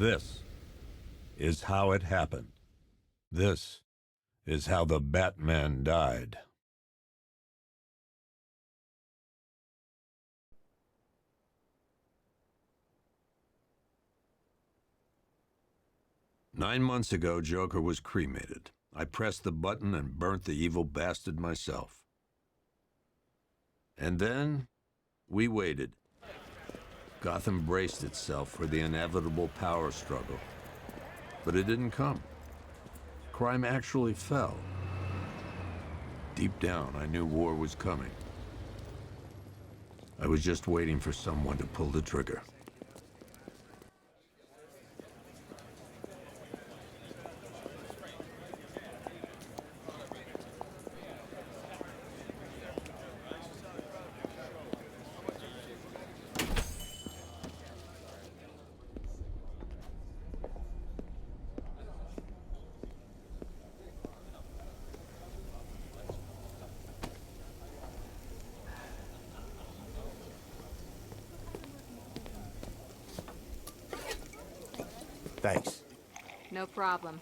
This is how it happened. This is how the Batman died. "9 months ago, Joker was cremated. I pressed the button and burnt the evil bastard myself. And then, we waited. Gotham braced itself for the inevitable power struggle. But it didn't come. Crime actually fell. Deep down, I knew war was coming. I was just waiting for someone to pull the trigger." Thanks. No problem.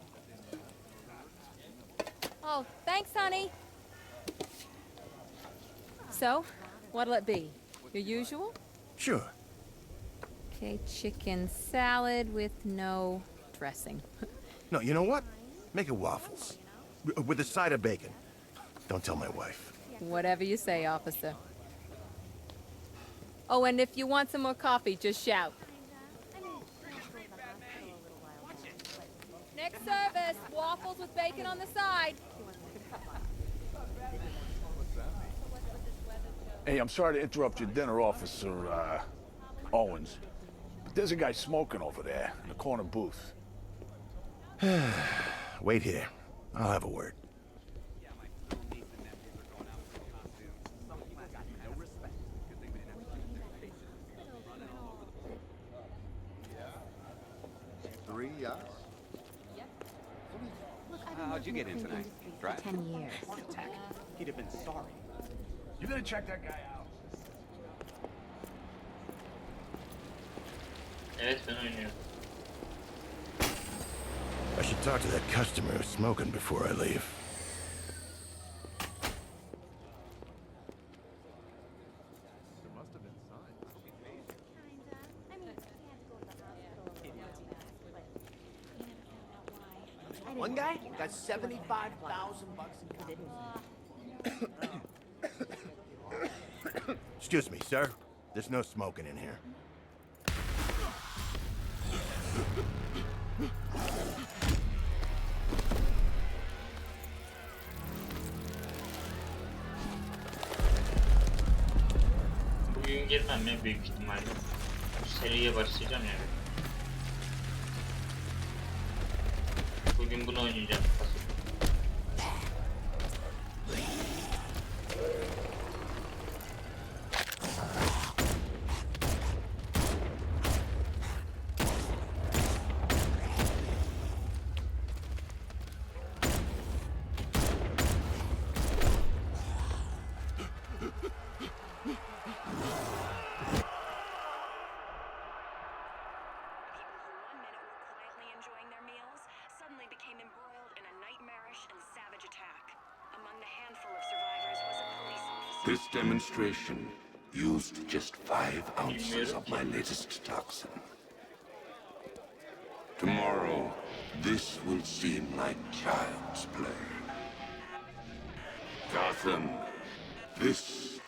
Oh, thanks, honey. So, what'll it be? Your usual? Sure. Okay, chicken salad with no dressing. No, you know what? Make it waffles. With a side of bacon. Don't tell my wife. Whatever you say, officer. Oh, and if you want some more coffee, just shout. Next service, waffles with bacon on the side. Hey, I'm sorry to interrupt your dinner, Officer, Owens. But there's a guy smoking over there in the corner booth. Wait here. I'll have a word. How'd you get in tonight? Drive? 10 years. Tech. He'd have been sorry. You gonna check that guy out? Evet, ben oynuyorum. I should talk to that customer who's smoking before I leave. One guy got 75,000 bucks in Excuse me, sir. There's no smoking in here. Bugün girmem ya büyük ihtimalle. Bu seriye başlayacağım ya. Bugün bunu oynayacağım. This demonstration used just 5 ounces of my latest toxin. Tomorrow, this will seem like child's play. Gotham, this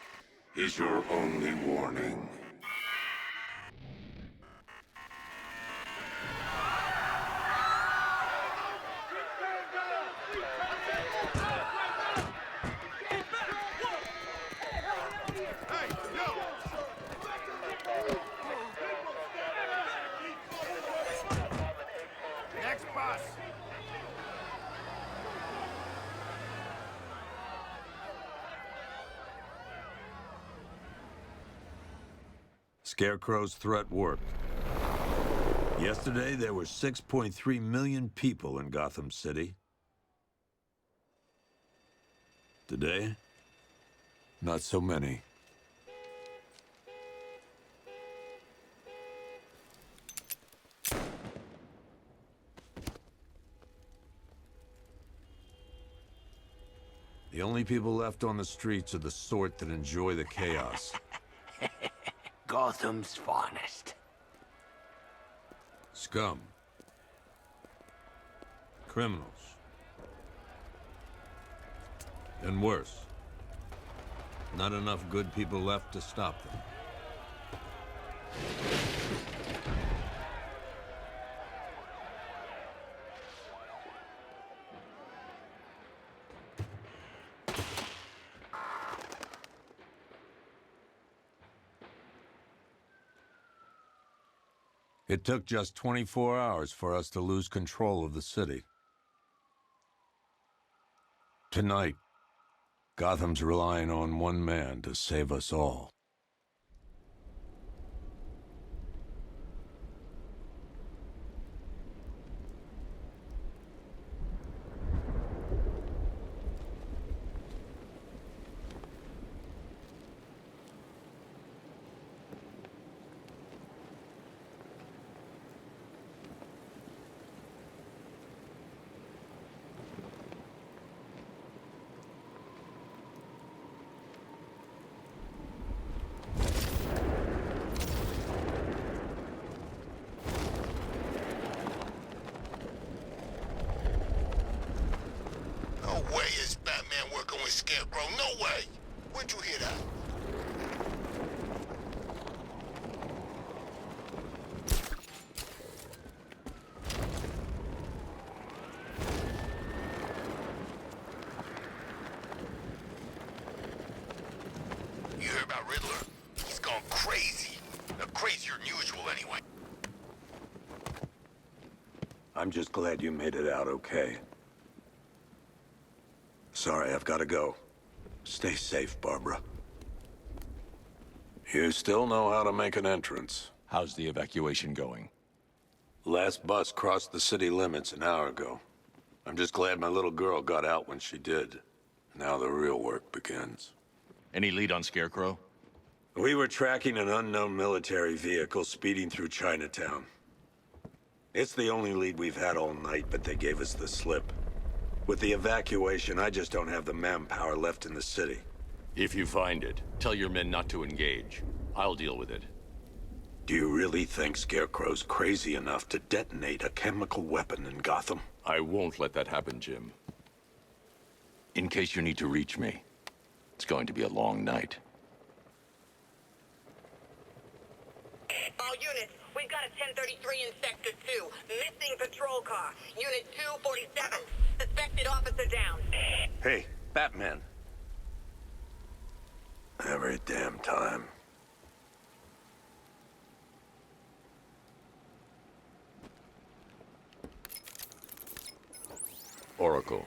is your only warning. Scarecrow's threat worked. Yesterday, there were 6.3 million people in Gotham City. Today, not so many. The only people left on the streets are the sort that enjoy the chaos. Gotham's finest. Scum. Criminals. And worse. Not enough good people left to stop them. It took just 24 hours for us to lose control of the city. Tonight, Gotham's relying on one man to save us all. No way is Batman working with Scarecrow. No way! Where'd you hear that? You hear about Riddler? He's gone crazy. Crazier than usual, anyway. I'm just glad you made it out okay. Sorry, I've got to go. Stay safe, Barbara. You still know how to make an entrance. How's the evacuation going? Last bus crossed the city limits an hour ago. I'm just glad my little girl got out when she did. Now the real work begins. Any lead on Scarecrow? We were tracking an unknown military vehicle speeding through Chinatown. It's the only lead we've had all night, but they gave us the slip. With the evacuation, I just don't have the manpower left in the city. If you find it, tell your men not to engage. I'll deal with it. Do you really think Scarecrow's crazy enough to detonate a chemical weapon in Gotham? I won't let that happen, Jim. In case you need to reach me, it's going to be a long night. All units, we've got a 1033 in Sector 2. Missing patrol car. Unit 247. Suspected officer down. Hey, Batman. Every damn time. Oracle,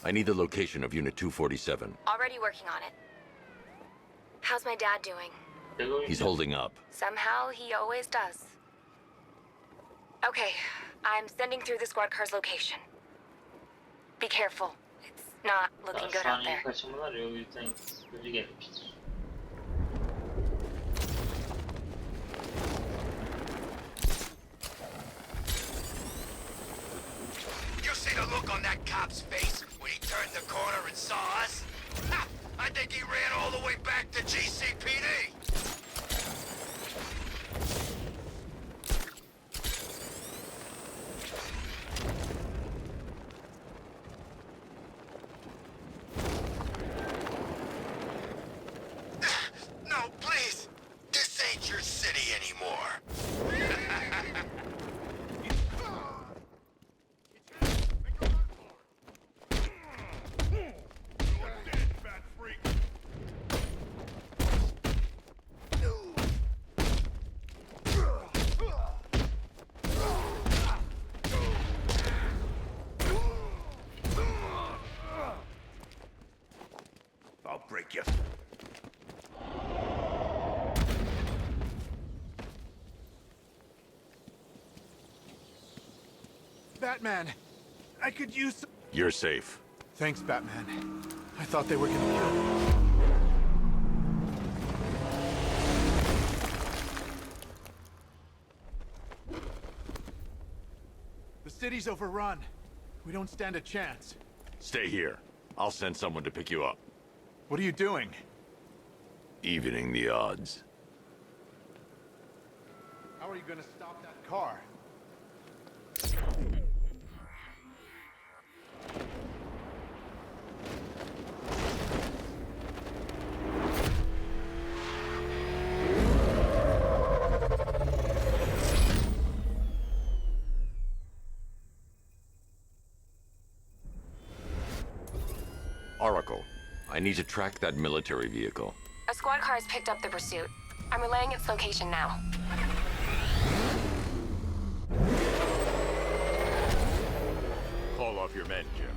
I need the location of Unit 247. Already working on it. How's my dad doing? He's holding up. Somehow he always does. Okay, I'm sending through the squad car's location. Be careful. It's not looking good out there. Kaçamalar ya, o yüzden böyle gelmiştir. You see the look on that cop's face when he turned the corner and saw us? Ha! I think he ran all the way back to GCPD. No, please. This ain't your city anymore. I'll break you. Batman, I could use some... You're safe. Thanks, Batman. I thought they were gonna kill me. The city's overrun. We don't stand a chance. Stay here. I'll send someone to pick you up. What are you doing? Evening the odds. How are you gonna stop that car? Oracle, I need to track that military vehicle. A squad car has picked up the pursuit. I'm relaying its location now. Call off your men, Jim.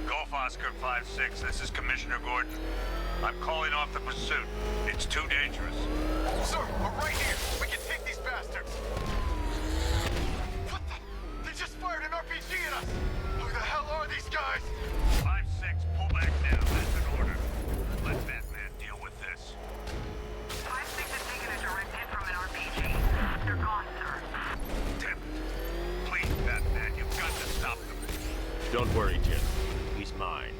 Golf Oscar 5-6, this is Commissioner Gordon. I'm calling off the pursuit. It's too dangerous. Sir, we're right here. We can take these bastards. What the? They just fired an RPG at us. Who the hell are these guys? 5-6, pull back now. That's an order. Let Batman deal with this. 5-6 has taken a direct hit from an RPG. They're gone, sir. Damn it. Please, Batman, you've got to stop them. Don't worry, Jim. He's mine.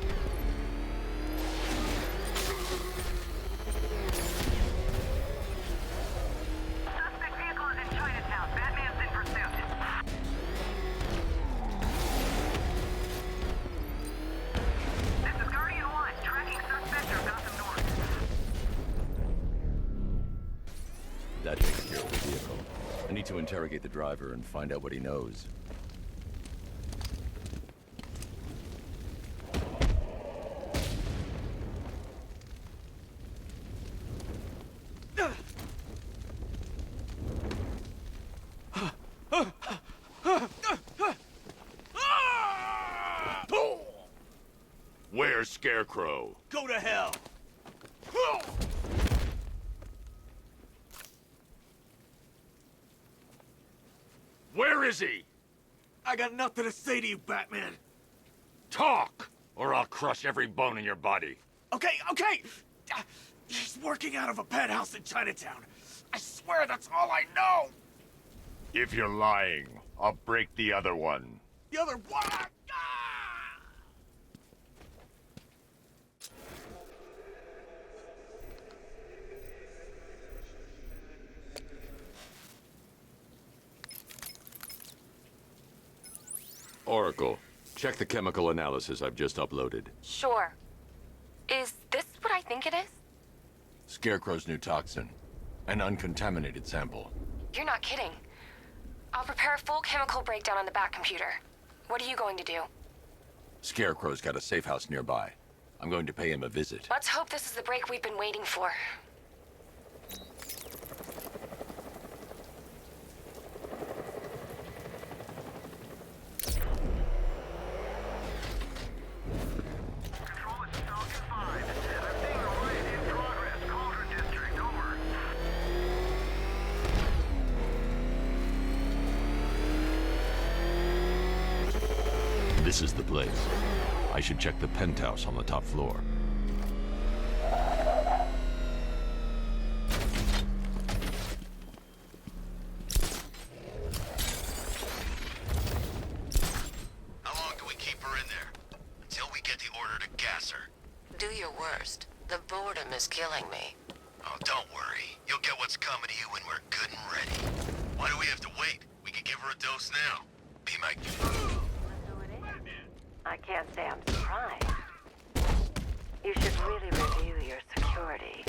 Suspect vehicle is in Chinatown. Batman's in pursuit. This is Guardian 1, tracking suspect or Gotham North. That takes care of the vehicle. I need to interrogate the driver and find out what he knows. Where's Scarecrow? Go to hell! Where is he? I got nothing to say to you, Batman. Talk, or I'll crush every bone in your body. Okay. He's working out of a penthouse in Chinatown. I swear that's all I know. If you're lying, I'll break the other one. The other one. Oracle, check the chemical analysis I've just uploaded. Sure. Is this what I think it is? Scarecrow's new toxin. An uncontaminated sample. You're not kidding. I'll prepare a full chemical breakdown on the back computer. What are you going to do? Scarecrow's got a safe house nearby. I'm going to pay him a visit. Let's hope this is the break we've been waiting for. Control, this is Falcon 5. I'm seeing a riot in progress. Cauldron District, over. This is the place. I should check the penthouse on the top floor. How long do we keep her in there? Until we get the order to gas her. Do your worst. The boredom is killing me. Oh, don't worry. You'll get what's coming to you when we're good and ready. Why do we have to wait? We can give her a dose now. Be my... I can't say I'm surprised. You should really review your security.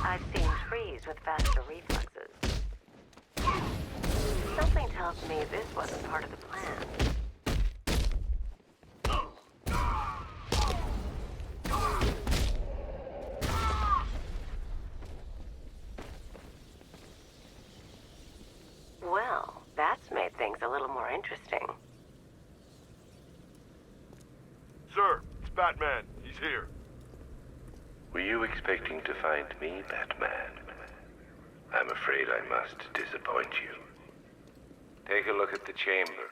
I've seen trees with faster reflexes. Something tells me this wasn't part of the plan. Well, that's made things a little more interesting. Sir, it's Batman. He's here. Were you expecting to find me, Batman? I'm afraid I must disappoint you. Take a look at the chamber.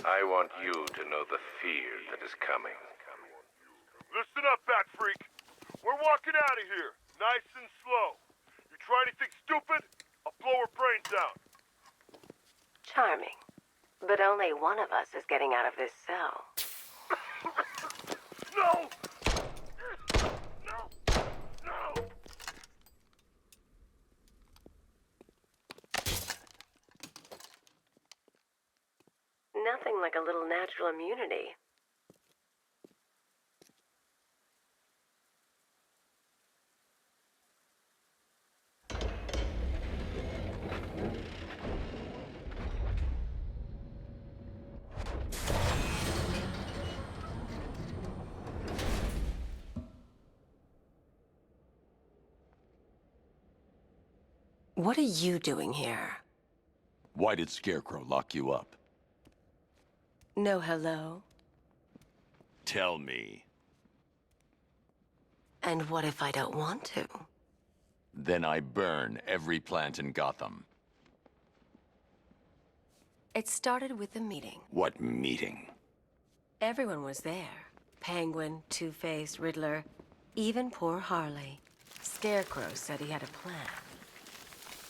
I want you to know the fear that is coming. Listen up, Bat Freak. We're walking out of here, nice and slow. You try anything stupid, I'll blow blow her brains out. Charming. But only one of us is getting out of this cell. No! No! No! Nothing like a little natural immunity. What are you doing here? Why did Scarecrow lock you up? No hello? Tell me. And what if I don't want to? Then I burn every plant in Gotham. It started with a meeting. What meeting? Everyone was there. Penguin, Two-Face, Riddler, even poor Harley. Scarecrow said he had a plan.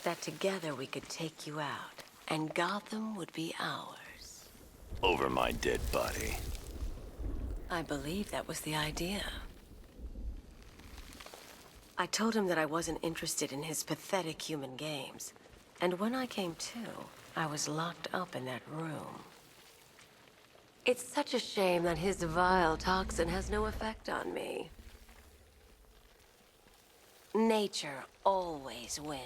That together we could take you out, and Gotham would be ours. Over my dead body. I believe that was the idea. I told him that I wasn't interested in his pathetic human games. And when I came to, I was locked up in that room. It's such a shame that his vile toxin has no effect on me. Nature always wins.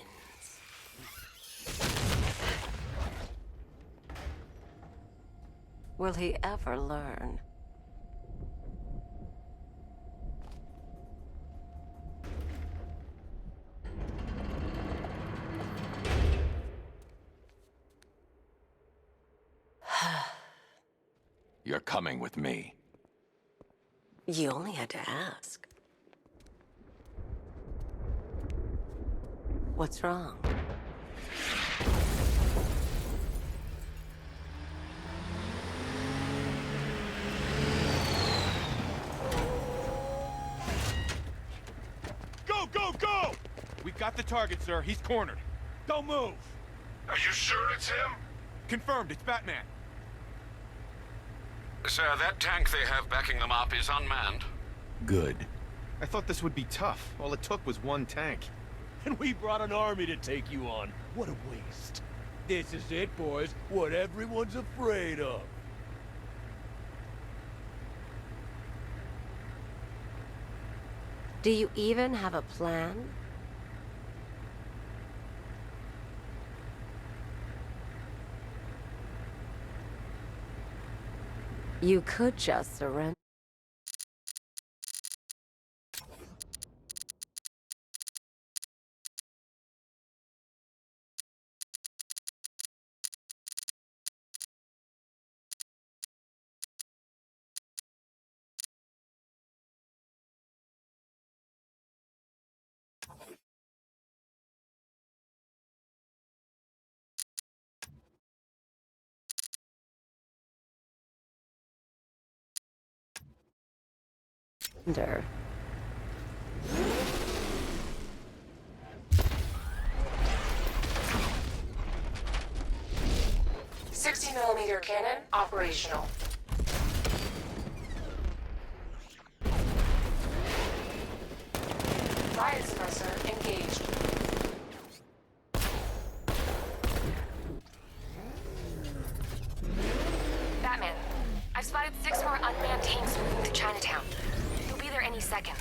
Will he ever learn? You're coming with me. You only had to ask. What's wrong? Go, go, go! We got the target, sir. He's cornered. Don't move! Are you sure it's him? Confirmed, it's Batman. Sir, that tank they have backing them up is unmanned. Good. I thought this would be tough. All it took was one tank. And we brought an army to take you on. What a waste. This is it, boys. What everyone's afraid of. Do you even have a plan? You could just surrender. Under. 60mm cannon operational. Riot suppressor engaged. Batman, I've spotted 6 more unmanned tanks moving to Chinatown. You'll be there any second.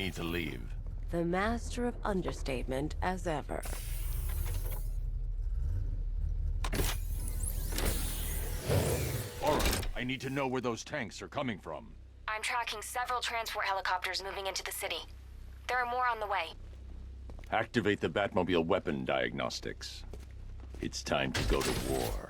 me to leave. The master of understatement as ever. Alright, I need to know where those tanks are coming from. I'm tracking several transport helicopters moving into the city. There are more on the way. Activate the Batmobile weapon diagnostics. It's time to go to war.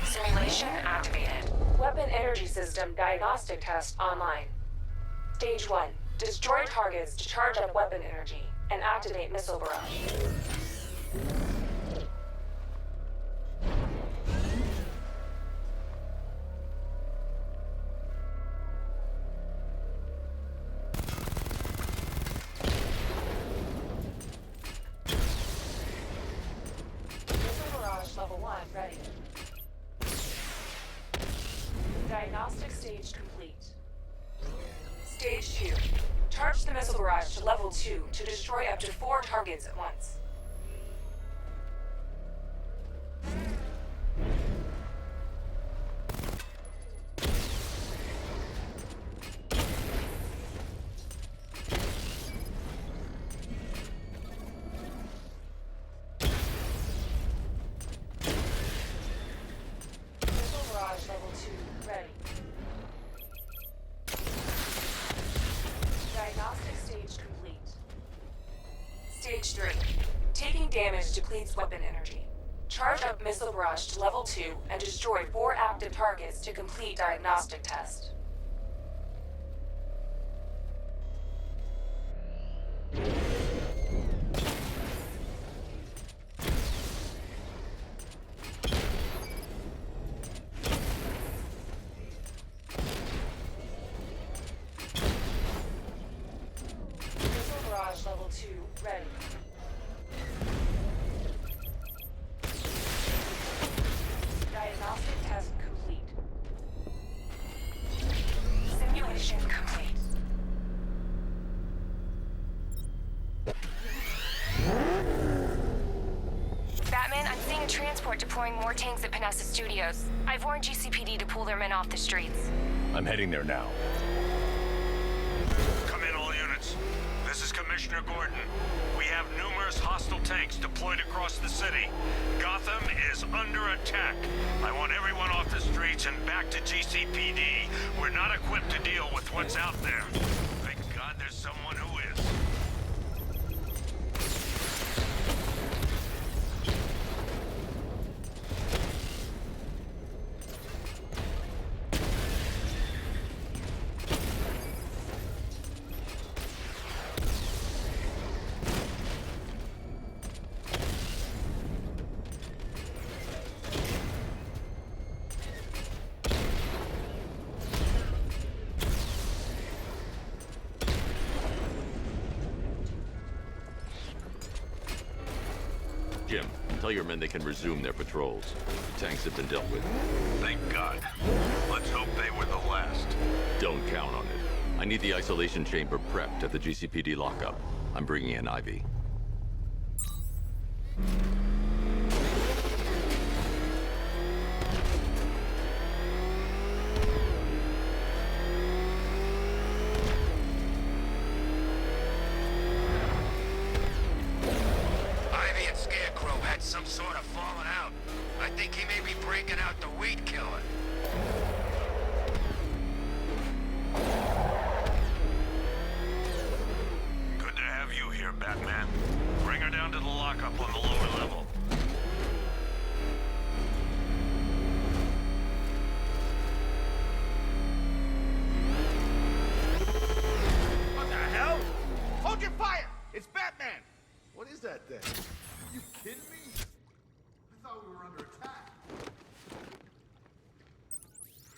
Simulation activated. Weapon energy system diagnostic test online. Stage 1. Destroy targets to charge up weapon energy and activate missile barrage. Missile barrage level 1 ready. Diagnostic stage complete. Stage 2. Charge the missile barrage to level 2 to destroy up to 4 targets at once. Missile barrage level 2 ready. Diagnostic stage complete. Stage 3. Taking damage depletes weapon energy. Charge up missile barrage to level 2 and destroy 4 active targets to complete diagnostic test. Missile barrage level 2 ready. Diagnostic test complete. Simulation complete. Batman, I'm seeing a transport deploying more tanks at Panessa Studios. I've warned GCPD to pull their men off the streets. I'm heading there now. Come in, all units. This is Commissioner Gordon. We have numerous hostile tanks deployed across the city. Gotham is under attack. I want everyone off the streets and back to GCPD. We're not equipped to deal with what's out there. Thank God there's someone who is. Jim, tell your men they can resume their patrols. The tanks have been dealt with. Thank God. Let's hope they were the last. Don't count on it. I need the isolation chamber prepped at the GCPD lockup. I'm bringing in Ivy. Ivy and Scarecrow had some sort of falling out. I think he may be breaking out the weed killer. Good to have you here, Batman. Bring her down to the lockup on the lower level. What the hell? Hold your fire! It's Batman! What is that thing? Are you kidding me? I thought we were under attack.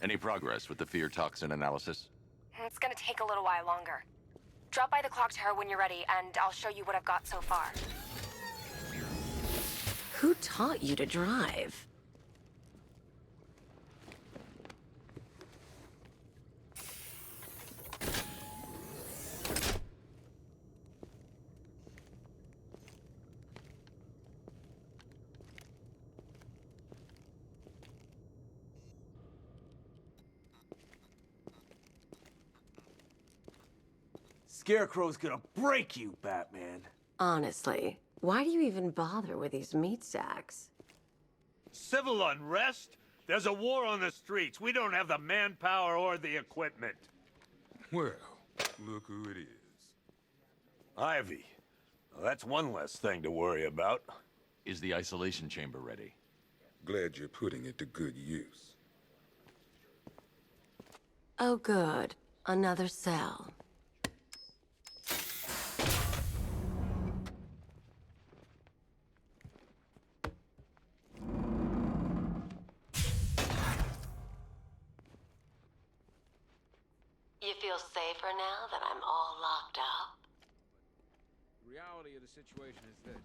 Any progress with the fear toxin analysis? It's gonna take a little while longer. Drop by the clock tower when you're ready, and I'll show you what I've got so far. Who taught you to drive? Scarecrow's gonna break you, Batman. Honestly, why do you even bother with these meat sacks? Civil unrest? There's a war on the streets. We don't have the manpower or the equipment. Well, look who it is. Ivy. Well, that's one less thing to worry about. Is the isolation chamber ready? Glad you're putting it to good use. Oh, good. Another cell. You feel safer now that I'm all locked up? The reality of the situation is this.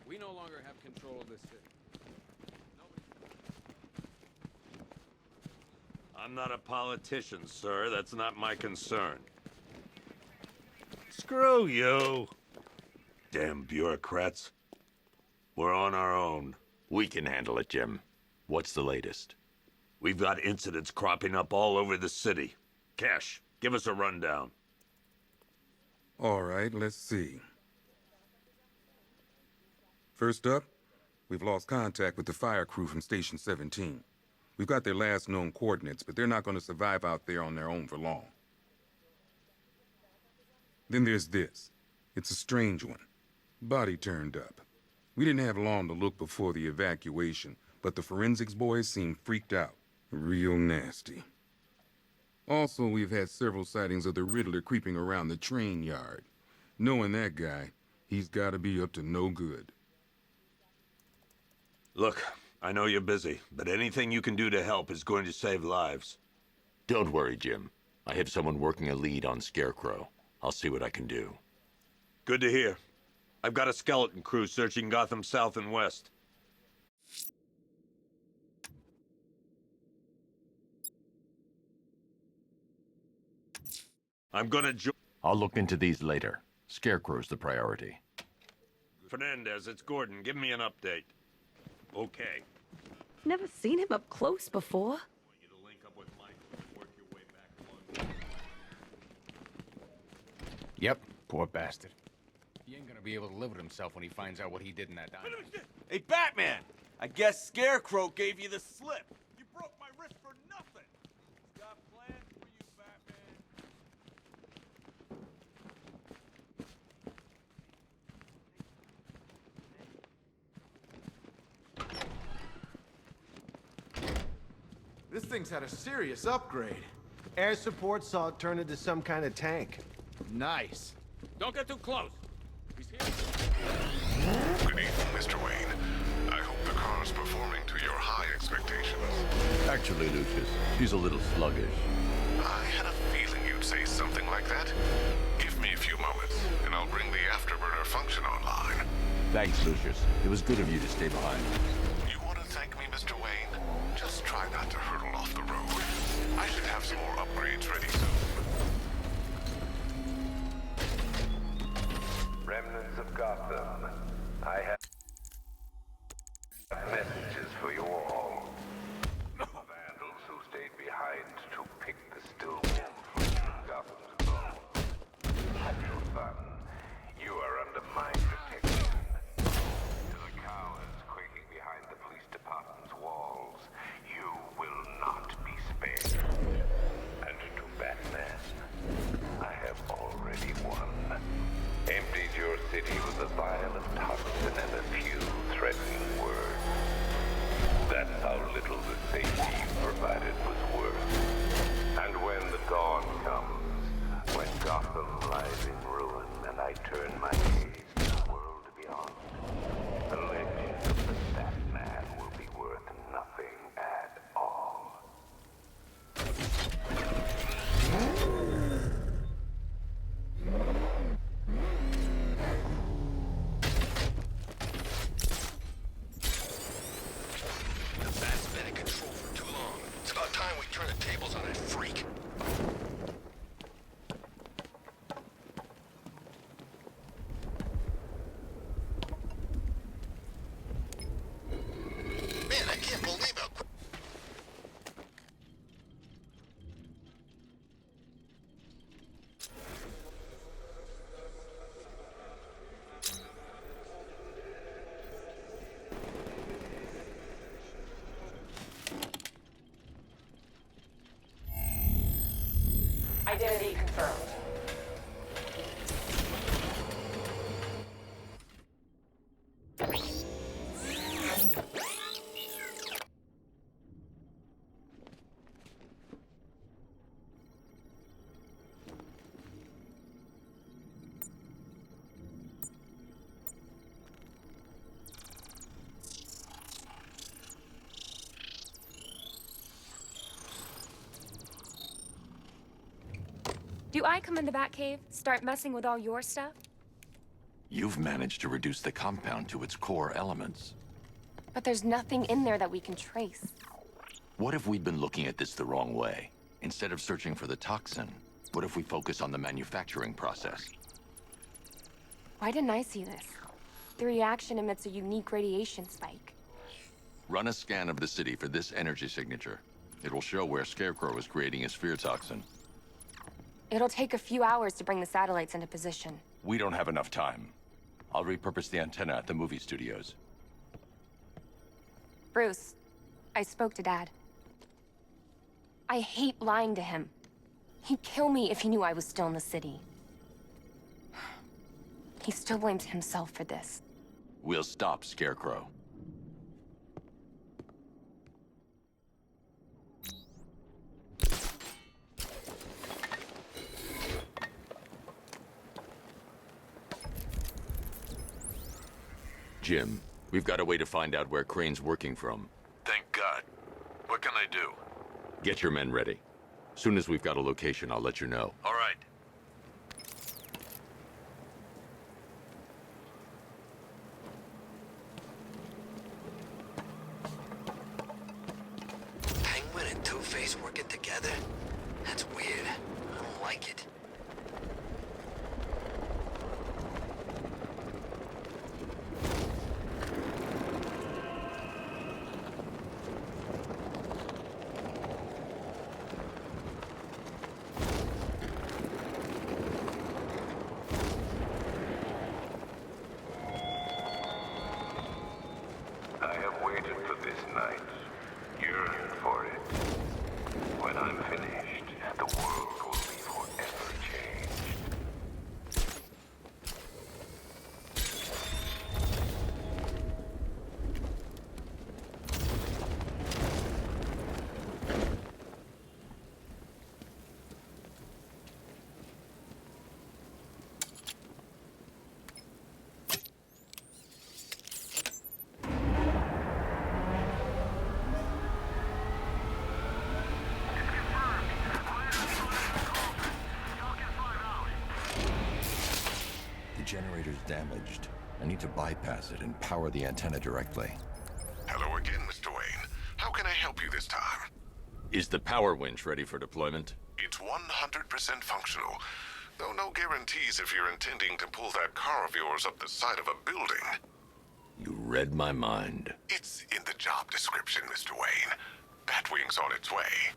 We no longer have control of this city. I'm not a politician, sir. That's not my concern. Screw you. Damn bureaucrats. We're on our own. We can handle it, Jim. What's the latest? We've got incidents cropping up all over the city. Cash, give us a rundown. All right, let's see. First up, we've lost contact with the fire crew from Station 17. We've got their last known coordinates, but they're not going to survive out there on their own for long. Then there's this. It's a strange one. Body turned up. We didn't have long to look before the evacuation, but the forensics boys seemed freaked out. Real nasty. Also, we've had several sightings of the Riddler creeping around the train yard. Knowing that guy, he's got to be up to no good. Look, I know you're busy, but anything you can do to help is going to save lives. Don't worry, Jim. I have someone working a lead on Scarecrow. I'll see what I can do. Good to hear. I've got a skeleton crew searching Gotham south and west. I'm gonna I'll look into these later. Scarecrow's the priority. Fernandez, it's Gordon. Give me an update. Okay. Never seen him up close before. Yep, poor bastard. He ain't gonna be able to live with himself when he finds out what he did in that diner. Hey, Batman! I guess Scarecrow gave you the slip. You broke my wrist for nothing. He's got plans for you, Batman. This thing's had a serious upgrade. Air support saw it turn into some kind of tank. Nice. Don't get too close. He's here. Good evening, Mr. Wayne. I hope the car's performing to your high expectations. Actually, Lucius, he's a little sluggish. I had a feeling you'd say something like that. Give me a few moments, and I'll bring the afterburner function online. Thanks, Lucius. It was good of you to stay behind. You want to thank me, Mr. Wayne? Just try not to hurtle off the road. I should have some more upgrades ready soon. Remnants of Gotham, I have messages for you all. Vandals who stayed behind to pick the still wolf from Gotham's bone. Have your fun. You are under my protection. To the cowards quaking behind the police department's walls, you will not be spared. And to Batman, I have already won. Emptied your city with a violent toxin and a few threatening words. That's how little the safety you provided was worth. And when the dawn comes, when Gotham lies in ruin and I turn my gaze to the world beyond, the legend of the Batman will be worth nothing at all. The Bat's been in control for too long. It's about time we turn the tables on that freak. Identity confirmed. Do I come in the Batcave, start messing with all your stuff? You've managed to reduce the compound to its core elements. But there's nothing in there that we can trace. What if we'd been looking at this the wrong way? Instead of searching for the toxin, what if we focus on the manufacturing process? Why didn't I see this? The reaction emits a unique radiation spike. Run a scan of the city for this energy signature. It will show where Scarecrow is creating his fear toxin. It'll take a few hours to bring the satellites into position. We don't have enough time. I'll repurpose the antenna at the movie studios. Bruce, I spoke to Dad. I hate lying to him. He'd kill me if he knew I was still in the city. He still blames himself for this. We'll stop Scarecrow. Jim, we've got a way to find out where Crane's working from. Thank God. What can I do? Get your men ready. Soon as we've got a location, I'll let you know. All right. Penguin and Two-Face working together? That's weird. I don't like it. I have waited for this night, yearned for it. When I'm finished, the world will be forever changed. The generator's damaged. I need to bypass it and power the antenna directly. Hello again, Mr. Wayne. How can I help you this time? Is the power winch ready for deployment? It's 100% functional, though no guarantees if you're intending to pull that car of yours up the side of a building. You read my mind. It's in the job description, Mr. Wayne. Batwing's on its way.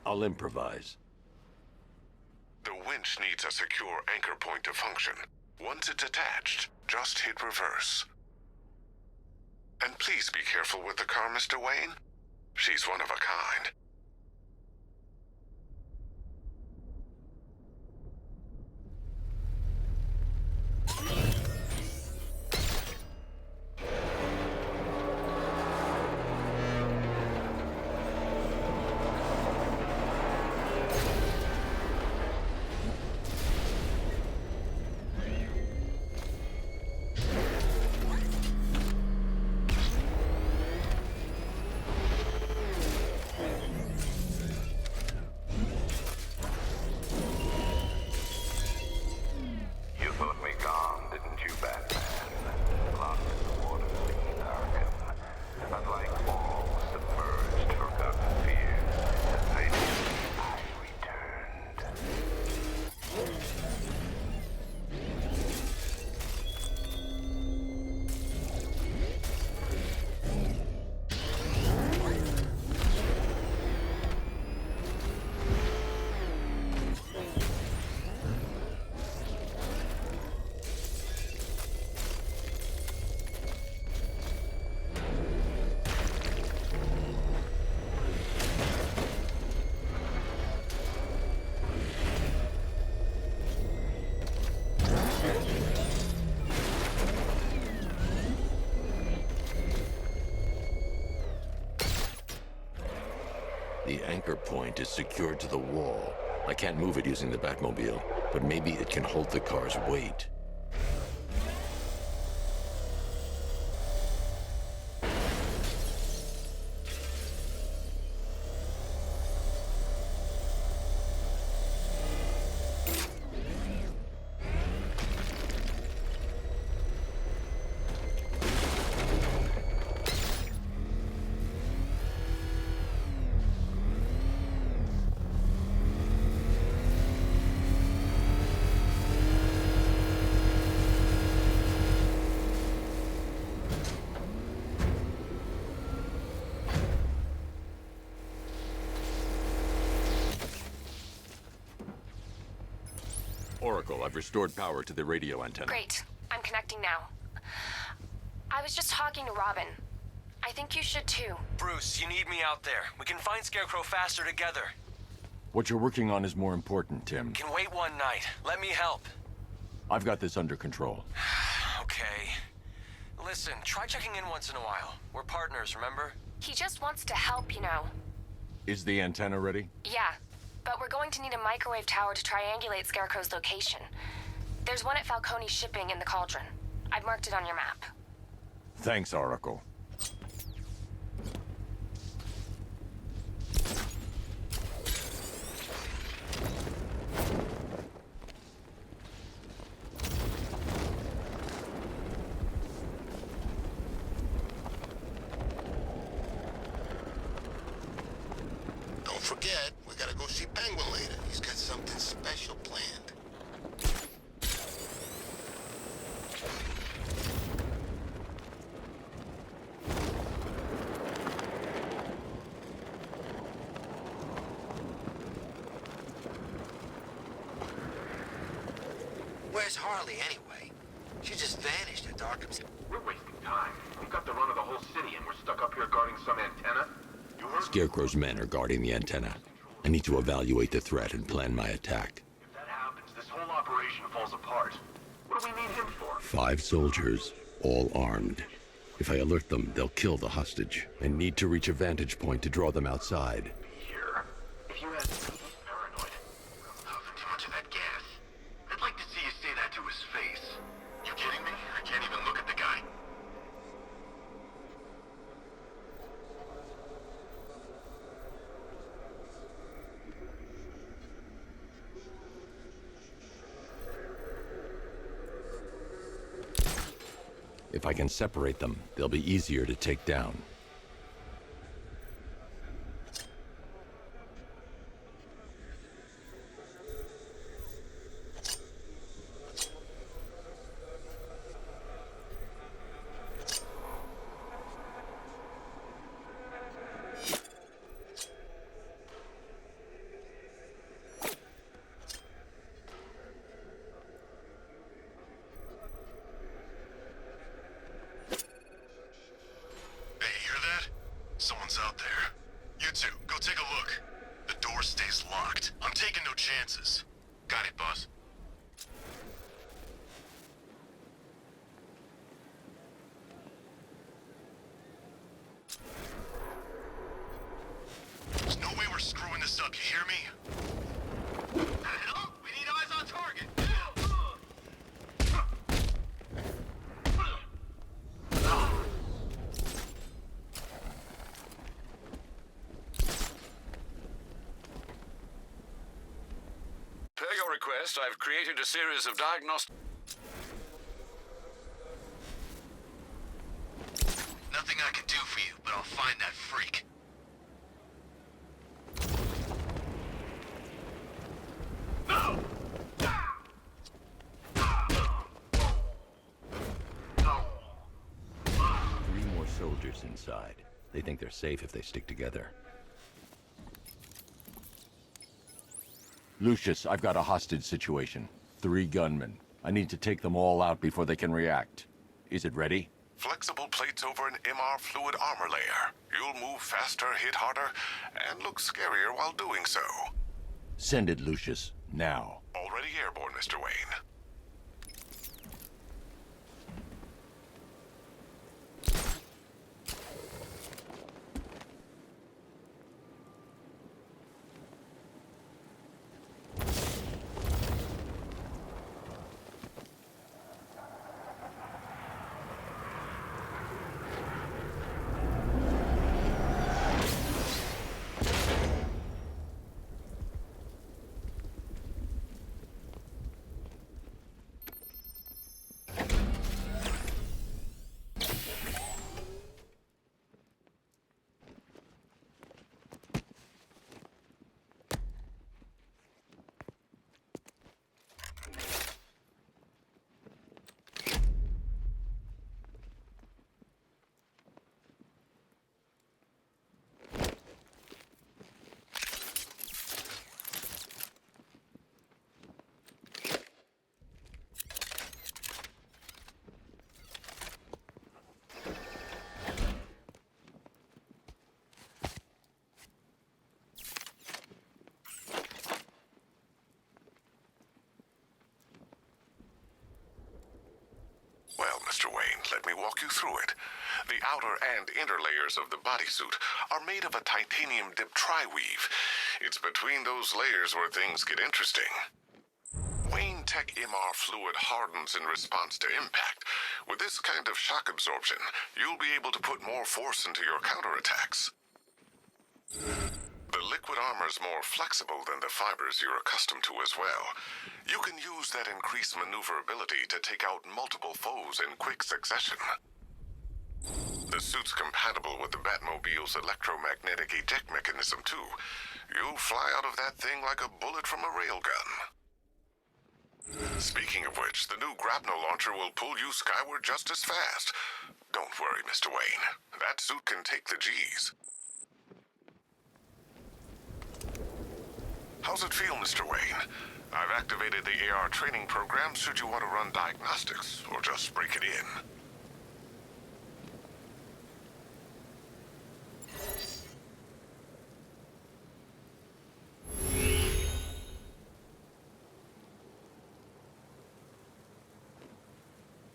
I'll improvise. The winch needs a secure anchor point to function. Once it's attached, just hit reverse. And please be careful with the car, Mr. Wayne. She's one of a kind. The anchor point is secured to the wall. I can't move it using the Batmobile, but maybe it can hold the car's weight. Oracle, I've restored power to the radio antenna. Great. I'm connecting now. I was just talking to Robin. I think you should too. Bruce, you need me out there. We can find Scarecrow faster together. What you're working on is more important, Tim. Can wait one night. Let me help. I've got this under control. Okay. Listen, try checking in once in a while. We're partners, remember? He just wants to help, you know. Is the antenna ready? Yeah, but we're going to need a microwave tower to triangulate Scarecrow's location. There's one at Falcone's shipping in the Cauldron. I've marked it on your map. Thanks, Oracle. Don't forget, we gotta go see Penguin later. He's got something special planned. Where's Harley, anyway? She just vanished at Arkham's. We're wasting time. We've got the run of the whole city and we're stuck up here guarding some antenna. You heard? Scarecrow's men are guarding the antenna. I need to evaluate the threat and plan my attack. If that happens, this whole operation falls apart. What do we need him for? 5 soldiers, all armed. If I alert them, they'll kill the hostage. I need to reach a vantage point to draw them outside. Here. If you had... He's paranoid. Puffing too much of that gas. I'd like to see you say that to his face. You kidding me? I can't even look at the guy. If I can separate them, they'll be easier to take down. Someone's out there. You two, go take a look. The door stays locked. I'm taking no chances. Got it, boss. There's no way we're screwing this up, you hear me? Hell? We need eyes on target. Per your request, I've created a series of diagnostic... Nothing I can do for you, but I'll find that freak. No! 3 more soldiers inside. They think they're safe if they stick together. Lucius, I've got a hostage situation. 3 gunmen. I need to take them all out before they can react. Is it ready? Flexible plates over an MR fluid armor layer. You'll move faster, hit harder, and look scarier while doing so. Send it, Lucius. Now. Already airborne, Mr. Wayne. Mr. Wayne. Let me walk you through it. The outer and inner layers of the bodysuit are made of a titanium dip tri-weave. It's between those layers where things get interesting. Wayne Tech MR fluid hardens in response to impact. With this kind of shock absorption, you'll be able to put more force into your counterattacks. The liquid armor's more flexible than the fibers you're accustomed to as well. You can use that increased maneuverability to take out multiple foes in quick succession. The suit's compatible with the Batmobile's electromagnetic eject mechanism, too. You'll fly out of that thing like a bullet from a railgun. Speaking of which, the new grapnel launcher will pull you skyward just as fast. Don't worry, Mr. Wayne. That suit can take the G's. How's it feel, Mr. Wayne? I've activated the AR training program should you want to run diagnostics, or just break it in.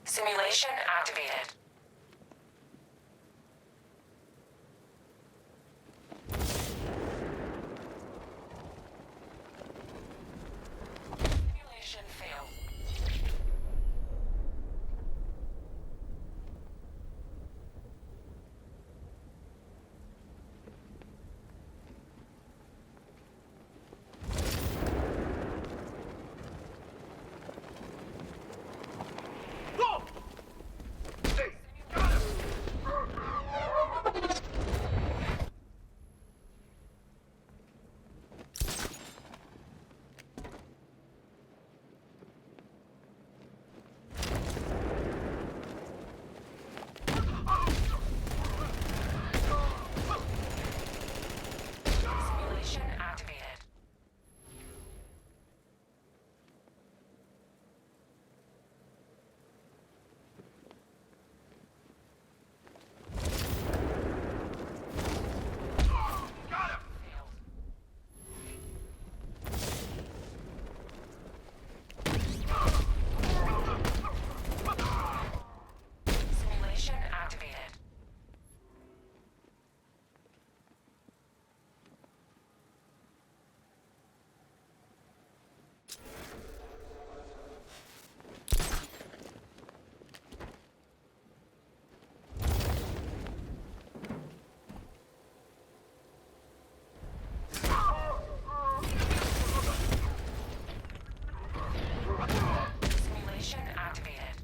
Simulation activated. Simulation failed. Simulation activated. Simulation activated. Simulation activated.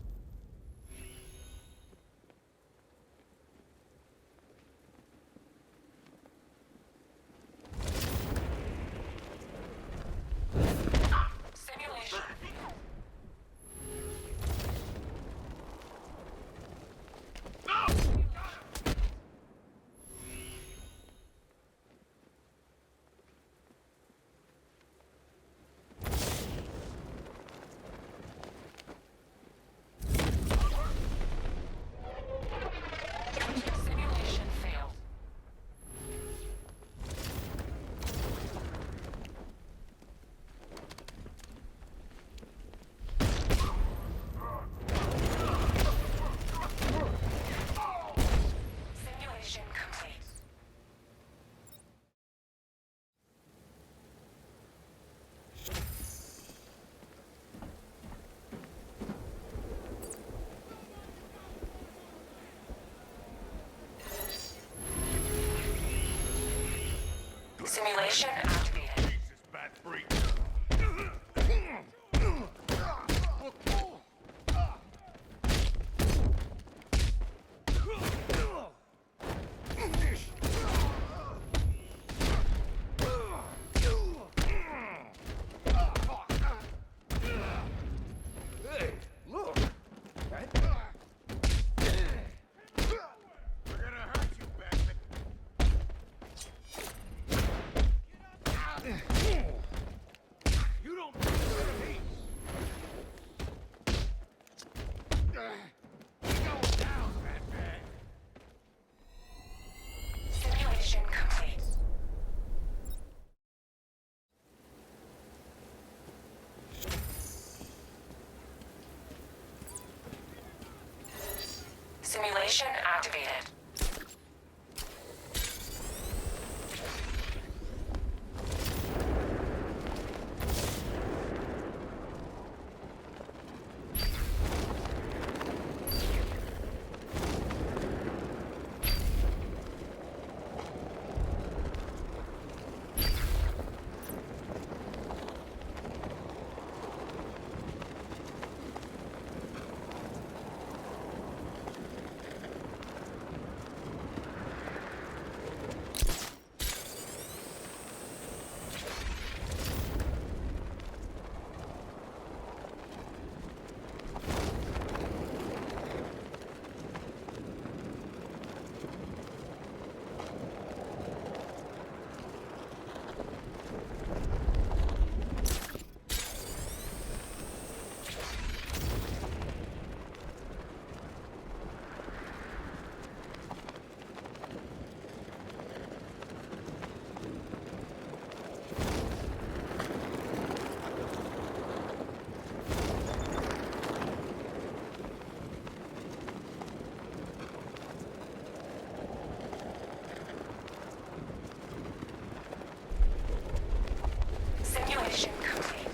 Simulation. Simulation failed. Simulation complete. Simulation activated. Hey, look! We're gonna hurt you, Batman. You don't deserve me. Go down, Batman. Simulation complete. Simulation activated. Simulation complete.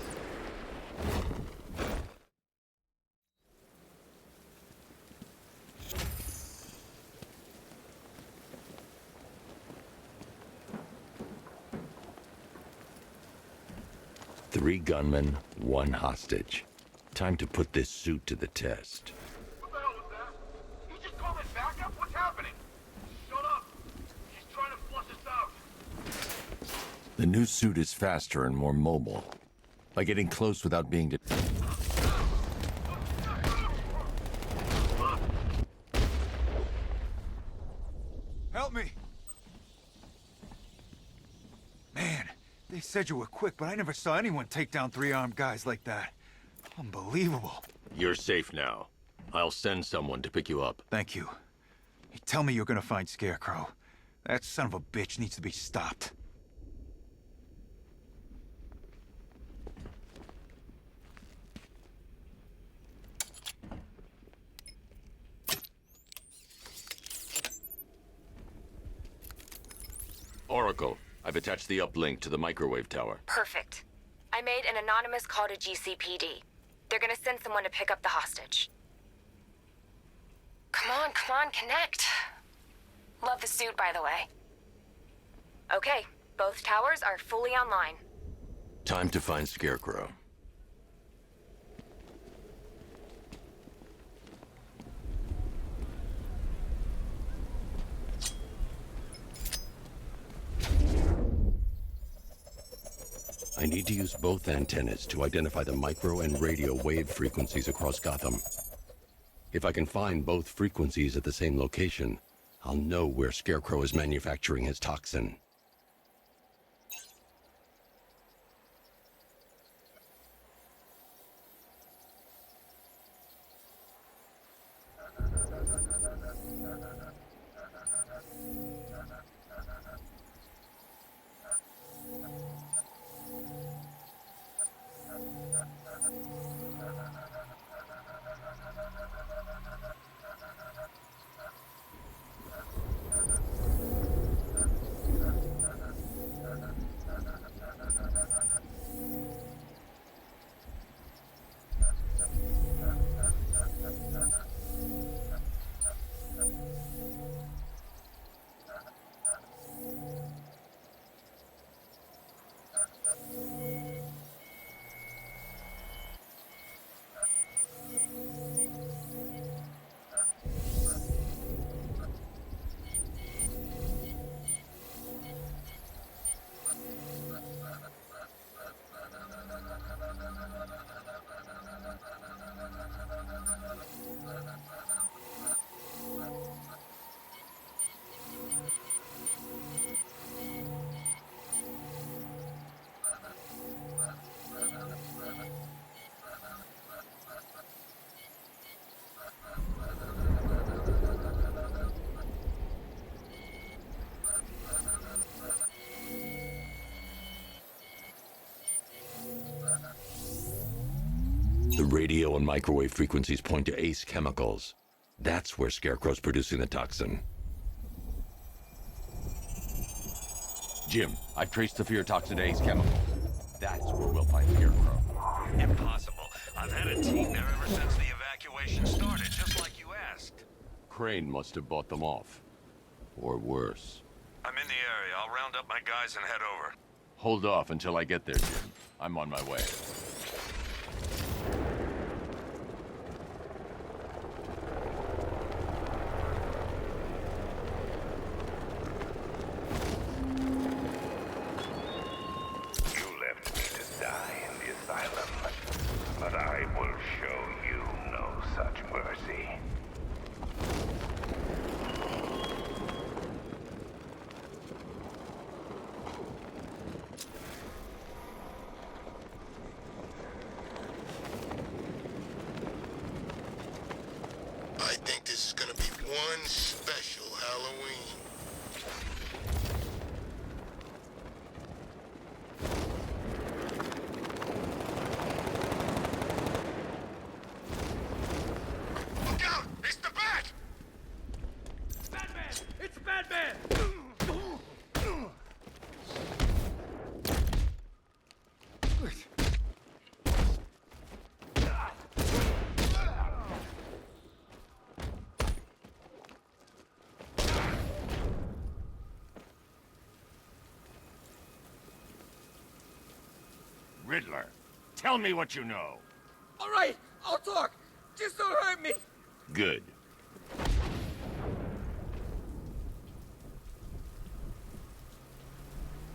Three gunmen, one hostage. Time to put this suit to the test. What the hell was that? You just called it backup? What's happening? Shut up. He's trying to flush us out. The new suit is faster and more mobile. By getting close without being detected. Help me! Man, they said you were quick, but I never saw anyone take down three armed guys like that. Unbelievable. You're safe now. I'll send someone to pick you up. Thank you. Hey, tell me you're gonna find Scarecrow. That son of a bitch needs to be stopped. Oracle, I've attached the uplink to the microwave tower. Perfect. I made an anonymous call to GCPD. They're gonna send someone to pick up the hostage. Come on, connect. Love the suit, by the way. Okay, both towers are fully online. Time to find Scarecrow. I need to use both antennas to identify the micro and radio wave frequencies across Gotham. If I can find both frequencies at the same location, I'll know where Scarecrow is manufacturing his toxin. The radio and microwave frequencies point to Ace Chemicals. That's where Scarecrow's producing the toxin. Jim, I've traced the fear toxin to Ace Chemical. That's where we'll find Scarecrow. Impossible. I've had a team there ever since the evacuation started, just like you asked. Crane must have bought them off. Or worse. I'm in the area. I'll round up my guys and head over. Hold off until I get there, Jim. I'm on my way. You left me to die in the asylum, but I will show you no such mercy. I think this is gonna be one special Halloween. Look out! It's the Bat! Batman! It's Batman! Riddler, tell me what you know. All right, I'll talk. Just don't hurt me. Good.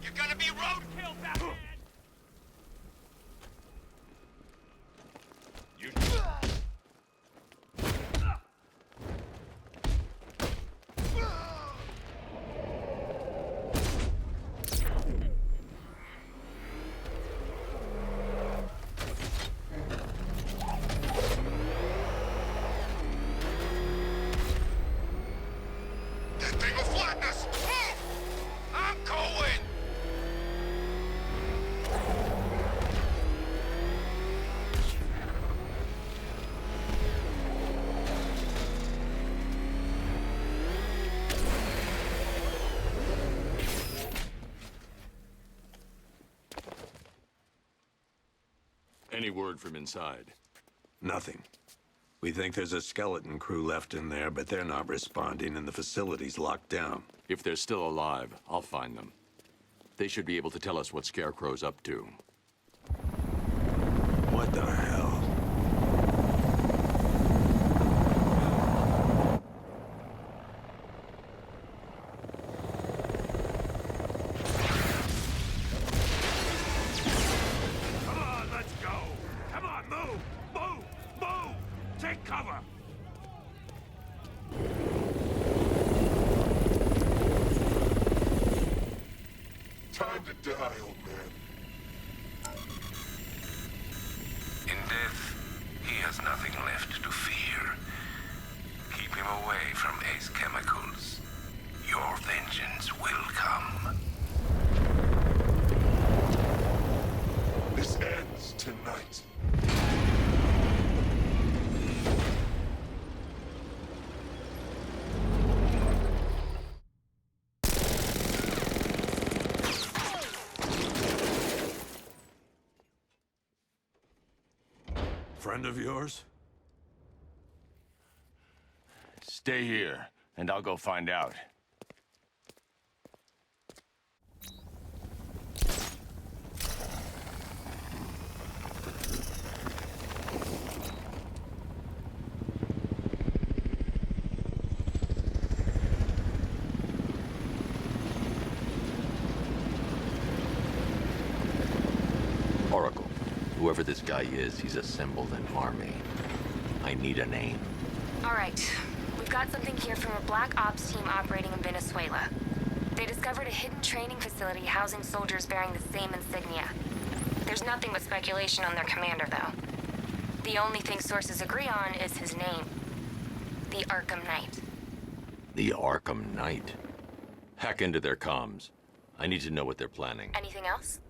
You're gonna be roadkill, Batman! You... That thing will flatten us! Move! I'm going! Any word from inside? Nothing. We think there's a skeleton crew left in there, but they're not responding and the facility's locked down. If they're still alive, I'll find them. They should be able to tell us what Scarecrow's up to. What the hell? Come on, let's go! Come on, move! Move! Move! Take cover! Time to die, old man. In death, he has nothing left to fear. Keep him away from Ace Chemicals. Your vengeance will come. This ends tonight. Friend of yours? Stay here, and I'll go find out. Oracle. Whoever this guy is, he's assembled an army. I need a name. All right. We've got something here from a Black Ops team operating in Venezuela. They discovered a hidden training facility housing soldiers bearing the same insignia. There's nothing but speculation on their commander, though. The only thing sources agree on is his name. The Arkham Knight. The Arkham Knight. Hack into their comms. I need to know what they're planning. Anything else?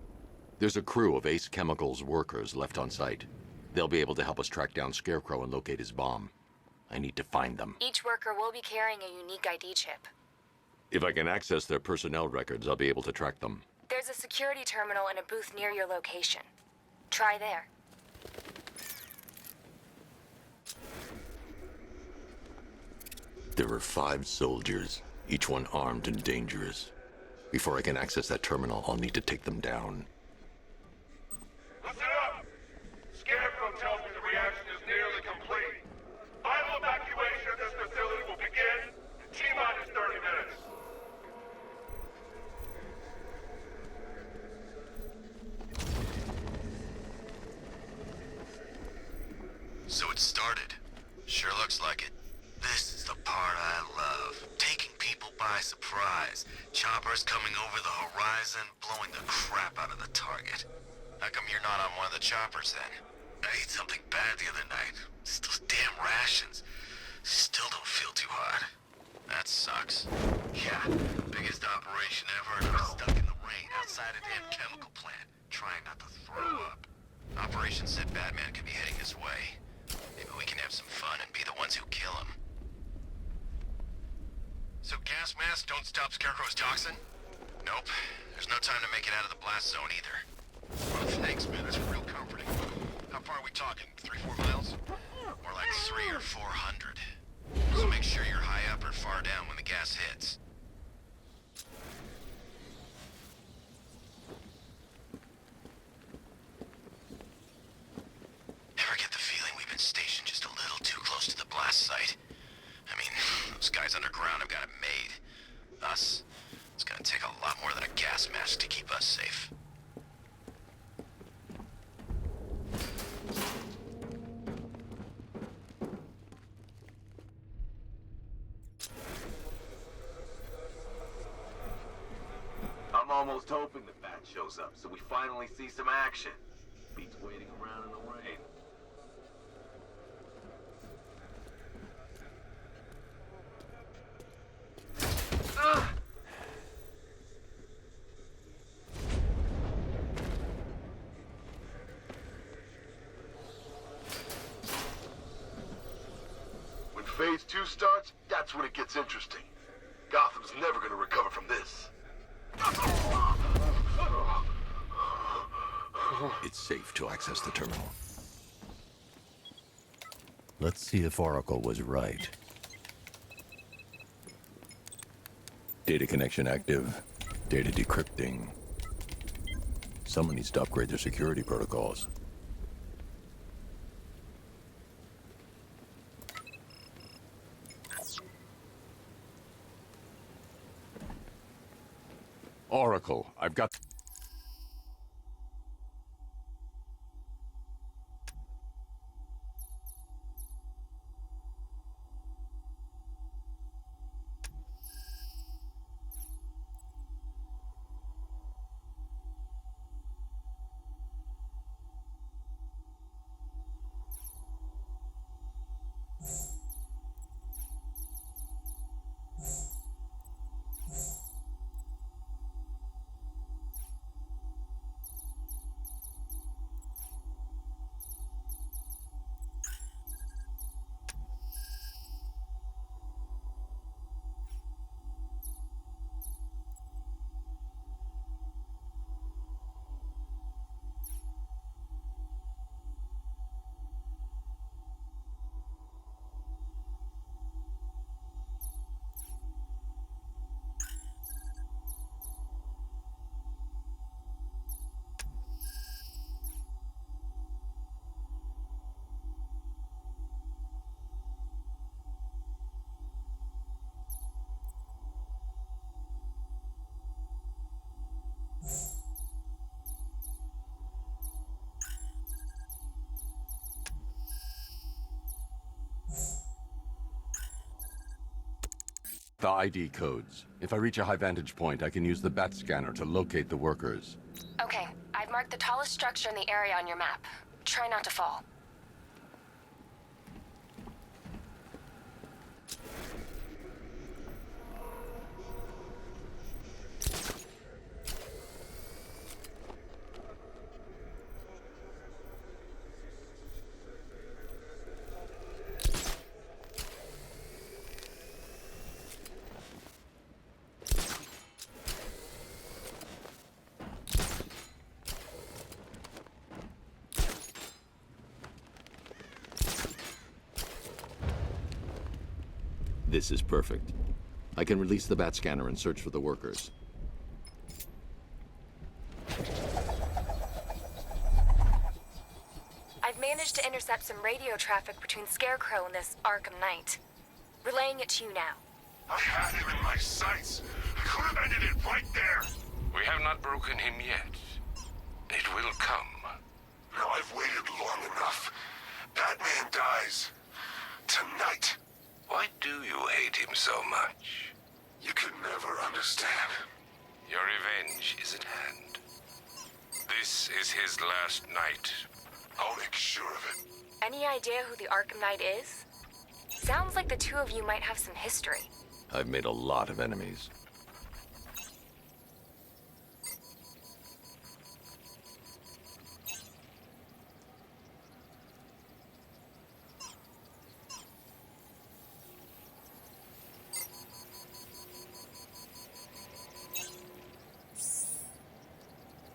There's a crew of Ace Chemicals workers left on site. They'll be able to help us track down Scarecrow and locate his bomb. I need to find them. Each worker will be carrying a unique ID chip. If I can access their personnel records, I'll be able to track them. There's a security terminal in a booth near your location. Try there. There are 5 soldiers, each one armed and dangerous. Before I can access that terminal, I'll need to take them down. Listen up! Scarecrow tells me the reaction is nearly complete. Final evacuation of this facility will begin in T-minus 30 minutes. So it started. Sure looks like it. This is the part I love. Taking people by surprise. Choppers coming over the horizon, blowing the crap out of the target. How come you're not on one of the choppers then? I ate something bad the other night. It's those damn rations. Still don't feel too hot. That sucks. Yeah, biggest operation ever, and I'm stuck in the rain outside a damn chemical plant, trying not to throw up. Operation said Batman could be heading this way. Maybe we can have some fun and be the ones who kill him. So gas masks don't stop Scarecrow's toxin? Nope. There's no time to make it out of the blast zone either. Oh, thanks, man. That's real comforting. How far are we talking? 3-4 miles? More like 300 or 400. So make sure you're high up or far down when the gas hits. Ever get the feeling we've been stationed just a little too close to the blast site? I mean, those guys underground have got it made. Us, it's gonna take a lot more than a gas mask to keep us safe. I'm almost hoping the bat shows up so we finally see some action. Beats waiting around in the rain. When Phase 2 starts, that's when it gets interesting. Gotham's never gonna recover from this. It's safe to access the terminal. Let's see if Oracle was right. Data connection active. Data decrypting. Someone needs to upgrade their security protocols. Oracle, I've got... The ID codes. If I reach a high vantage point, I can use the bat scanner to locate the workers. Okay, I've marked the tallest structure in the area on your map. Try not to fall. This is perfect. I can release the bat scanner and search for the workers. I've managed to intercept some radio traffic between Scarecrow and this Arkham Knight. Relaying it to you now. I had him in my sights. I could have ended it right there. We have not broken him yet. It will come. Now I've waited long enough. Batman dies. Tonight. Why do you hate him so much? You can never understand. Your revenge is at hand. This is his last night. I'll make sure of it. Any idea who the Arkham Knight is? Sounds like the two of you might have some history. I've made a lot of enemies.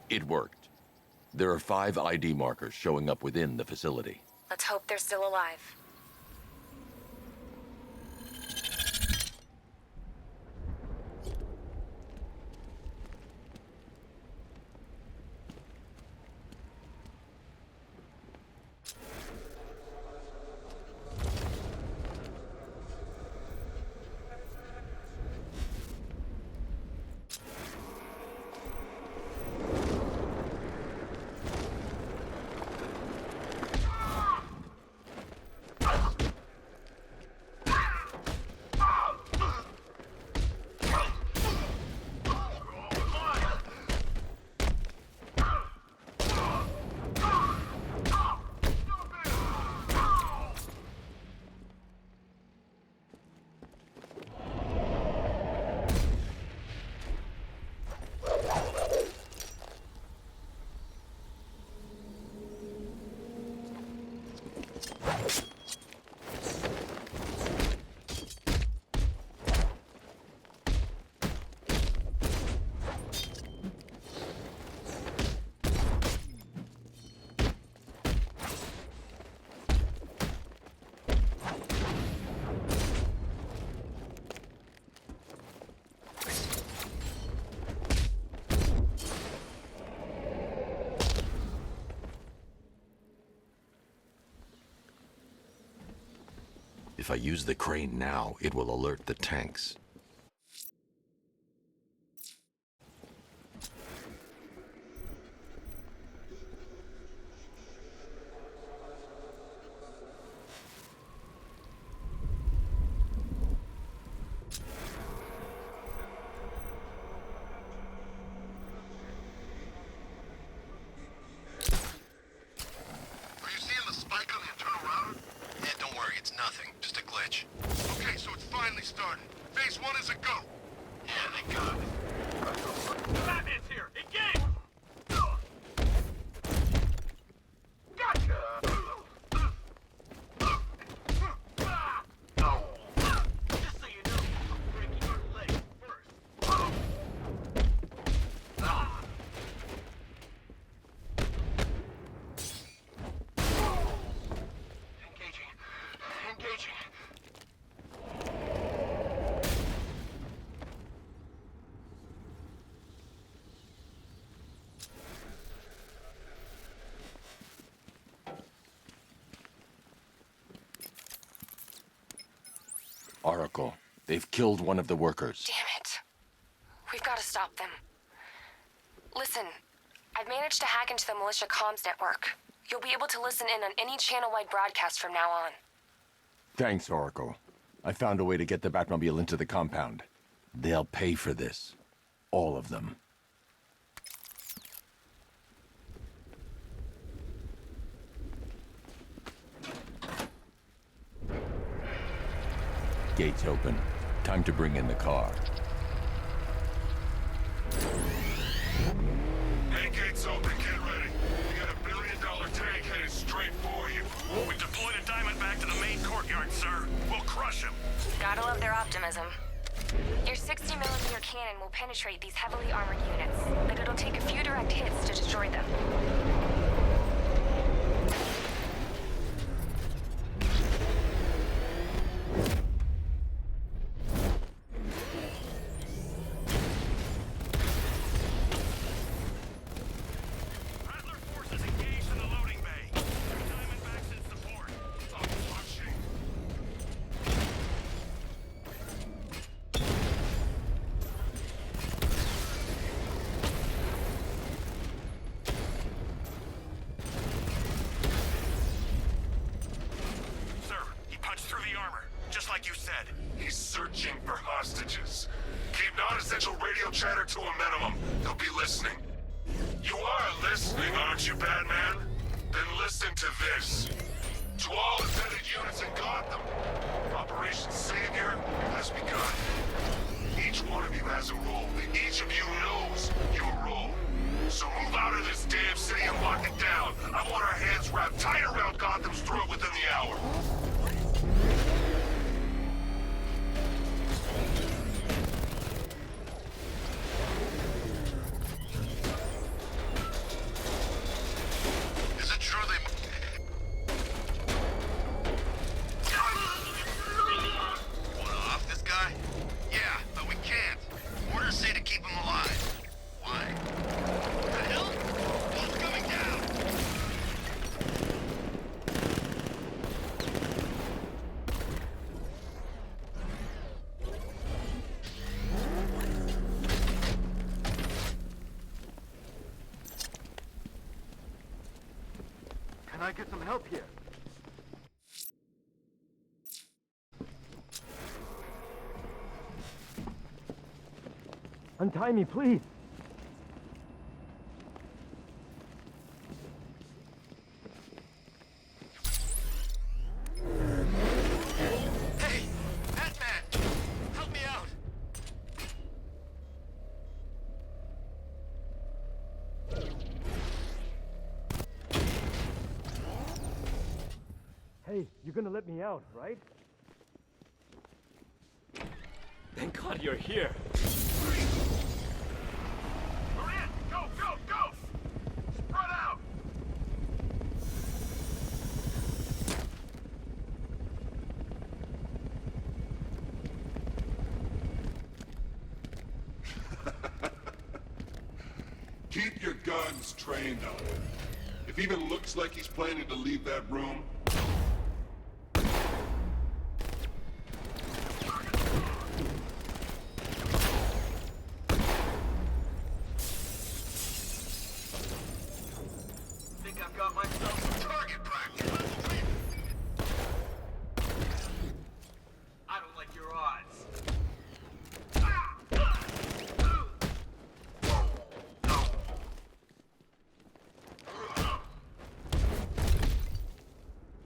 It worked. There are 5 ID markers showing up within the facility. Let's hope they're still alive. If I use the crane now, it will alert the tanks. Oracle, they've killed one of the workers. Damn it. We've got to stop them. Listen, I've managed to hack into the militia comms network. You'll be able to listen in on any channel-wide broadcast from now on. Thanks, Oracle. I found a way to get the Batmobile into the compound. They'll pay for this. All of them. Gates open. Time to bring in the car. Hey, gates open, get ready. We got $1 billion tank headed straight for you. We deployed a Diamondback to the main courtyard, sir. We'll crush him. Gotta love their optimism. Your 60mm cannon will penetrate these heavily armored units, but it'll take a few direct hits to destroy them. what you said. He's searching for hostages. Keep non-essential radio chatter to a minimum. He'll be listening. You are listening, aren't you, Batman? Then listen to this. To all embedded units in Gotham, Operation Savior has begun. Each one of you has a role, and each of you knows your role. So move out of this damn city and lock it down. I want our hands wrapped tight around Gotham's throat within the hour. Is it true they... Want to off this guy? Yeah, but we can't. Orders say to keep him alive. Why? The hell? What's coming down? Can I get some help here? Untie me, please. Hey! Batman! Help me out! Hey, you're gonna let me out, right? Thank God you're here. Maria, go, go, go! Spread out! Keep your guns trained on him. If he even looks like he's planning to leave that room, Think I've got myself some target practice. I don't like your odds.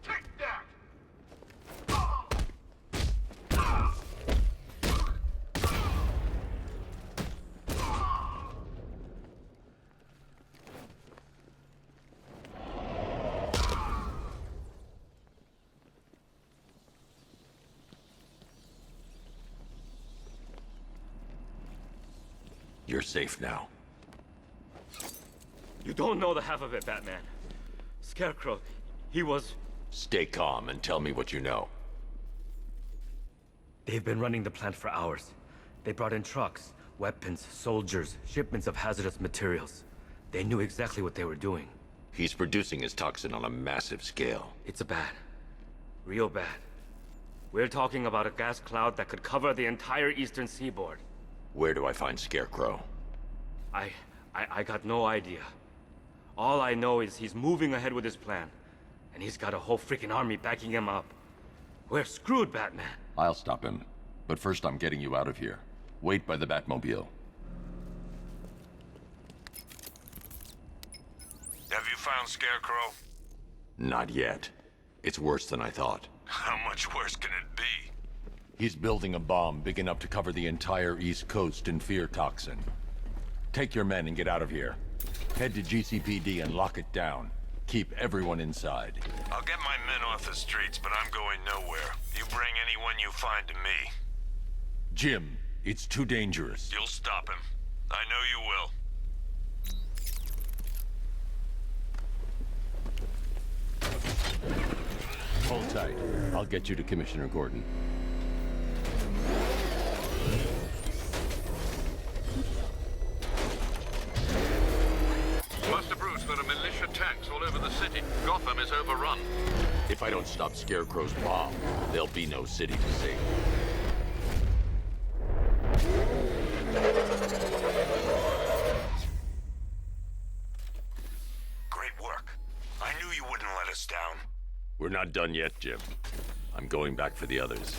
take that! You're safe now. You don't know the half of it, Batman. Scarecrow, he was... Stay calm and tell me what you know. They've been running the plant for hours. They brought in trucks, weapons, soldiers, shipments of hazardous materials. They knew exactly what they were doing. He's producing his toxin on a massive scale. It's bad. Real bad. We're talking about a gas cloud that could cover the entire eastern seaboard. Where do I find Scarecrow? I got no idea. All I know is he's moving ahead with his plan. And he's got a whole freaking army backing him up. We're screwed, Batman. I'll stop him. But first I'm getting you out of here. Wait by the Batmobile. Have you found Scarecrow? Not yet. It's worse than I thought. How much worse can it be? He's building a bomb big enough to cover the entire East Coast in fear toxin. Take your men and get out of here. Head to GCPD and lock it down. Keep everyone inside. I'll get my men off the streets, but I'm going nowhere. You bring anyone you find to me. Jim, it's too dangerous. You'll stop him. I know you will. Hold tight. I'll get you to Commissioner Gordon. Master Bruce, there are militia tanks all over the city. Gotham is overrun. If I don't stop Scarecrow's bomb, there'll be no city to save. Great work. I knew you wouldn't let us down. We're not done yet, Jim. I'm going back for the others.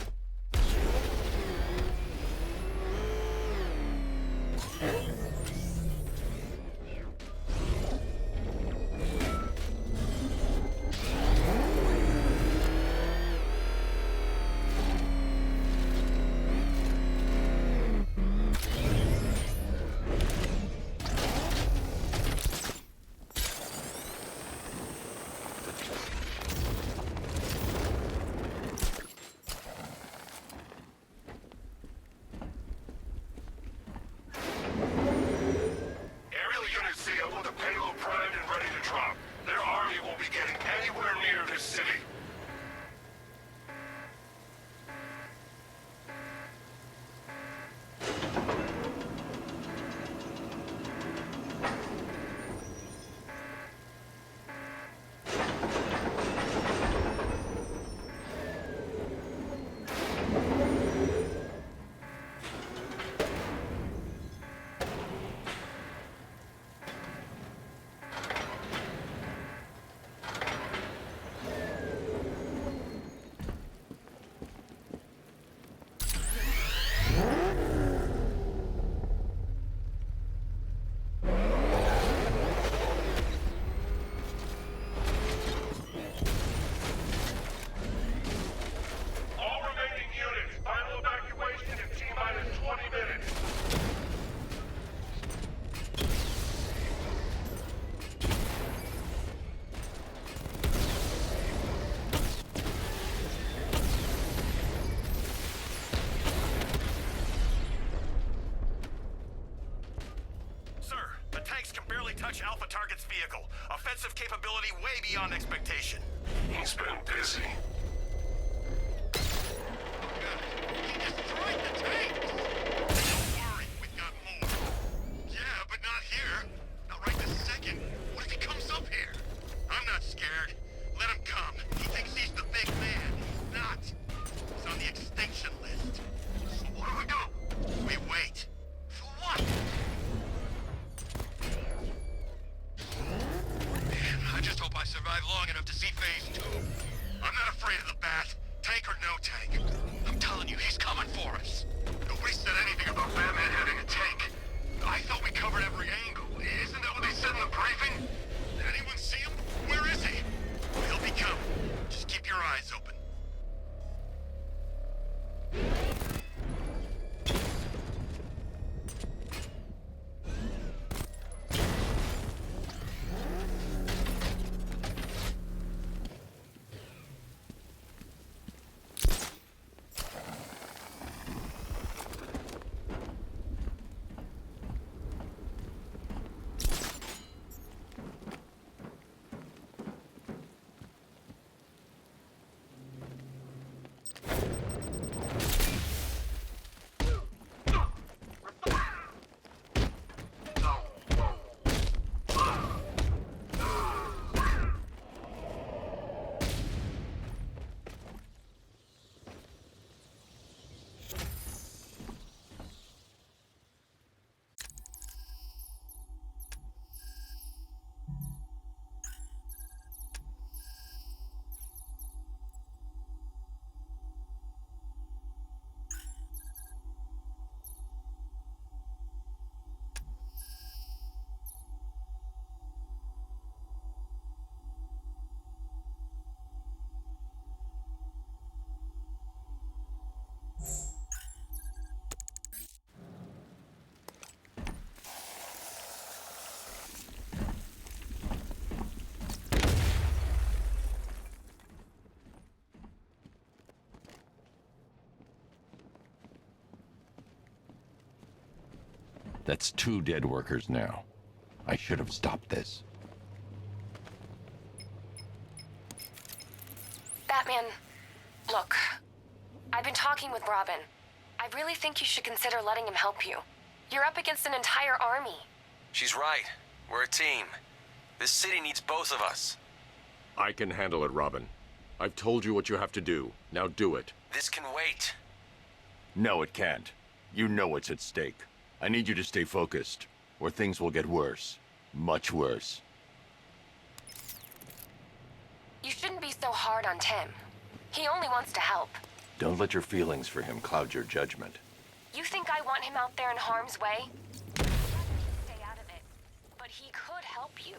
touch Alpha Target's vehicle. Offensive capability way beyond expectation. He's been busy. He destroyed the tanks! Don't worry, we've got more. Yeah, but not here. Not right this second. What if he comes up here? I'm not scared. Let him come. He thinks he's the big man. He's not. He's on the extinction list. So what do? We wait. For what? Man, I just hope I survive long enough to see Phase 2. I'm not afraid of the Bat, tank or no tank. I'm telling you, he's coming for us. Nobody said anything about Batman having a tank. I thought we covered every angle. Isn't that what they said in the briefing? Did anyone see him? Where is he? He'll be coming. Just keep your eyes open. That's 2 dead workers now. I should have stopped this. Batman, look. I've been talking with Robin. I really think you should consider letting him help you. You're up against an entire army. She's right. We're a team. This city needs both of us. I can handle it, Robin. I've told you what you have to do. Now do it. This can wait. No, it can't. You know what's at stake. I need you to stay focused, or things will get worse. Much worse. You shouldn't be so hard on Tim. He only wants to help. Don't let your feelings for him cloud your judgment. You think I want him out there in harm's way? but he could help you.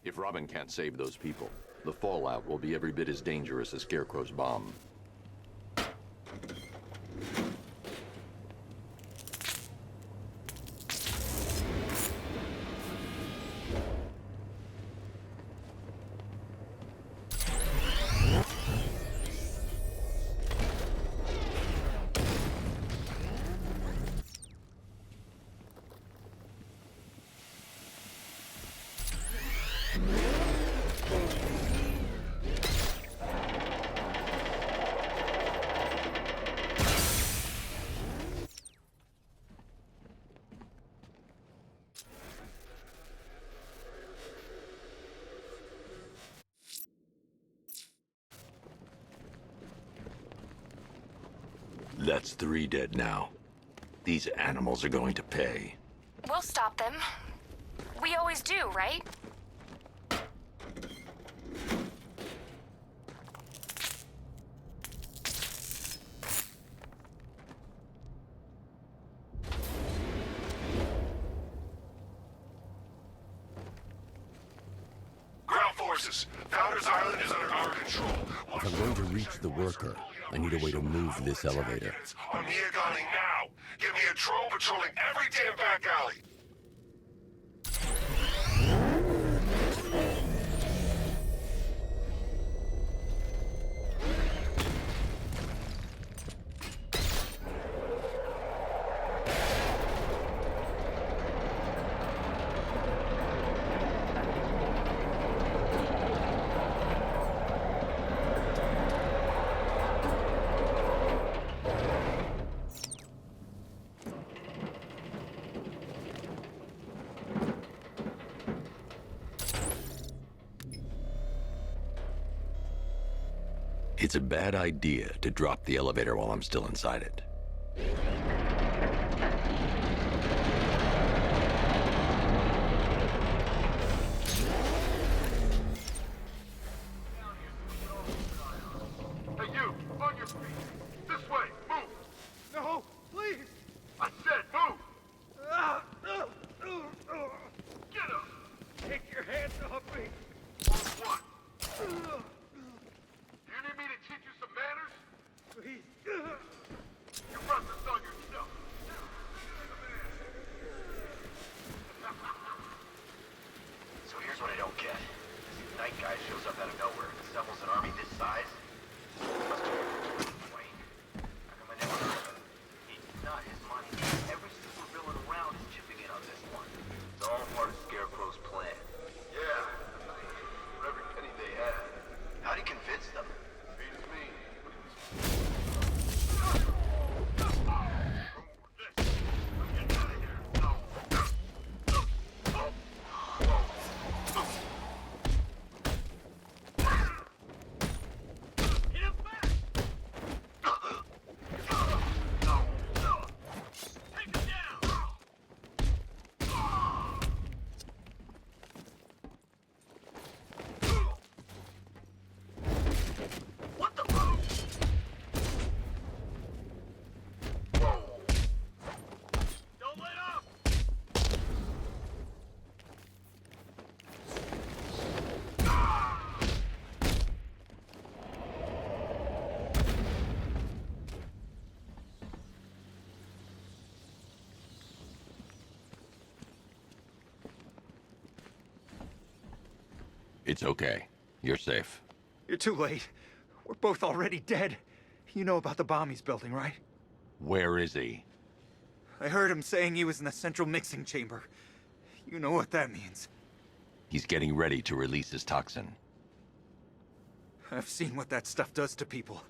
If Robin can't save those people, the fallout will be every bit as dangerous as Scarecrow's bomb. That's 3 dead now. These animals are going to pay. We'll stop them. We always do, right? Ground forces, Founders Island is under our control. If I'm going to reach the worker, I need a way to move this elevator. I'm here gunning now. Give me a drone patrolling every damn back alley. It's a bad idea to drop the elevator while I'm still inside it. Hey, you, on your feet. This way, move. No, please. I said move. Get up. Take your hands off me. On what? You need me to teach you some manners? Please. You brought this on yourself. So here's what I don't get. This night guy shows up out of nowhere and assembles an army this size. Must have been Wayne. How come I never heard of him? It's not his money. Every supervillain around is chipping in on this one. It's all part of Scarecrow's plan. Yeah. For every penny they had. How'd he convince them? Beats me. It's okay. You're safe. You're too late. We're both already dead. You know about the bomb he's building, right? Where is he? I heard him saying he was in the central mixing chamber. You know what that means. He's getting ready to release his toxin. I've seen what that stuff does to people.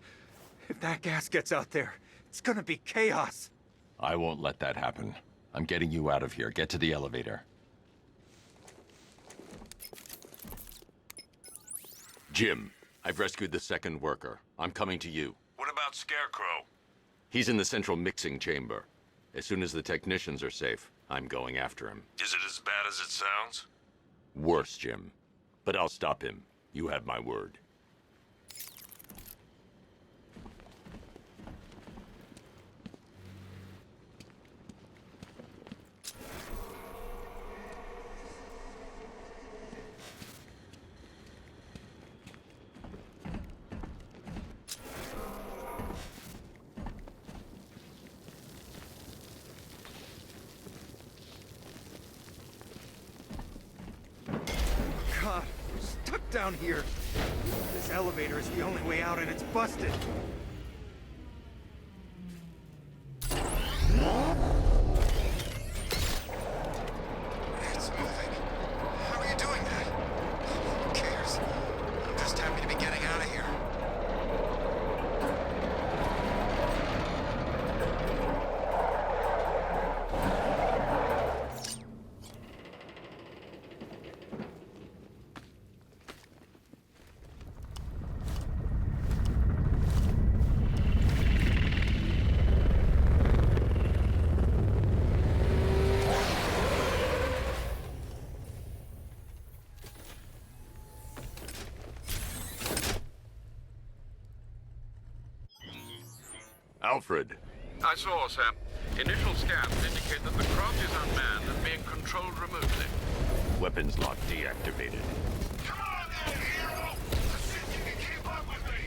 If that gas gets out there, it's gonna be chaos. I won't let that happen. I'm getting you out of here. Get to the elevator. Jim, I've rescued the second worker. I'm coming to you. What about Scarecrow? He's in the central mixing chamber. As soon as the technicians are safe, I'm going after him. Is it as bad as it sounds? Worse, Jim. But I'll stop him. You have my word. down here. This elevator is the only way out and it's busted. It's moving. How are you doing that? Who cares? I'm just happy to be getting out of here. Alfred. I saw, sir. Initial scans indicate that the craft is unmanned and being controlled remotely. Weapons lock deactivated. Come on then, hero! Let's see if you can keep up with me!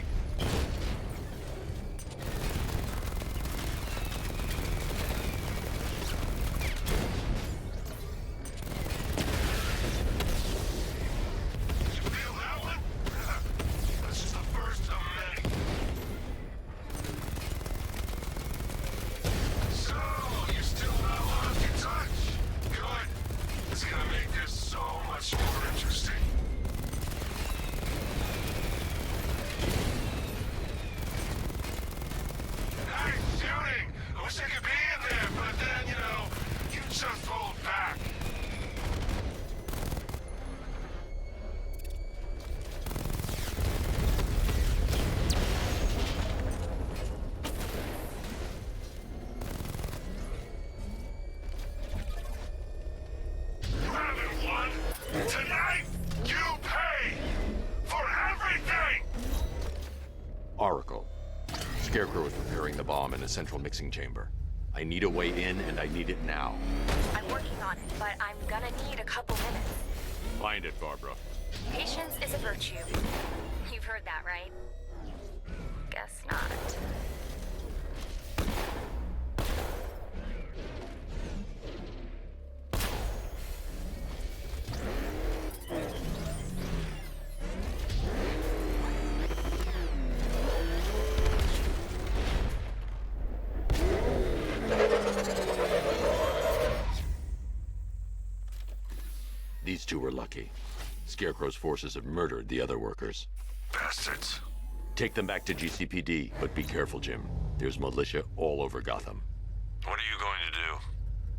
You feel that one? This is the first of many. So, you still not lost your touch? Good. It's gonna make this so much more interesting. Nice shooting! I wish I could be in there, but then, you just hold back. You haven't won. Tonight, you pay for everything! Oracle. Scarecrow is preparing the bomb in a central mixing chamber. I need a way in, and I need it now. I'm working on it, but I'm gonna need a couple minutes. Find it, Barbara. Patience is a virtue. You've heard that, right? Guess not. These two were lucky. Scarecrow's forces have murdered the other workers. Bastards. Take them back to GCPD, but be careful, Jim. There's militia all over Gotham. What are you going to do?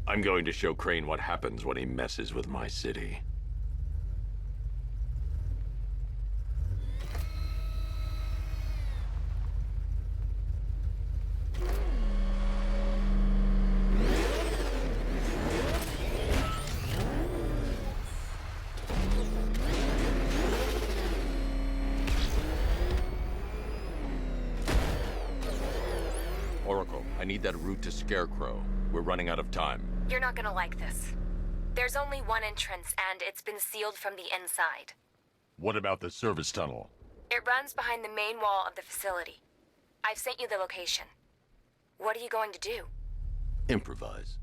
I'm going to show Crane what happens when he messes with my city. Oracle, I need that route to Scarecrow. We're running out of time. You're not gonna like this. There's only one entrance, and it's been sealed from the inside. What about the service tunnel? It runs behind the main wall of the facility. I've sent you the location. What are you going to do? Improvise.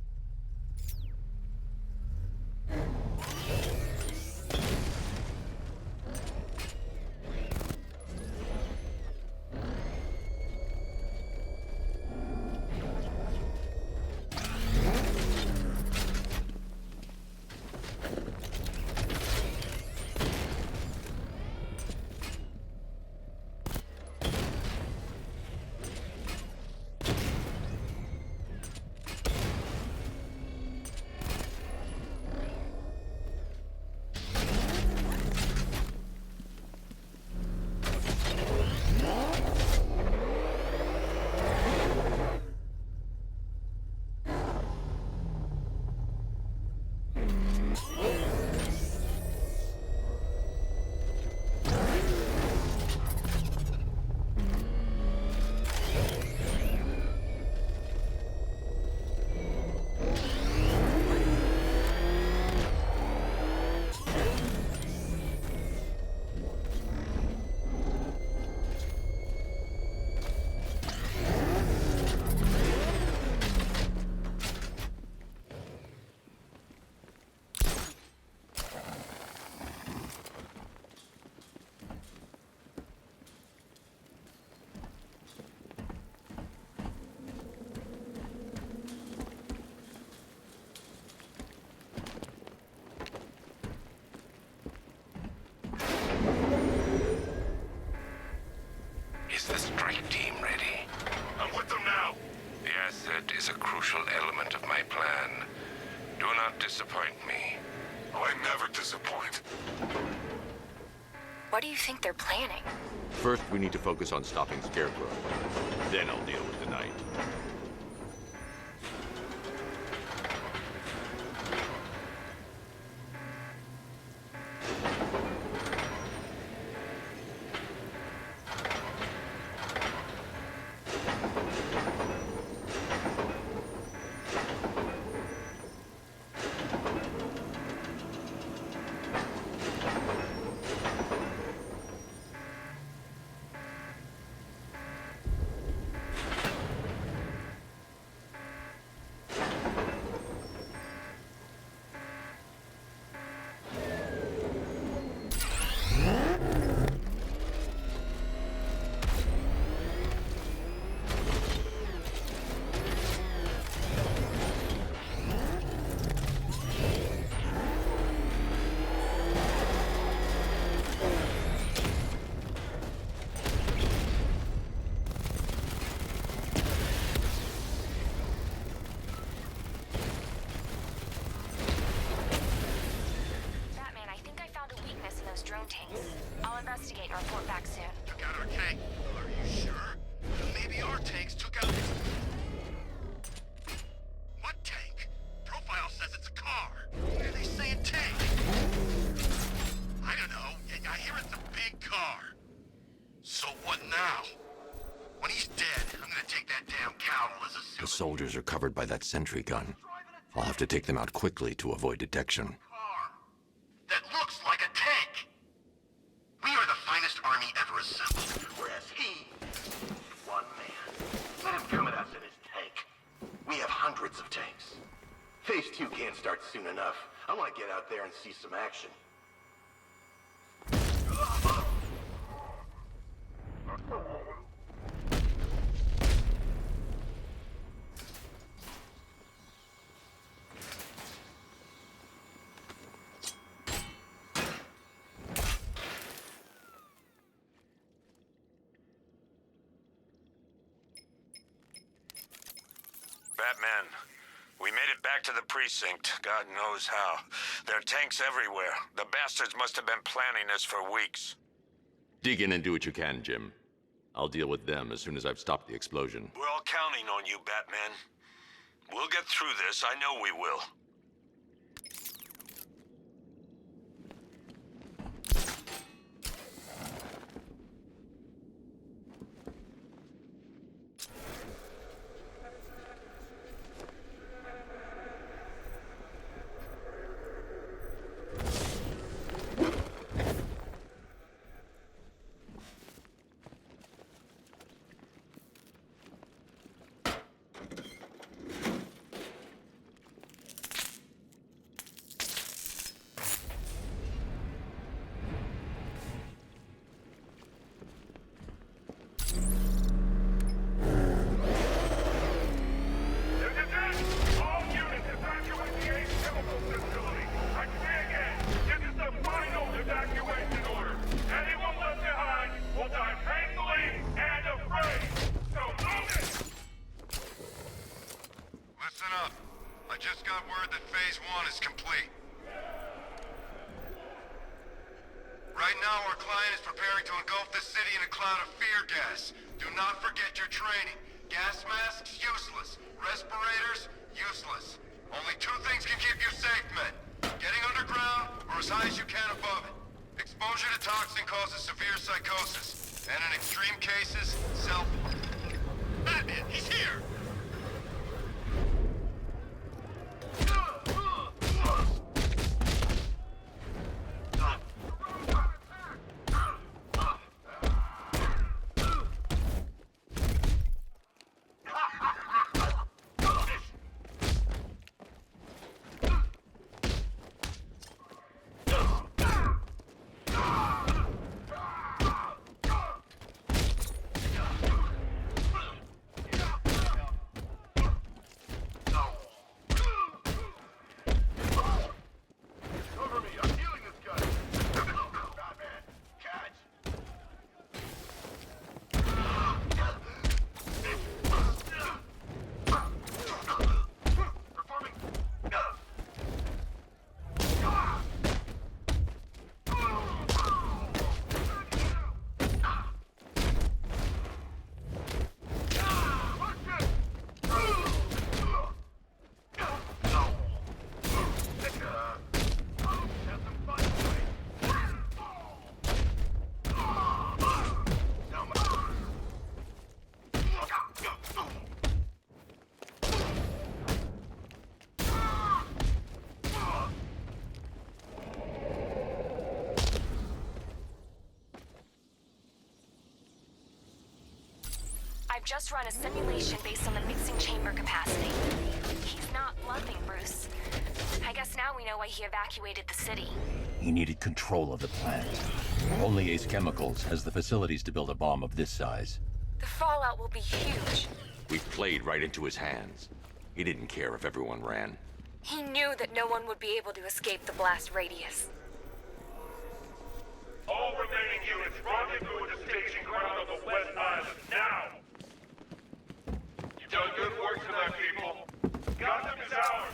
is a crucial element of my plan. Do not disappoint me. I never disappoint. What do you think they're planning? First, we need to focus on stopping Scarecrow. Then I'll deal with the Knight. Drone tanks. I'll investigate and report back soon. Took out our tank. Are you sure? Maybe our tanks took out... What tank? Profile says it's a car. Why are they saying tank? I don't know. I hear it's a big car. So what now? When he's dead, I'm gonna take that damn cowl as a suit. The soldiers are covered by that sentry gun. I'll have to take them out quickly to avoid detection. That looks like a tank. We are the finest army ever assembled, whereas he, one man. Let him come at us in his tank. We have hundreds of tanks. Phase 2 can't start soon enough. I want to get out there and see some action. Batman, we made it back to the precinct, God knows how. There are tanks everywhere. The bastards must have been planning this for weeks. Dig in and do what you can, Jim. I'll deal with them as soon as I've stopped the explosion. We're all counting on you, Batman. We'll get through this, I know we will. just run a simulation based on the mixing chamber capacity. He's not bluffing, Bruce. I guess now we know why he evacuated the city. He needed control of the plant. Only Ace Chemicals has the facilities to build a bomb of this size. The fallout will be huge. We played right into his hands. He didn't care if everyone ran. He knew that no one would be able to escape the blast radius. All remaining units, rendezvous at the staging ground on the West Island, now! You've done good work tonight, people. Gotham is ours!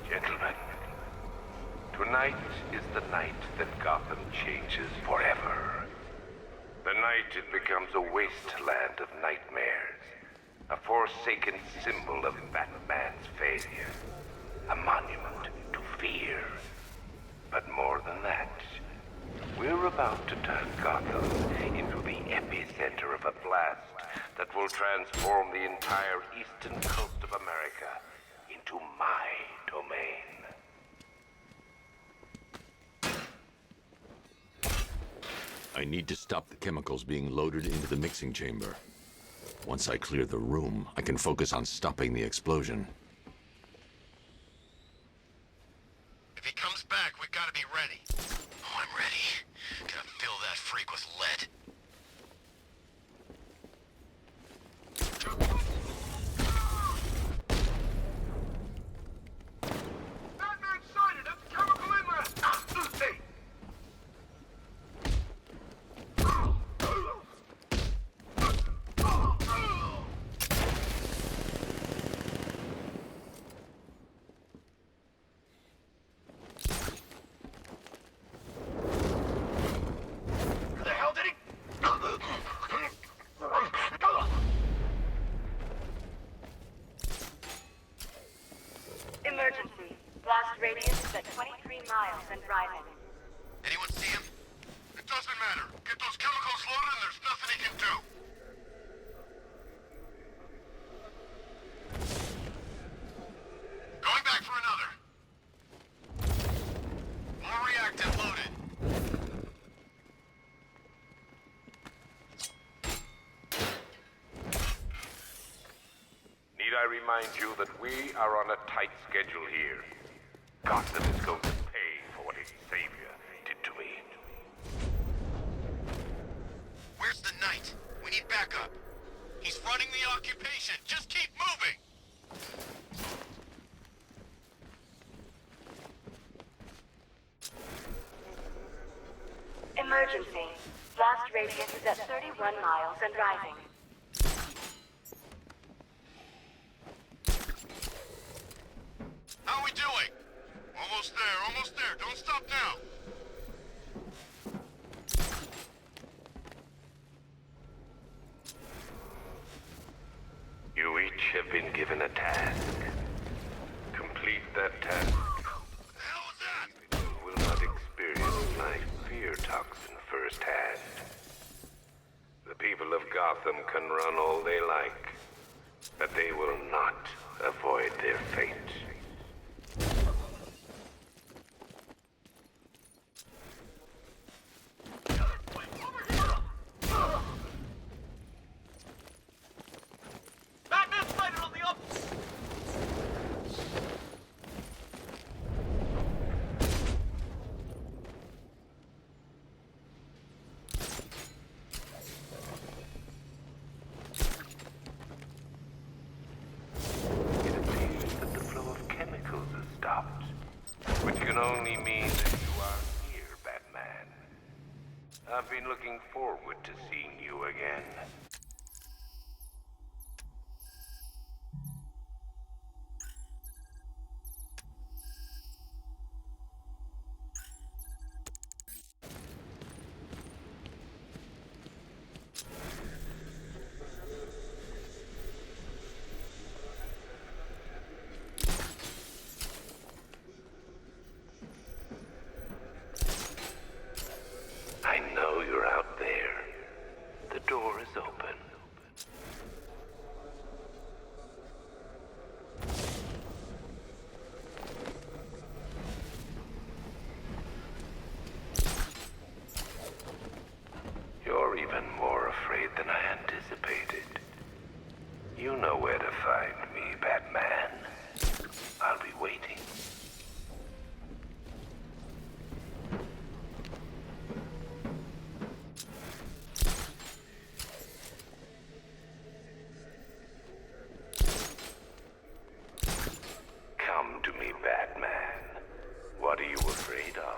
Gentlemen, tonight is the night that Gotham changes forever. The night it becomes a wasteland of nightmares, a forsaken symbol of Batman's failure, a monument to fear. But more than that, we're about to turn Gotham into the epicenter of a blast that will transform the entire eastern coast of America into my domain. I need to stop the chemicals being loaded into the mixing chamber. Once I clear the room, I can focus on stopping the explosion. If he comes back, we gotta be ready. Oh, I'm ready. Gotta fill that freak with lead. Batman sighted at the chemical inlet! Hey! Where the hell did he... Emergency. Blast radius is at 23 miles and rising. Anyone see him? It doesn't matter. Get those chemicals loaded and there's nothing he can do. Going back for another. More reactant loaded. Need I remind you that we are on a tight schedule here? Gotham is going to pay for what its savior did to me. Where's the Knight? We need backup. He's running the occupation. Just keep moving. Emergency. Blast radius is at 31 miles and rising. How are we doing? Almost there, almost there. Don't stop now. You each have been given a task. Complete that task. You will not experience my fear toxin firsthand. The people of Gotham can run all they like, but they will not avoid their fate. Batman sighted on the opposite! It appears that the flow of chemicals has stopped, which can only mean that you are here, Batman. I've been looking forward to seeing you again. find me, Batman. I'll be waiting. Come to me, Batman. What are you afraid of?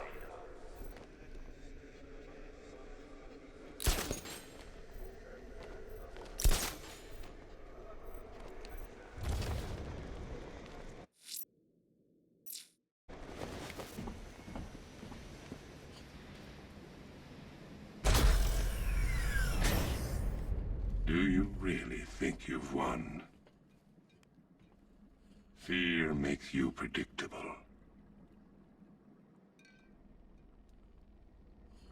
Do you really think you've won? Fear makes you predictable.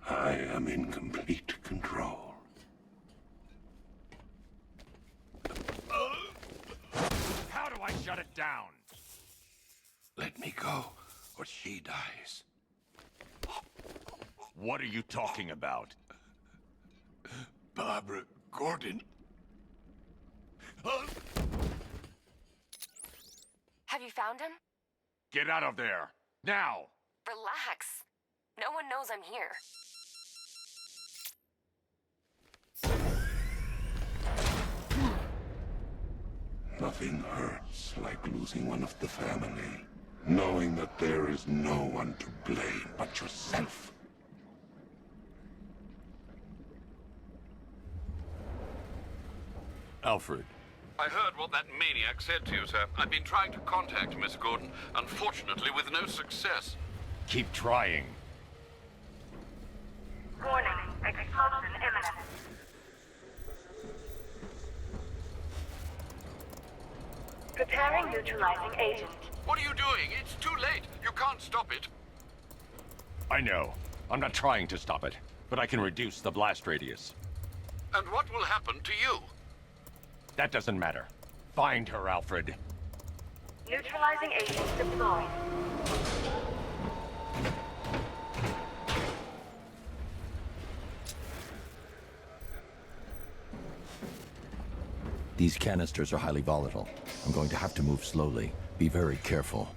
I am in complete control. How do I shut it down? Let me go, or she dies. What are you talking about? Barbara Gordon. Have you found him? Get out of there! Now! Relax. No one knows I'm here. Nothing hurts like losing one of the family. Knowing that there is no one to blame but yourself. Alfred. I heard what that maniac said to you, sir. I've been trying to contact Miss Gordon, unfortunately with no success. Keep trying. Warning, explosion imminent. Preparing neutralizing agent. What are you doing? It's too late. You can't stop it. I know. I'm not trying to stop it, but I can reduce the blast radius. And what will happen to you? That doesn't matter. Find her, Alfred. Neutralizing agent deployed. These canisters are highly volatile. I'm going to have to move slowly. Be very careful.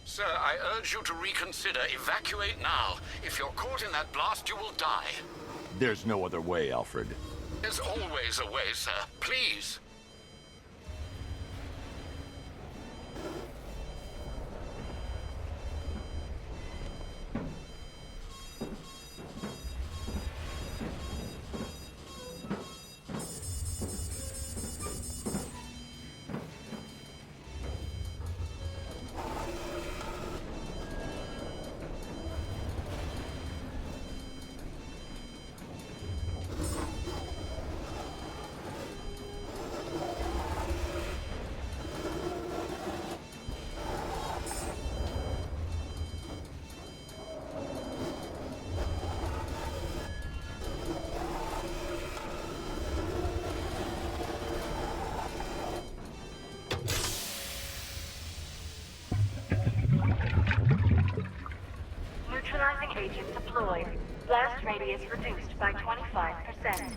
Sir, I urge you to reconsider. Evacuate now. If you're caught in that blast, you will die. There's no other way, Alfred. There's always a way, sir. Please. Neutralizing agent deployed. Blast radius reduced by 25%.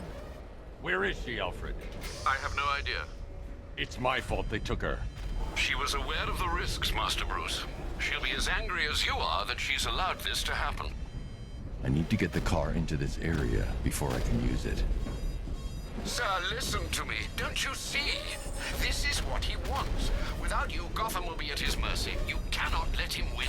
Where is she, Alfred? I have no idea. It's my fault they took her. She was aware of the risks, Master Bruce. She'll be as angry as you are that she's allowed this to happen. I need to get the car into this area before I can use it. Sir, listen to me. Don't you see? This is what he wants. Without you, Gotham will be at his mercy. You cannot let him win.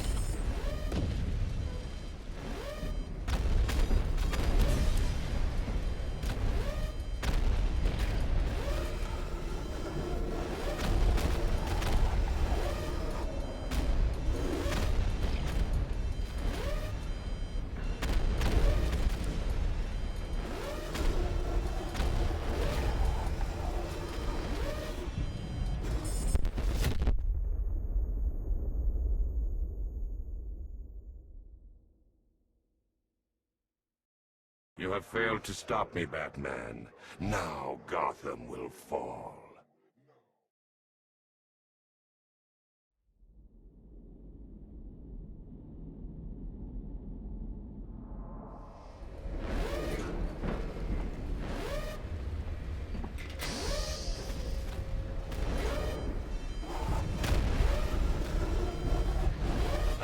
You have failed to stop me, Batman. Now Gotham will fall.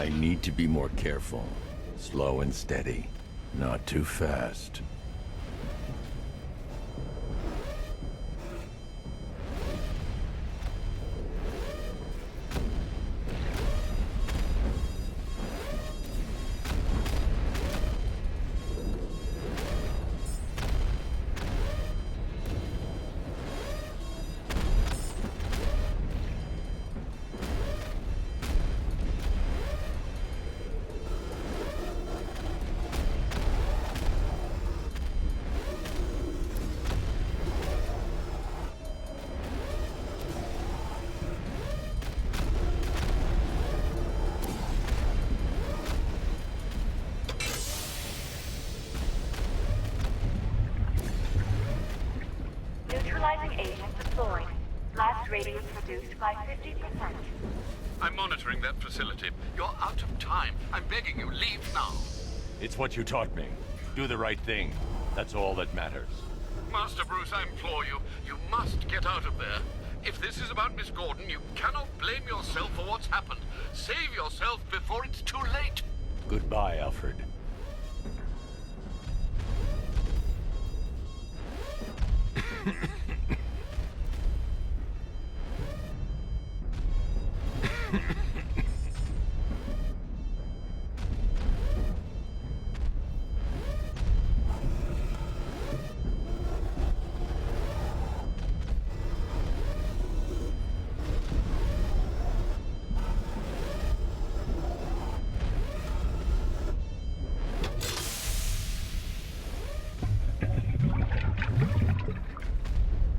I need to be more careful. Slow and steady. Not too fast. Neutralizing agent deployed. Blast radius reduced by 50%. I'm monitoring that facility. You're out of time. I'm begging you, leave now. It's what you taught me. Do the right thing. That's all that matters. Master Bruce, I implore you, you must get out of there. If this is about Miss Gordon, you cannot blame yourself for what's happened. Save yourself before it's too late. Goodbye, Alfred.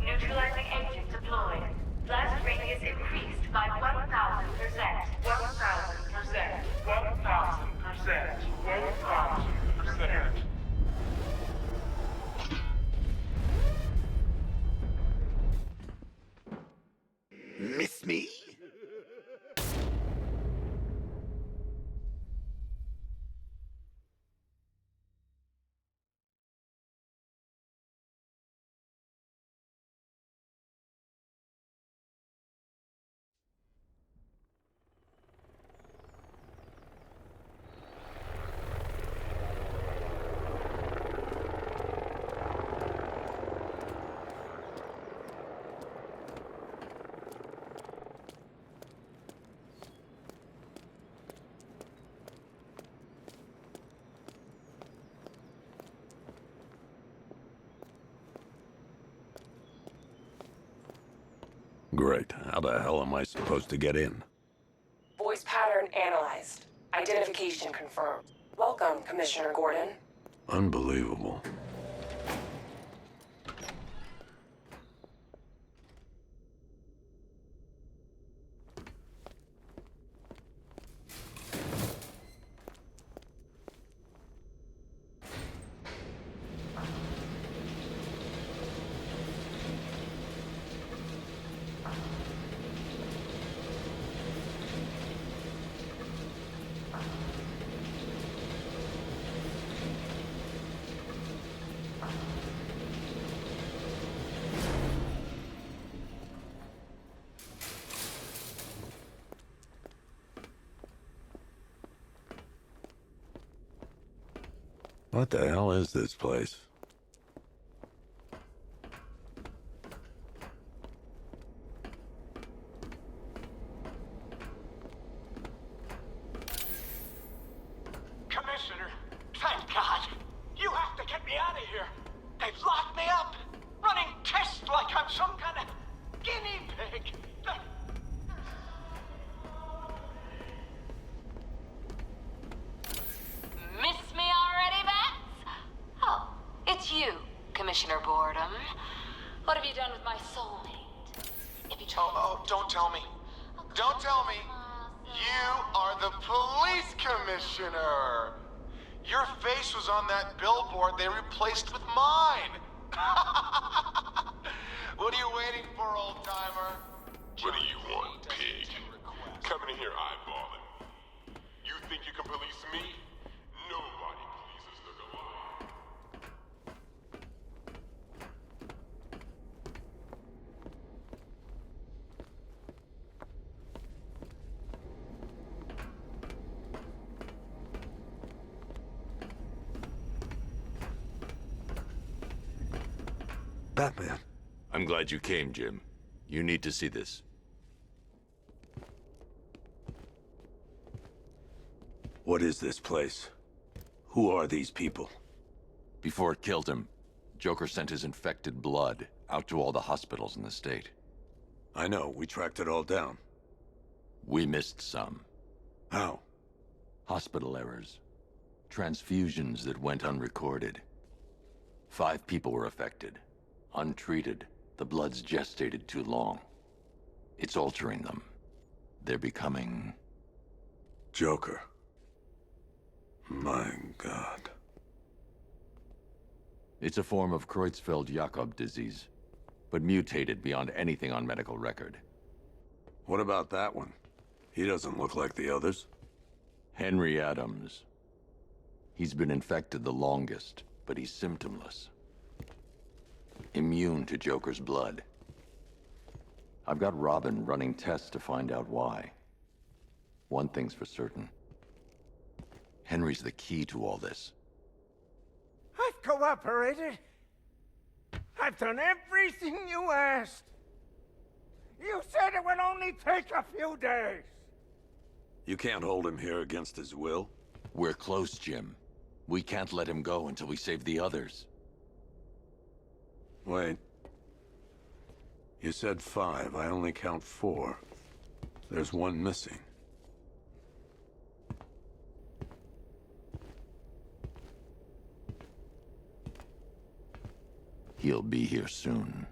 Neutralizing agent deployed. Blast radius increased by 1,000%. 1,000%. 1,000%. 1,000%. Miss me? Great. How the hell am I supposed to get in? Voice pattern analyzed. Identification confirmed. Welcome, Commissioner Gordon. Unbelievable. What the hell is this place? Commissioner, thank God. You have to get me out of here. They've locked me up, running tests like I'm some kind of guinea pig. Miss me already, Bats? Oh, it's you, Commissioner Boredom. What have you done with my soulmate? If you told Oh, don't tell me. Don't tell me. You are the police commissioner. Your face was on that billboard they replaced with mine. What are you waiting for, old timer? What do you want, pig? Coming in here eyeballing. You think you can police me? Nobody polices the Goliath. Batman. I'm glad you came, Jim. You need to see this. What is this place? Who are these people? Before it killed him, Joker sent his infected blood out to all the hospitals in the state. I know, we tracked it all down. We missed some. How? Hospital errors. Transfusions that went unrecorded. 5 people were affected. Untreated, the blood's gestated too long. It's altering them. They're becoming... Joker. My God. It's a form of Creutzfeldt-Jakob disease, but mutated beyond anything on medical record. What about that one? He doesn't look like the others. Henry Adams. He's been infected the longest, but he's symptomless. Immune to Joker's blood. I've got Robin running tests to find out why. One thing's for certain. Henry's the key to all this. I've cooperated. I've done everything you asked. You said it would only take a few days. You can't hold him here against his will? We're close, Jim. We can't let him go until we save the others. Wait. You said 5. I only count 4. There's one missing. He'll be here soon.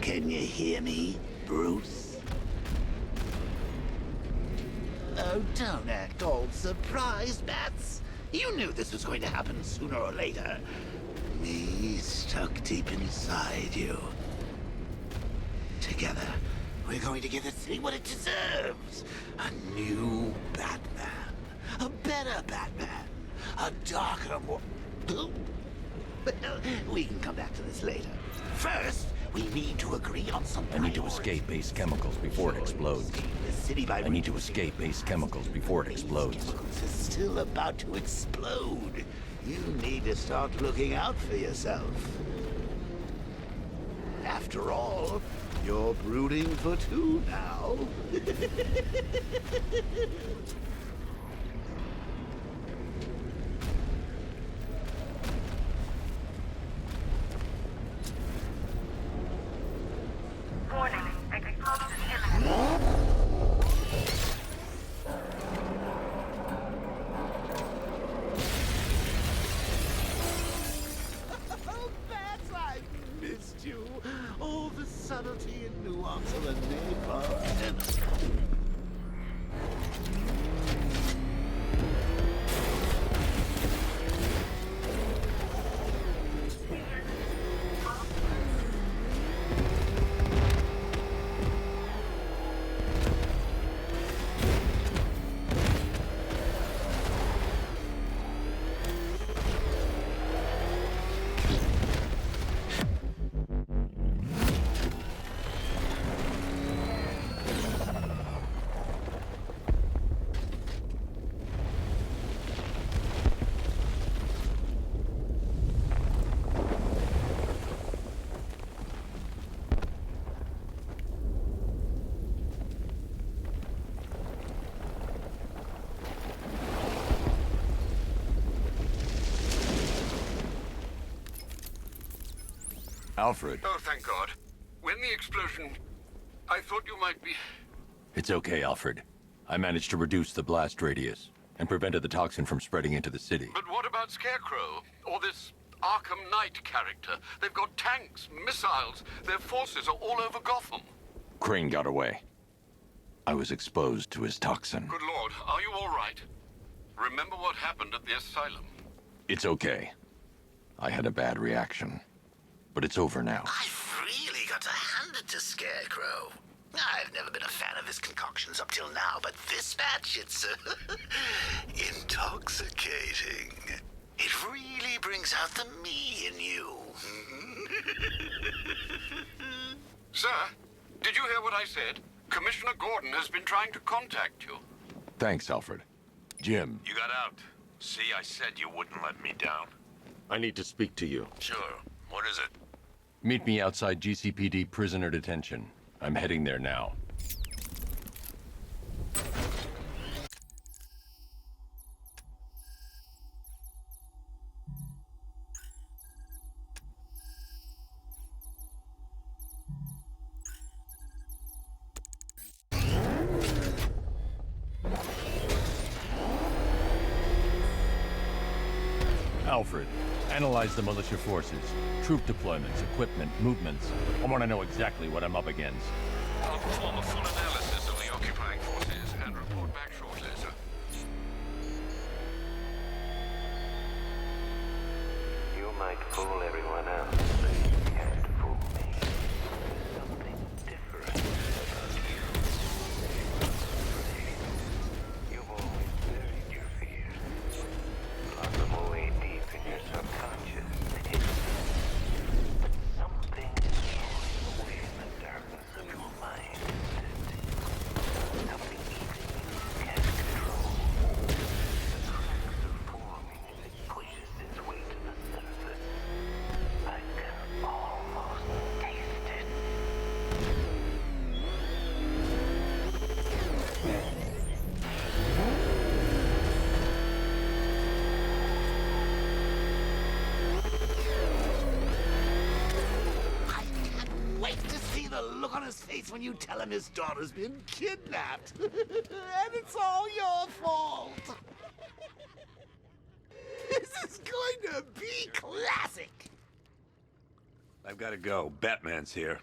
Can you hear me, Bruce? Oh, don't act all surprised, Bats. You knew this was going to happen sooner or later. Me stuck deep inside you. Together, we're going to give the city what it deserves. A new Batman. A better Batman. A darker, more... Well, we can come back to this later. First, we need to agree on some I need to escape Ace Chemicals before it explodes. I need to escape Ace Chemicals before it explodes. It's still about to explode. You need to start looking out for yourself. After all, you're brooding for 2 now. Warning, explosion imminent. Oh, Bats, I missed you. All the subtlety and nuance of a napalm. Alfred. Oh, thank God. When the explosion... I thought you might be... It's okay, Alfred. I managed to reduce the blast radius and prevented the toxin from spreading into the city. But what about Scarecrow? Or this Arkham Knight character? They've got tanks, missiles. Their forces are all over Gotham. Crane got away. I was exposed to his toxin. Good Lord, are you all right? Remember what happened at the asylum? It's okay. I had a bad reaction. But it's over now. I've really got to hand it to Scarecrow. I've never been a fan of his concoctions up till now, but this batch, it's intoxicating. It really brings out the me in you. Sir, did you hear what I said? Commissioner Gordon has been trying to contact you. Thanks, Alfred. Jim. You got out. See, I said you wouldn't let me down. I need to speak to you. Sure. What is it? Meet me outside GCPD prisoner detention. I'm heading there now. Alfred, analyze the militia forces, troop deployments, equipment, movements. I want to know exactly what I'm up against. I'll perform a full analysis of the occupying forces and report back shortly, sir. You might fool everyone else, but you can't fool me. There's something different about you. You've always buried your fears. Locked them away deep in your subconscious. But something is gnawing away in the darkness of your mind. Something eating you can't control. The cracks are forming as it pushes its way to the surface. I can almost taste it. I can't wait to see the look on his face when you tell him his daughter's been kidnapped. And it's all your fault. This is going to be classic. I've got to go. Batman's here.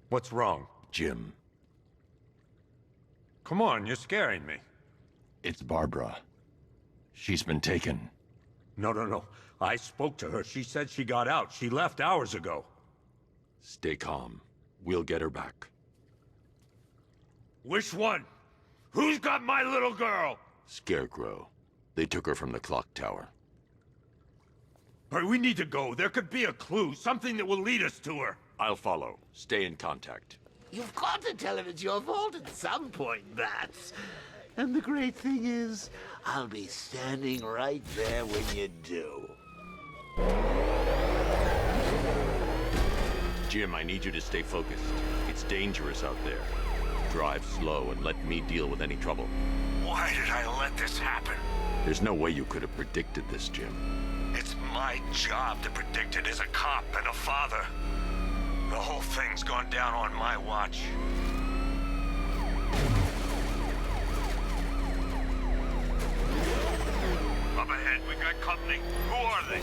What's wrong? Jim. Come on, you're scaring me. It's Barbara. She's been taken. No. I spoke to her. She said she got out. She left hours ago. Stay calm. We'll get her back. Which one? Who's got my little girl? Scarecrow. They took her from the clock tower. All right, we need to go. There could be a clue, something that will lead us to her. I'll follow. Stay in contact. You've got to tell him it's your fault at some point, Bats. And the great thing is, I'll be standing right there when you do. Jim, I need you to stay focused. It's dangerous out there. Drive slow and let me deal with any trouble. Why did I let this happen? There's no way you could have predicted this, Jim. It's my job to predict it as a cop and a father. The whole thing's gone down on my watch. Up ahead, we got company. Who are they?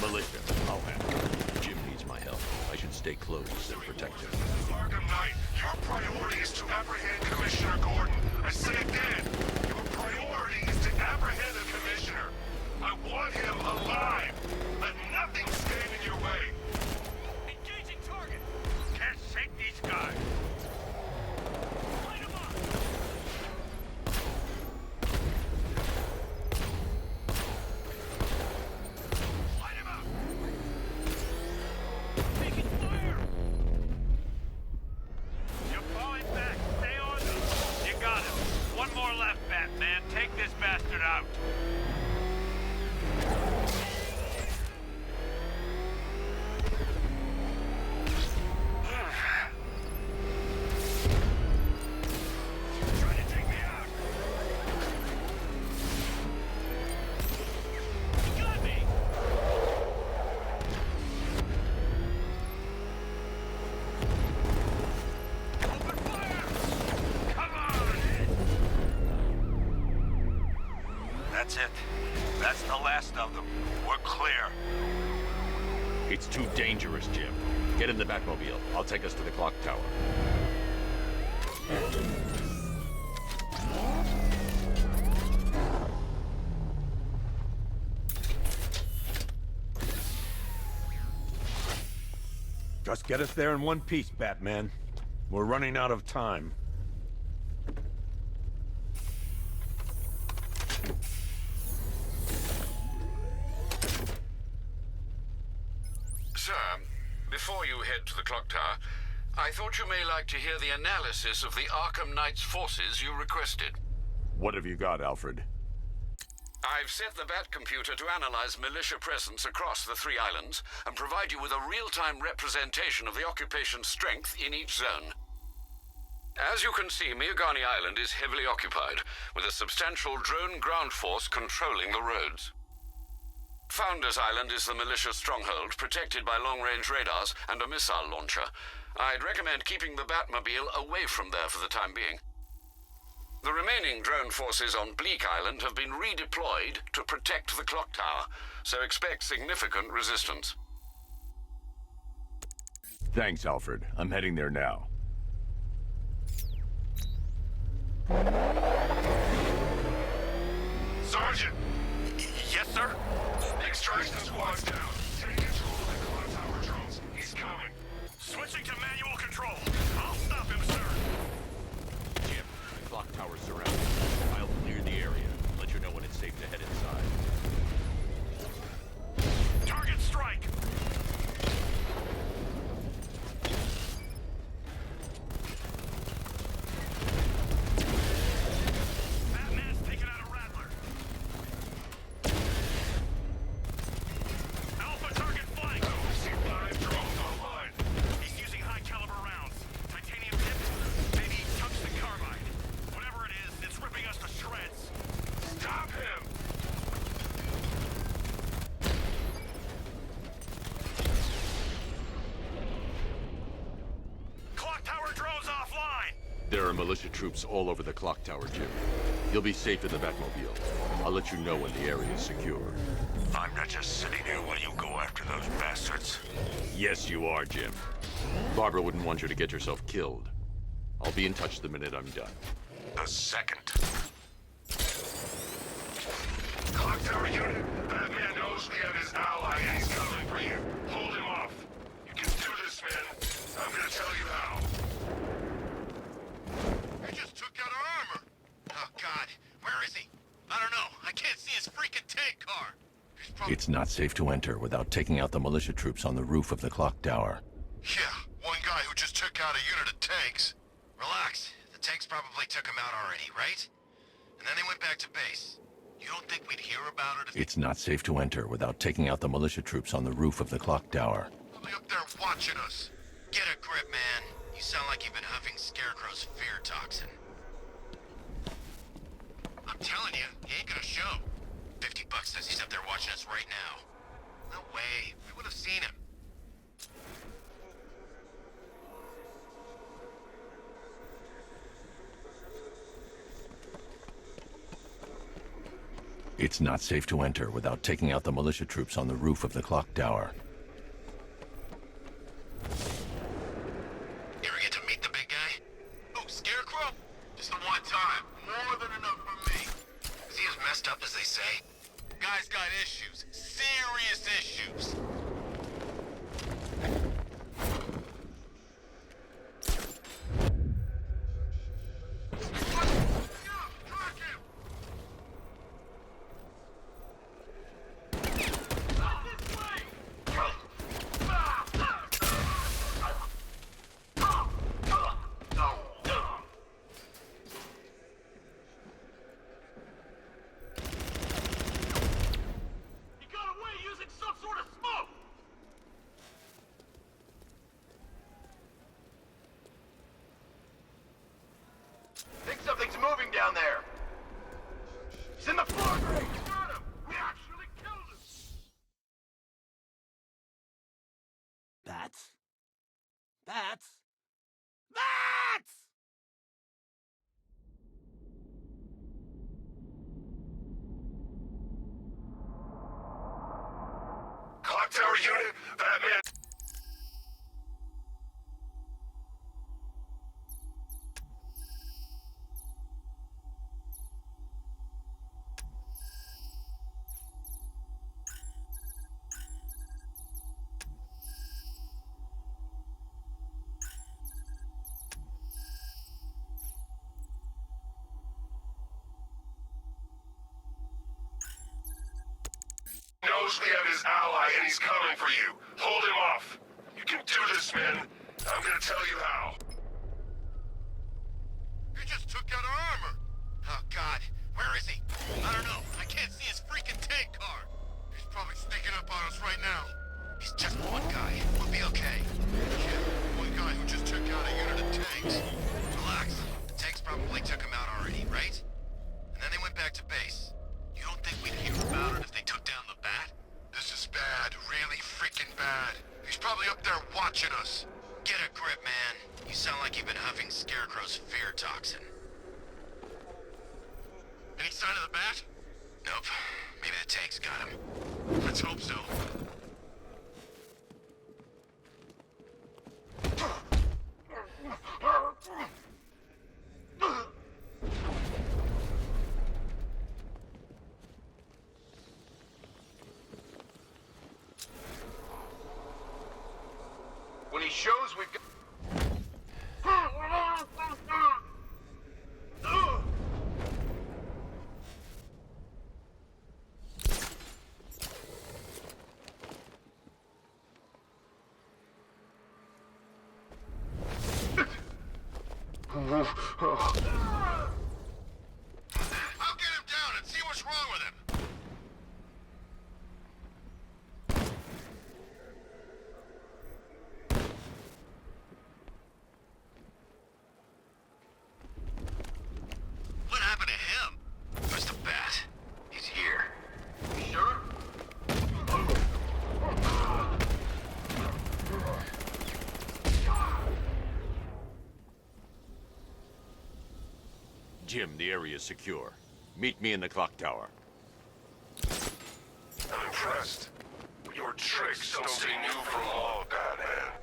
Militia. I'll handle it. Jim needs my help. I should stay close and protect him. Arkham Knight, your priority is to apprehend Commissioner Gordon. I say again, your priority is to apprehend the Commissioner. I want him alive. Let nothing stand in your way. Engaging target. Can't shake these guys. Light 'em up. Light 'em up. Taking fire. You're falling back. Stay on them. You got him. One more left, Batman. Take this bastard out. Trying to take me out. You got me. Open fire. Come on. That's it. That's the last of them. We're clear. It's too dangerous, Jim. Get in the Batmobile. I'll take us to the clock tower. Just get us there in one piece, Batman. We're running out of time. Sir, before you head to the clock tower, I thought you may like to hear the analysis of the Arkham Knight's forces you requested. What have you got, Alfred? I've set the Bat computer to analyze militia presence across the 3 islands and provide you with a real-time representation of the occupation's strength in each zone. As you can see, Miagani Island is heavily occupied, with a substantial drone ground force controlling the roads. Founders Island is the militia stronghold, protected by long-range radars and a missile launcher. I'd recommend keeping the Batmobile away from there for the time being. The remaining drone forces on Bleak Island have been redeployed to protect the clock tower, so expect significant resistance. Thanks, Alfred. I'm heading there now. Sergeant! Yes, sir? Extraction squad's down. Take control of the clock tower drones. He's coming. Switching to manual control. I'll stop him, sir. Jim, the clock tower's surrounded. I'll clear the area. Let you know when it's safe to head inside. Target strike. Batman's taken out a Rattler. Alpha target flank. We see 5 drones online. He's using high caliber rounds. Titanium tipped, maybe tungsten carbide. Whatever it is, it's ripping us to shreds. Stop him! Clock tower drones offline. There are militia troops all over the clock tower, Jim. You'll be safe in the Batmobile. I'll let you know when the area is secure. I'm not just sitting here while you go after those bastards. Yes, you are, Jim. Barbara wouldn't want you to get yourself killed. I'll be in touch the minute I'm done. The second. Clock tower unit, Batman knows we have his ally and he's coming for you. Hold him off. You can do this, man. I'm gonna tell you how. He just took out our armor. Oh, God. Where is he? I don't know. I can't see his freaking tank car. It's not safe to enter without taking out the militia troops on the roof of the clock tower. Yeah, one guy who just took out a unit of tanks. Relax. The tanks probably took him out already, right? And then they went back to base. You don't think we'd hear about it if It's not safe to enter without taking out the militia troops on the roof of the clock tower. probably up there watching us? Get a grip, man. You sound like you've been huffing Scarecrow's fear toxin. I'm telling you, he ain't gonna show. $50 says he's up there watching us right now. No way. We would have seen him. It's not safe to enter without taking out the militia troops on the roof of the clock tower. You ever get to meet the big guy? Oh, Scarecrow? Just the one time. More than enough for me. Is he as messed up as they say? Guy's got issues. Serious issues. Think something's moving down there. He's in the floor grate. We got him. We actually killed him. Bats? Bats? Bats! Clock tower unit, Batman. and he's coming for you. Hold him off. You can do this, man. I'm gonna tell you how. He just took out our armor. Oh, God. Where is he? I don't know. I can't see his freaking tank car. He's probably sneaking up on us right now. He's just one guy. We'll be okay. Jim, one guy who just took out a unit of tanks. Relax. The tanks probably took him out already, right? And then they went back to base. You don't think we'd hear about it if they took down the bat? This is bad. Really freaking bad. He's probably up there watching us. Get a grip, man. You sound like you've been huffing Scarecrow's fear toxin. Any sign of the bat? Nope. Maybe the tanks got him. Let's hope so. When he shows we've got... I'll get him down and see what's wrong with him. What happened to him? Where's the bat? He's here. You sure? Jim, the area is secure. Meet me in the clock tower. I'm impressed. Your tricks don't stay new for long, Batman.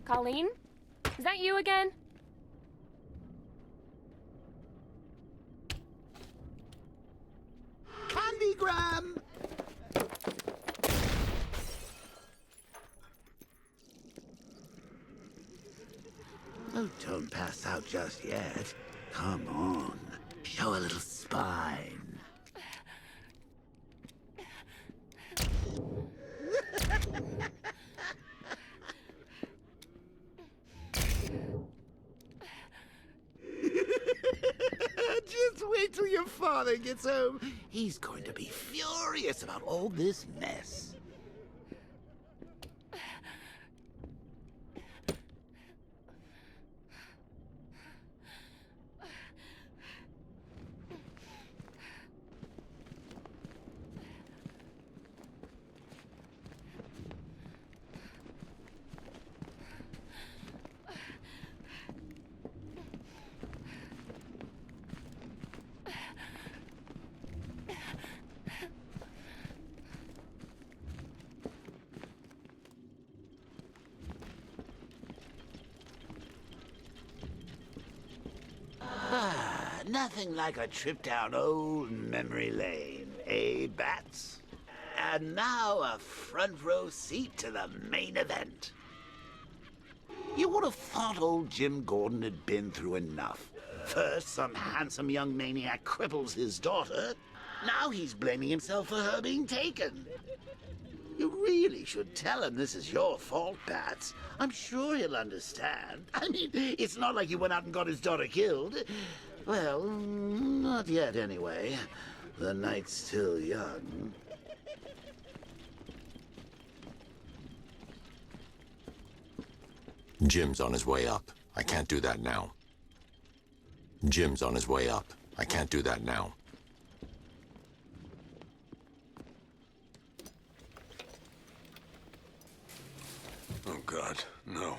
Colleen? Is that you again? Candygram! Oh, don't pass out just yet. Come on. Show a little spine. Just wait till your father gets home. He's going to be furious about all this mess. Nothing like a trip down old memory lane, eh, Bats? And now a front row seat to the main event. You would have thought old Jim Gordon had been through enough. First, some handsome young maniac cripples his daughter. Now he's blaming himself for her being taken. You really should tell him this is your fault, Bats. I'm sure he'll understand. I mean, it's not like you went out and got his daughter killed. Well, not yet anyway. The night's still young. Jim's on his way up. I can't do that now. Jim's on his way up. I can't do that now. Oh, God, no.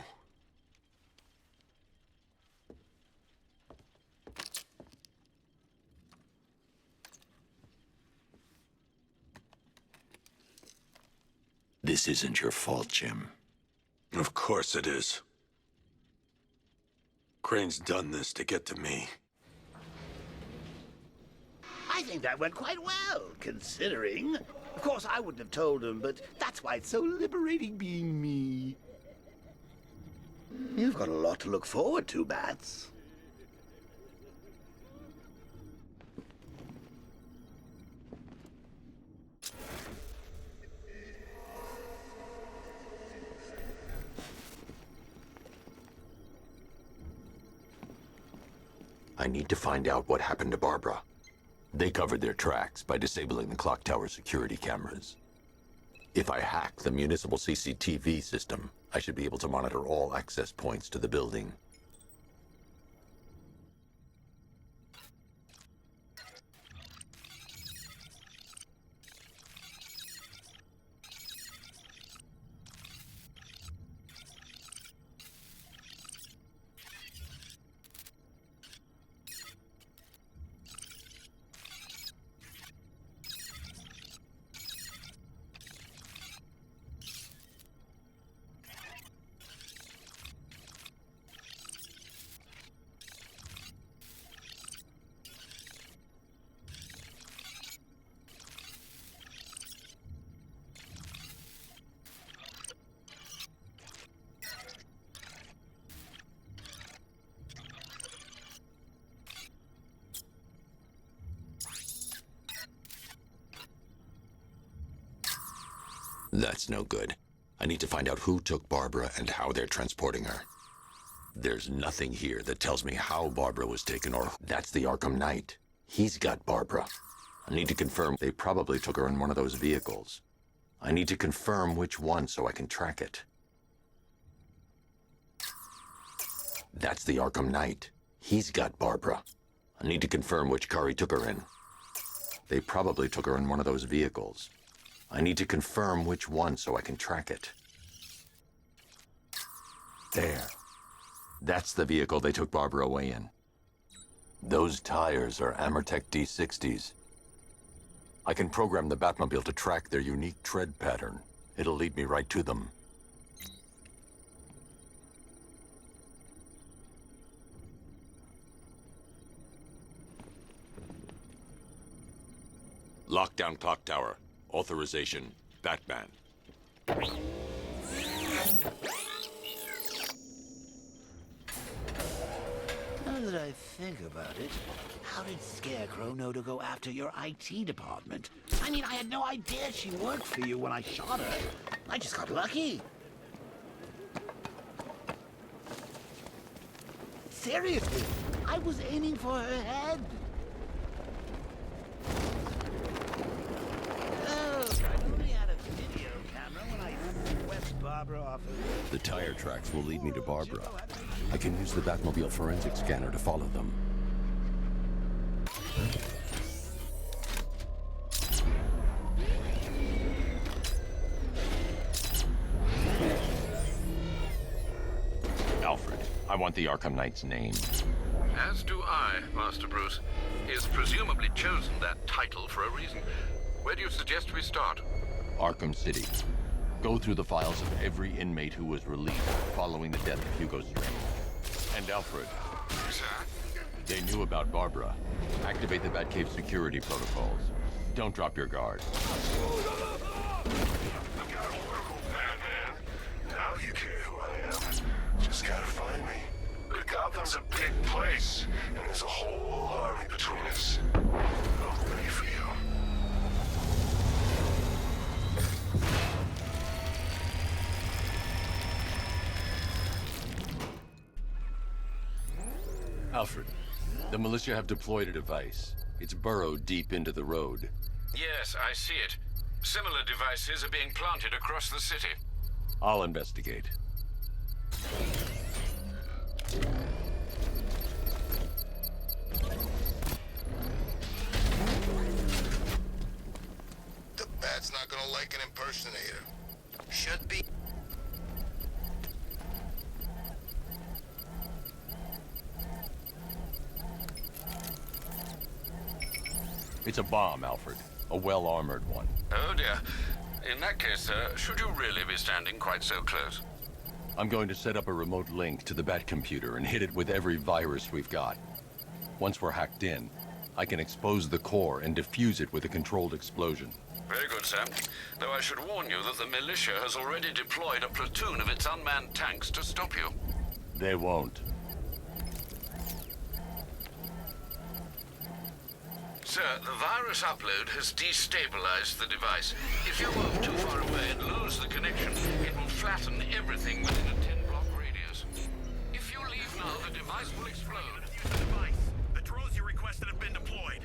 This isn't your fault, Jim. Of course it is. Of Crane's done this to get to me. I think that went quite well, considering. Of course, I wouldn't have told him, but that's why it's so liberating being me. You've got a lot to look forward to, Bats. I need to find out what happened to Barbara. They covered their tracks by disabling the clock tower security cameras. If I hack the municipal CCTV system, I should be able to monitor all access points to the building. That's no good. I need to find out who took Barbara and how they're transporting her. There's nothing here that tells me how Barbara was taken or... That's the Arkham Knight. He's got Barbara. I need to confirm they probably took her in one of those vehicles. I need to confirm which one so I can track it. That's the Arkham Knight. He's got Barbara. I need to confirm which car he took her in. They probably took her in one of those vehicles. I need to confirm which one so I can track it. There. That's the vehicle they took Barbara away in. Those tires are Amertech D60s. I can program the Batmobile to track their unique tread pattern. It'll lead me right to them. Lockdown clock tower. Authorization, Batman. Now that I think about it, how did Scarecrow know to go after your IT department? I mean, I had no idea she worked for you when I shot her. I just got lucky. Seriously, I was aiming for her head. The tire tracks will lead me to Barbara. I can use the Batmobile forensic scanner to follow them. Alfred, I want the Arkham Knight's name. As do I, Master Bruce. He has presumably chosen that title for a reason. Where do you suggest we start? Arkham City. Go through the files of every inmate who was released following the death of Hugo Strange. And Alfred. Sir? They knew about Barbara. Activate the Batcave security protocols. Don't drop your guard. Now you care who I am. Just gotta find me. But Gotham's a big place, and there's a whole army between us. I'm ready for you. Alfred, the militia have deployed a device. It's burrowed deep into the road. Yes, I see it. Similar devices are being planted across the city. I'll investigate. The Bat's not gonna like an impersonator. Should be. It's a bomb, Alfred. A well-armored one. Oh dear. In that case, sir, should you really be standing quite so close? I'm going to set up a remote link to the Bat computer and hit it with every virus we've got. Once we're hacked in, I can expose the core and defuse it with a controlled explosion. Very good, Sam. Though I should warn you that the militia has already deployed a platoon of its unmanned tanks to stop you. They won't. Sir, the virus upload has destabilized the device. If you move too far away and lose the connection, it will flatten everything within a 10-block radius. If you leave now, the device will explode. Use the device. The drones you requested have been deployed.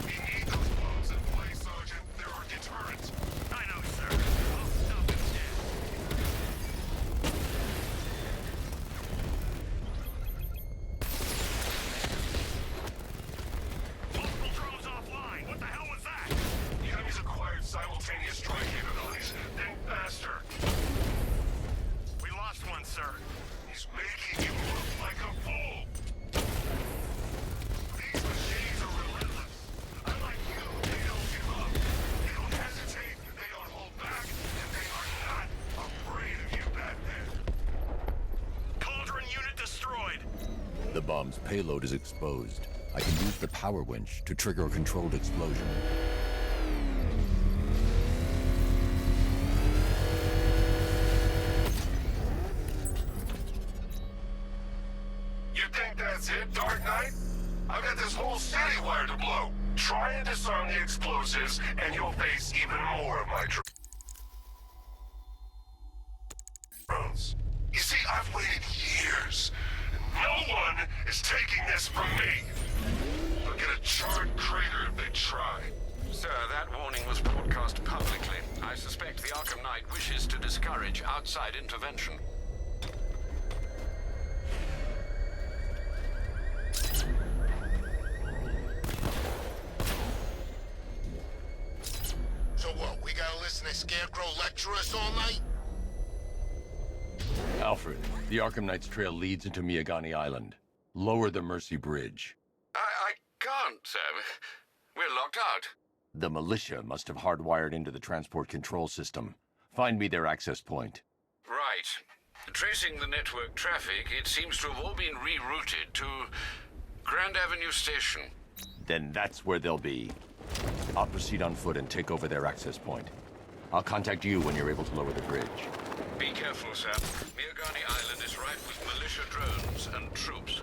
We need those bombs in place, Sergeant. There are deterrents. I know, sir. I'll stop them dead. Multiple drones offline. What the hell was that? The enemy's acquired simultaneous strike capabilities. Think faster. We lost one, sir. He's making you look like a fool. These machines are relentless. Unlike you, they don't give up. They don't hesitate, they don't hold back, and they are not afraid of you, Batman. Cauldron unit destroyed. The bomb's payload is exposed. I can use the power winch to trigger a controlled explosion. You think that's it, Dark Knight? I've got this whole city wired to blow. Try and disarm the explosives, and you'll face even more of my drones. You see, I've waited years. No one is taking this from me. They'll get a charred crater if they try. Sir, that warning was broadcast publicly. I suspect the Arkham Knight wishes to discourage outside intervention. So what, we gotta listen to Scarecrow lecture us all night? Alfred, the Arkham Knight's trail leads into Miagani Island. Lower the Mercy Bridge. I can't, sir. We're locked out. The militia must have hardwired into the transport control system. Find me their access point. Right. Tracing the network traffic, it seems to have all been rerouted to Grand Avenue Station. Then that's where they'll be. I'll proceed on foot and take over their access point. I'll contact you when you're able to lower the bridge. Be careful, Sam. Miagani Island is rife with militia drones and troops.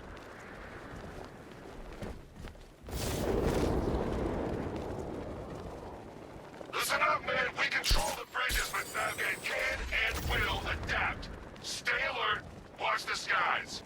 Listen up, man. We control the bridges, but Batman can and will adapt. Stay alert. Watch the skies.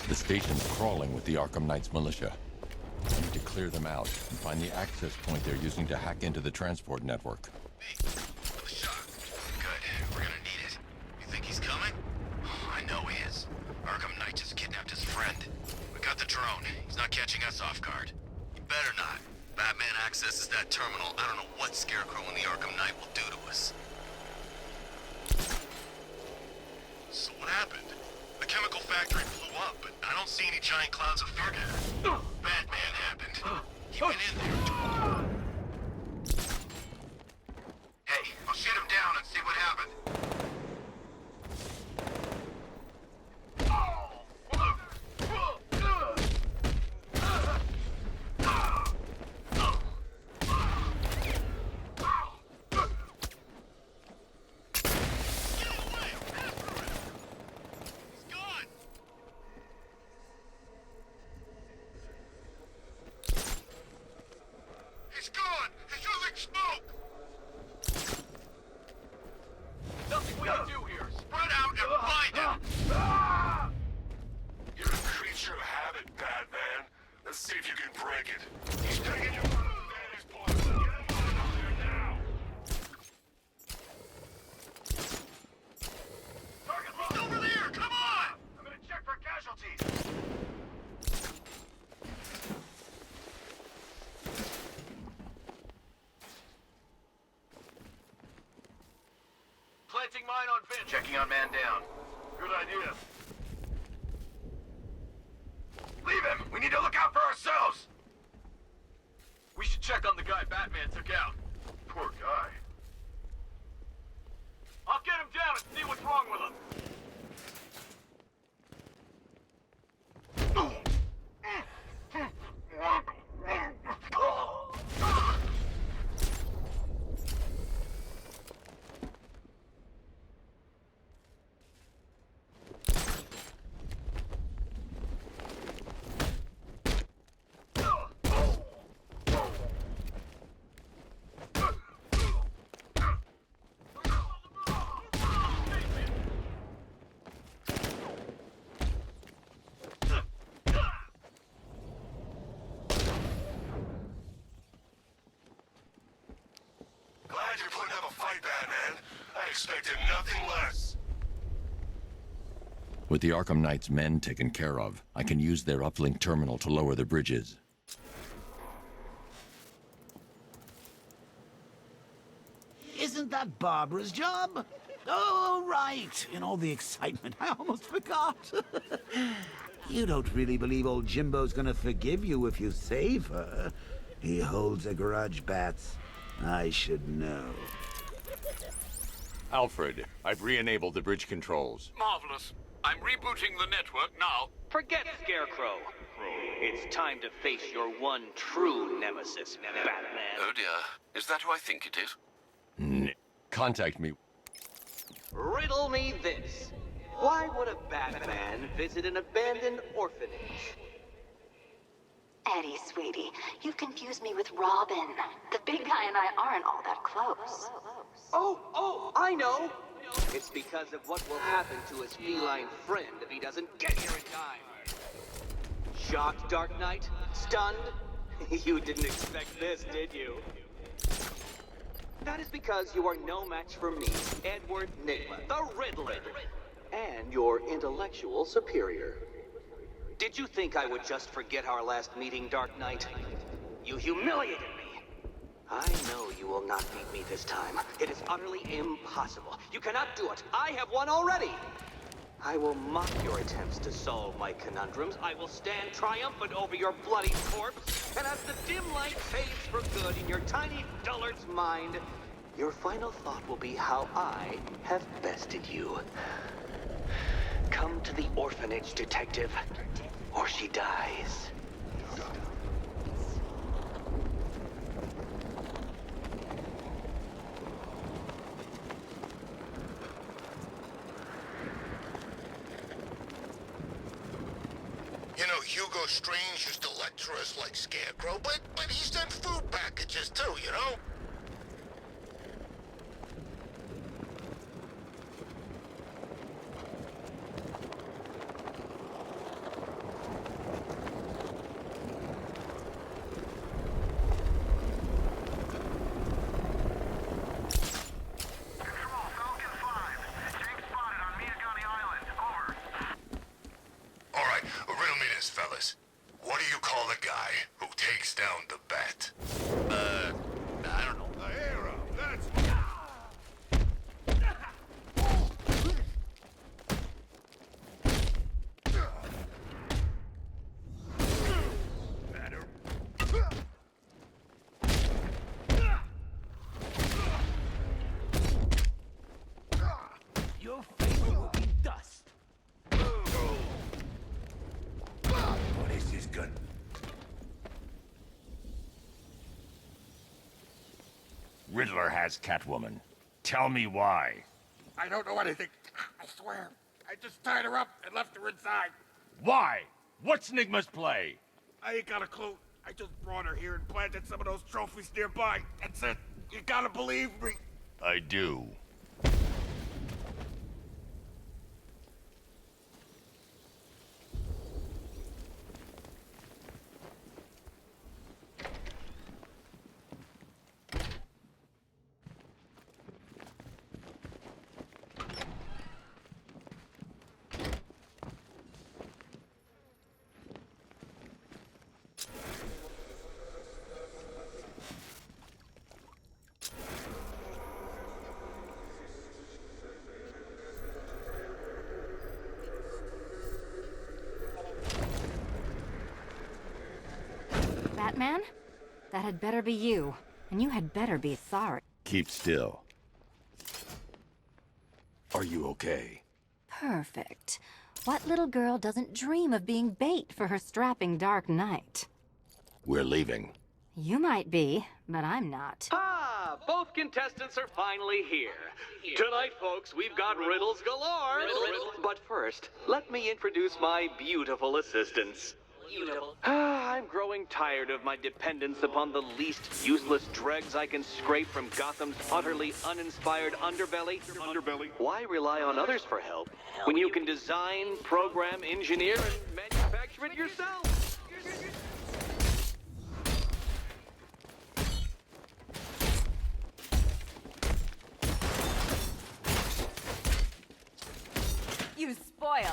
The station's crawling with the Arkham Knight's militia. I need to clear them out and find the access point they're using to hack into the transport network. Hey, for the shock. Good. We're gonna need it. You think he's coming? I know he is. Arkham Knight just kidnapped his friend. We got the drone. He's not catching us off guard. He better not. Batman accesses that terminal. I don't know what Scarecrow and the Arkham Knight will do to us. So what happened? The chemical factory blew up, but I don't see any giant clouds of fear gas. Batman happened. He went in there. Hey, I'll shoot him down and see what happened. He's gone! He's using smoke! Nothing we can do here. Spread out and find him! You're a creature of habit, Batman. Let's see if you can break it. He's taking you from the vantage point. Get him out of there now! Target locked over there! Come on! I'm gonna check for casualties. Checking on man down. Good idea. Leave him! We need to look out for ourselves! We should check on the guy Batman took out. Poor guy. I'll get him down and see what's wrong with him. Glad you're putting up a fight, Batman. I expected nothing less. With the Arkham Knight's men taken care of, I can use their uplink terminal to lower the bridges. Isn't that Barbara's job? Oh, right. In all the excitement, I almost forgot. You don't really believe old Jimbo's gonna forgive you if you save her. He holds a grudge, Bats. I should know. Alfred, I've re-enabled the bridge controls. Marvelous. I'm rebooting the network now. Forget Scarecrow. It's time to face your one true nemesis, Batman. Oh dear. Is that who I think it is? Contact me. Riddle me this. Why would a Batman visit an abandoned orphanage? Eddie, sweetie, you've confused me with Robin. The big guy and I aren't all that close. Oh, I know. It's because of what will happen to his feline friend if he doesn't get here in time. Shocked, Dark Knight? Stunned? You didn't expect this, did you? That is because you are no match for me, Edward Nygma, the Riddler, and your intellectual superior. Did you think I would just forget our last meeting, Dark Knight? You humiliated me. I know you will not beat me this time. It is utterly impossible. You cannot do it. I have won already. I will mock your attempts to solve my conundrums. I will stand triumphant over your bloody corpse. And as the dim light fades for good in your tiny dullard's mind, your final thought will be how I have bested you. Come to the orphanage, detective, or she dies. You know, Hugo Strange used to lecture us like Scarecrow, but he sent food packages too, you know? Fellas, what do you call the guy who takes down the bat? I don't know. The hero, that's... Your face will be dust. What is this gun? Riddler has Catwoman. Tell me why. I don't know anything. I swear. I just tied her up and left her inside. Why? What's Nygma's play? I ain't got a clue. I just brought her here and planted some of those trophies nearby. That's it. You gotta believe me. I do. Batman? That had better be you. And you had better be sorry. Keep still. Are you okay? Perfect. What little girl doesn't dream of being bait for her strapping Dark Knight? We're leaving. You might be, but I'm not. Ah, both contestants are finally here. Tonight, folks, we've got riddles galore. But first, let me introduce my beautiful assistants. I'm growing tired of my dependence upon the least useless dregs I can scrape from Gotham's utterly uninspired underbelly. Why rely on others for help when you can design, program, engineer, and manufacture it yourself? You spoiled.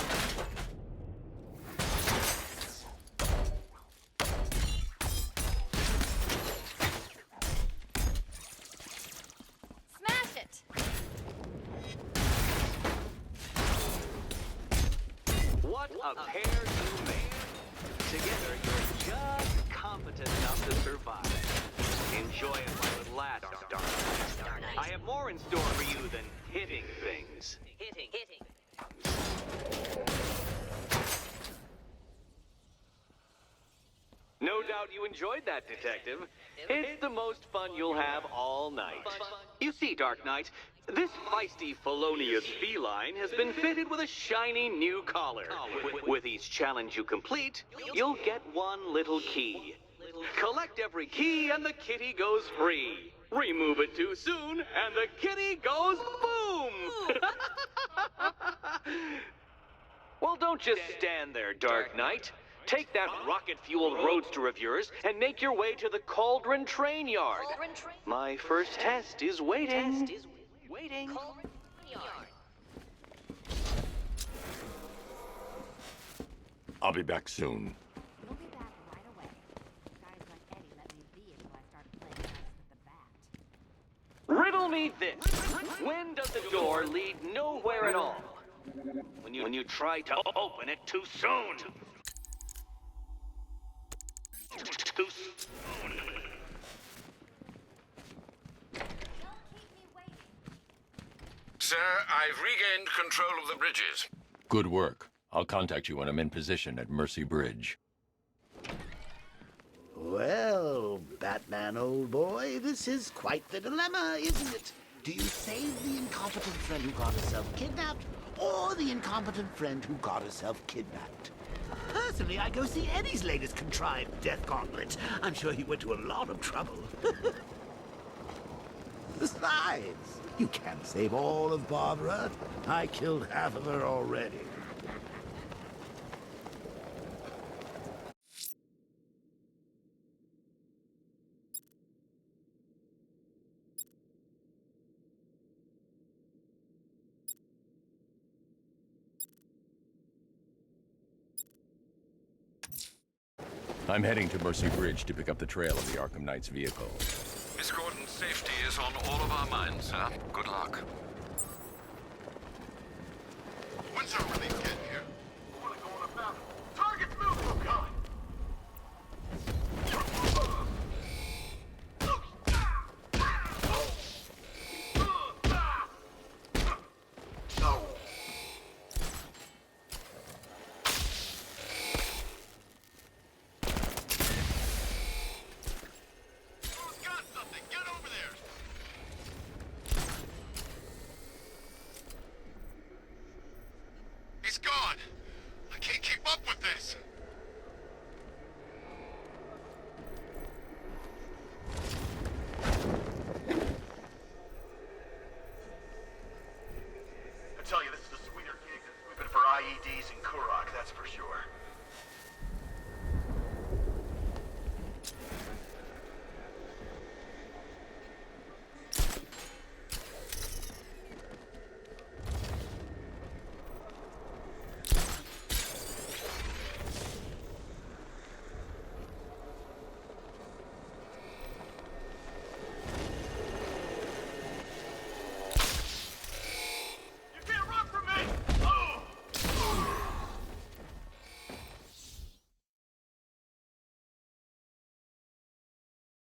Smash it! What a pair you made. Together, you're just competent enough to survive. Enjoy it while it lasts, Dark Knight. I have more in store for you than hitting things. Hitting. No doubt you enjoyed that, Detective. It's the most fun you'll have all night. You see, Dark Knight, this feisty, felonious feline has been fitted with a shiny new collar. With each challenge you complete, you'll get one little key. Collect every key and the kitty goes free. Remove it too soon and the kitty goes boom! Well, don't just stand there, Dark Knight. Take that rocket-fueled roadster of yours and make your way to the Cauldron Train Yard. My first test is waiting. I'll be back soon. You'll be back right away. Guys like Eddie let me be until I started playing nice with the bat. Riddle me this. When does the door lead nowhere at all? When you try to open it too soon. Too soon. Sir, I've regained control of the bridges. Good work. I'll contact you when I'm in position at Mercy Bridge. Well, Batman, old boy, this is quite the dilemma, isn't it? Do you save the incompetent friend who got herself kidnapped, or the incompetent friend who got herself kidnapped? Personally, I go see Eddie's latest contrived death gauntlet. I'm sure he went to a lot of trouble. Besides, you can't save all of Barbara. I killed half of her already. I'm heading to Mercy Bridge to pick up the trail of the Arkham Knight's vehicle. Miss Gordon's safety is on all of our minds, sir. Good luck. When's our relief getting here? I want to go on a battle. Target's moving, I'm coming.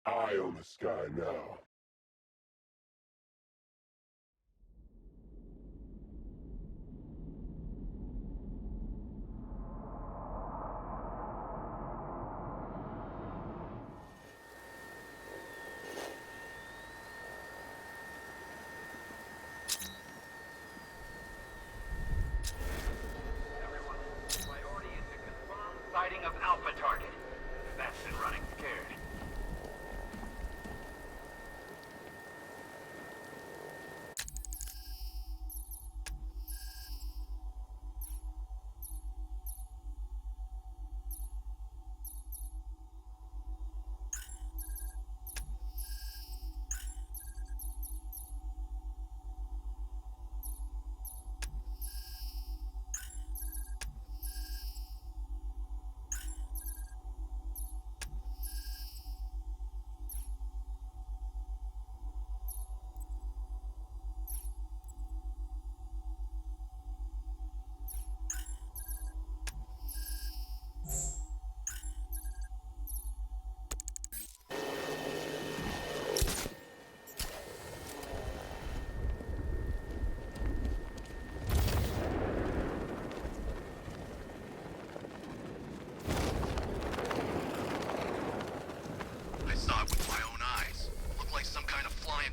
Eye on the sky now. Sighting of Alpha target. That's been running scared.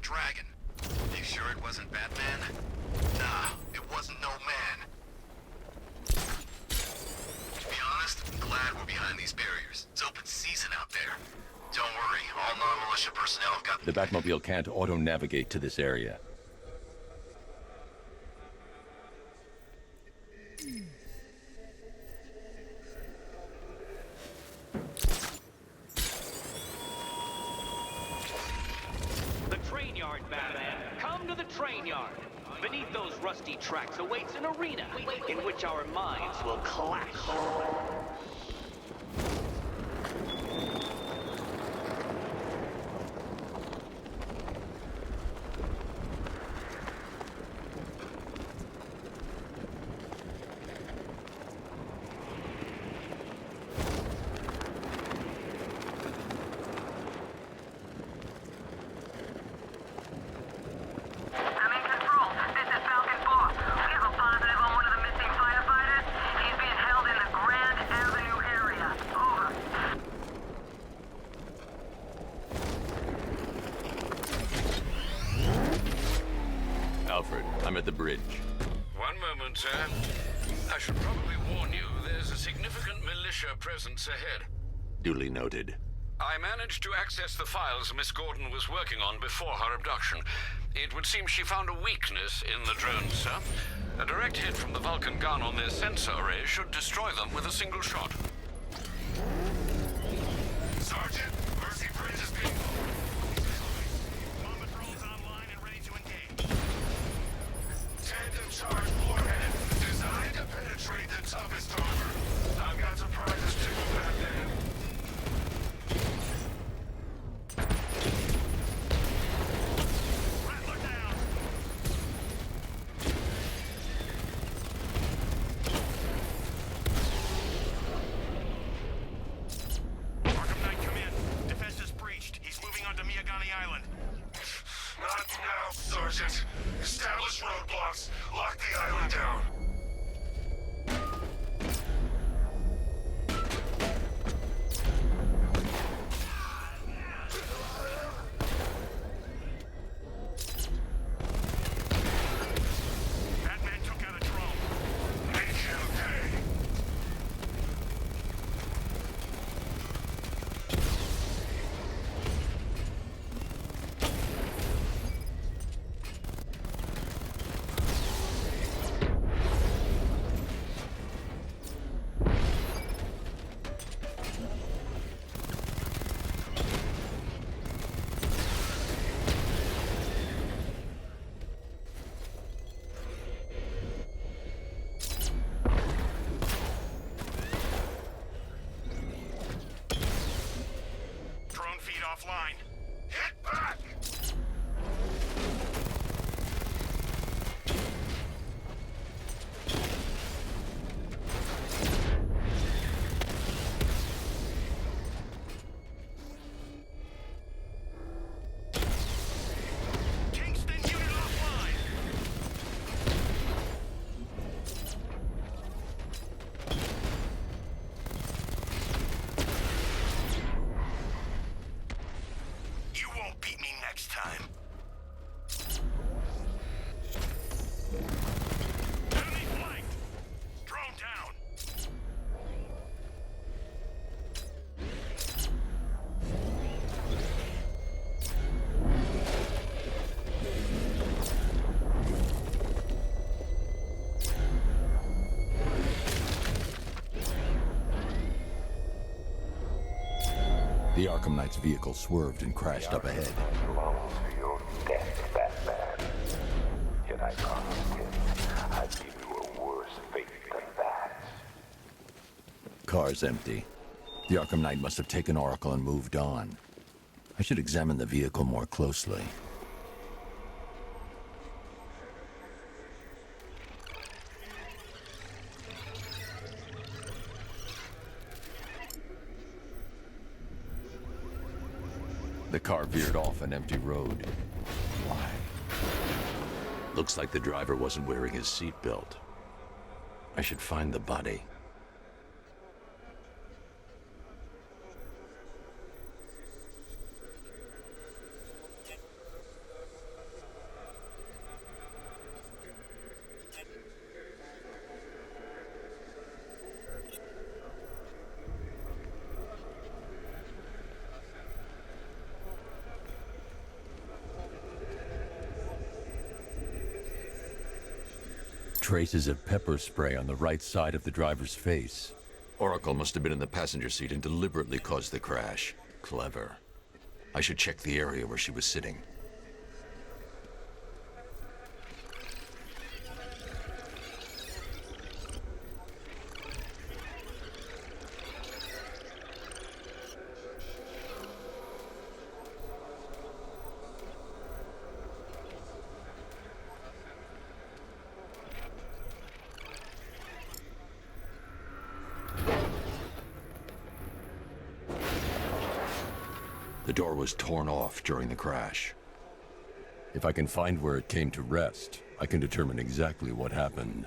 Dragon. You sure it wasn't Batman? Nah, it wasn't no man. To be honest, I'm glad we're behind these barriers. It's open season out there. Don't worry, all non-militia personnel have got... The Batmobile can't auto-navigate to this area. Train yard. Beneath those rusty tracks awaits an arena in which our minds will clash. Alfred, I'm at the bridge. One moment, sir. I should probably warn you, there's a significant militia presence ahead. Duly noted. I managed to access the files Miss Gordon was working on before her abduction. It would seem she found a weakness in the drones, sir. A direct hit from the Vulcan gun on their sensor array should destroy them with a single shot. Sergeant, Mercy Bridge is being tandem charge warhead, designed to penetrate the toughest armor. I've got surprises too, Batman. Rattler down. Arkham Knight, come in. Defense is breached. He's moving onto Miyagani Island. Not now, Sergeant. Establish roadblocks. Lock the island down. Batman took out a drone. Make him pay. Drone feed offline. Hit back! The Arkham Knight's vehicle swerved and crashed up ahead. Belongs to your death, Batman. Yet I promised him I'd give you a worse fate than that. Car's empty. The Arkham Knight must have taken Oracle and moved on. I should examine the vehicle more closely. The car veered off an empty road. Why? Looks like the driver wasn't wearing his seatbelt. I should find the body. Traces of pepper spray on the right side of the driver's face. Oracle must have been in the passenger seat and deliberately caused the crash. Clever. I should check the area where she was sitting. The door was torn off during the crash. If I can find where it came to rest, I can determine exactly what happened.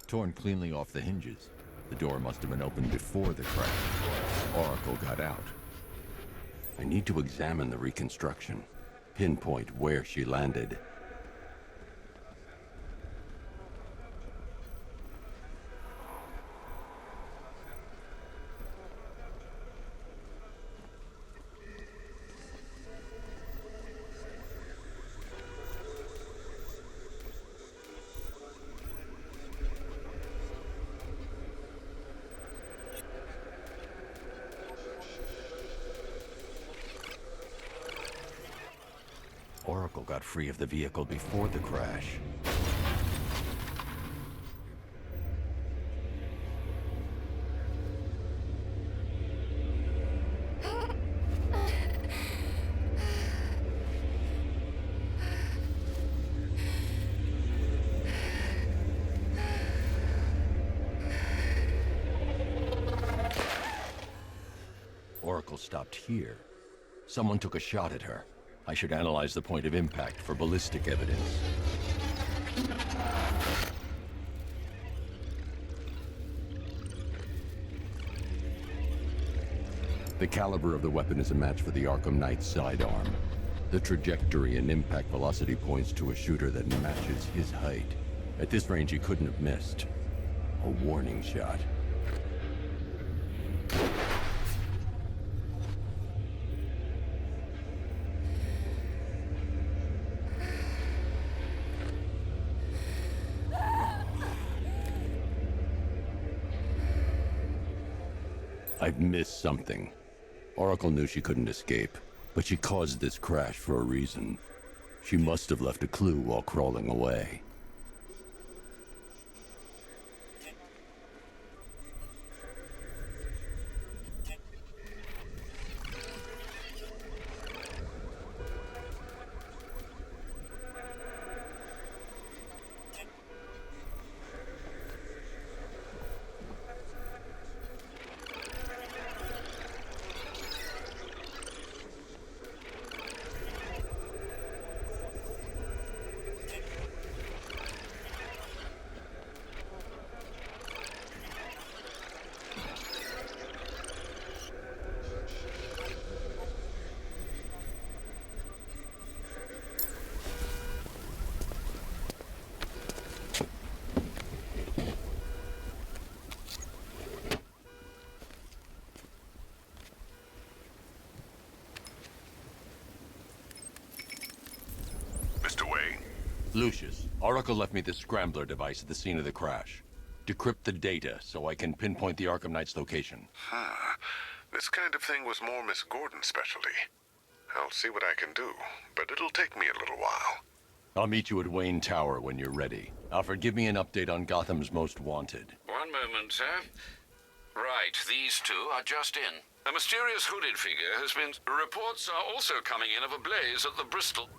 Torn cleanly off the hinges. The door must have been opened before the crash. Oracle got out. I need to examine the reconstruction, pinpoint where she landed. Oracle got free of the vehicle before the crash. Oracle stopped here. Someone took a shot at her. I should analyze the point of impact for ballistic evidence. The caliber of the weapon is a match for the Arkham Knight's sidearm. The trajectory and impact velocity points to a shooter that matches his height. At this range, he couldn't have missed. A warning shot. I've missed something. Oracle knew she couldn't escape, but she caused this crash for a reason. She must have left a clue while crawling away. Lucius, Oracle left me the scrambler device at the scene of the crash. Decrypt the data so I can pinpoint the Arkham Knight's location. This kind of thing was more Miss Gordon's specialty. I'll see what I can do, but it'll take me a little while. I'll meet you at Wayne Tower when you're ready. Alfred, give me an update on Gotham's Most Wanted. One moment, sir. Right, these two are just in. A mysterious hooded figure has been... Reports are also coming in of a blaze at the Bristol...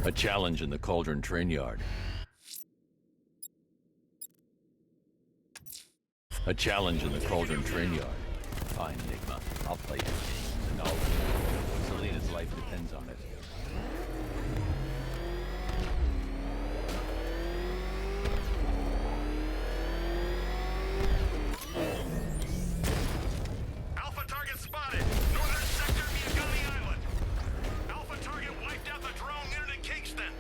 A challenge in the Cauldron train yard. A challenge in the Cauldron train yard. Fine, Enigma. I'll play this game. No. Selena's life depends on it. Alpha target spotted. Northern sector, Miagani Island. Alpha target wiped out the drone unit in Kingston.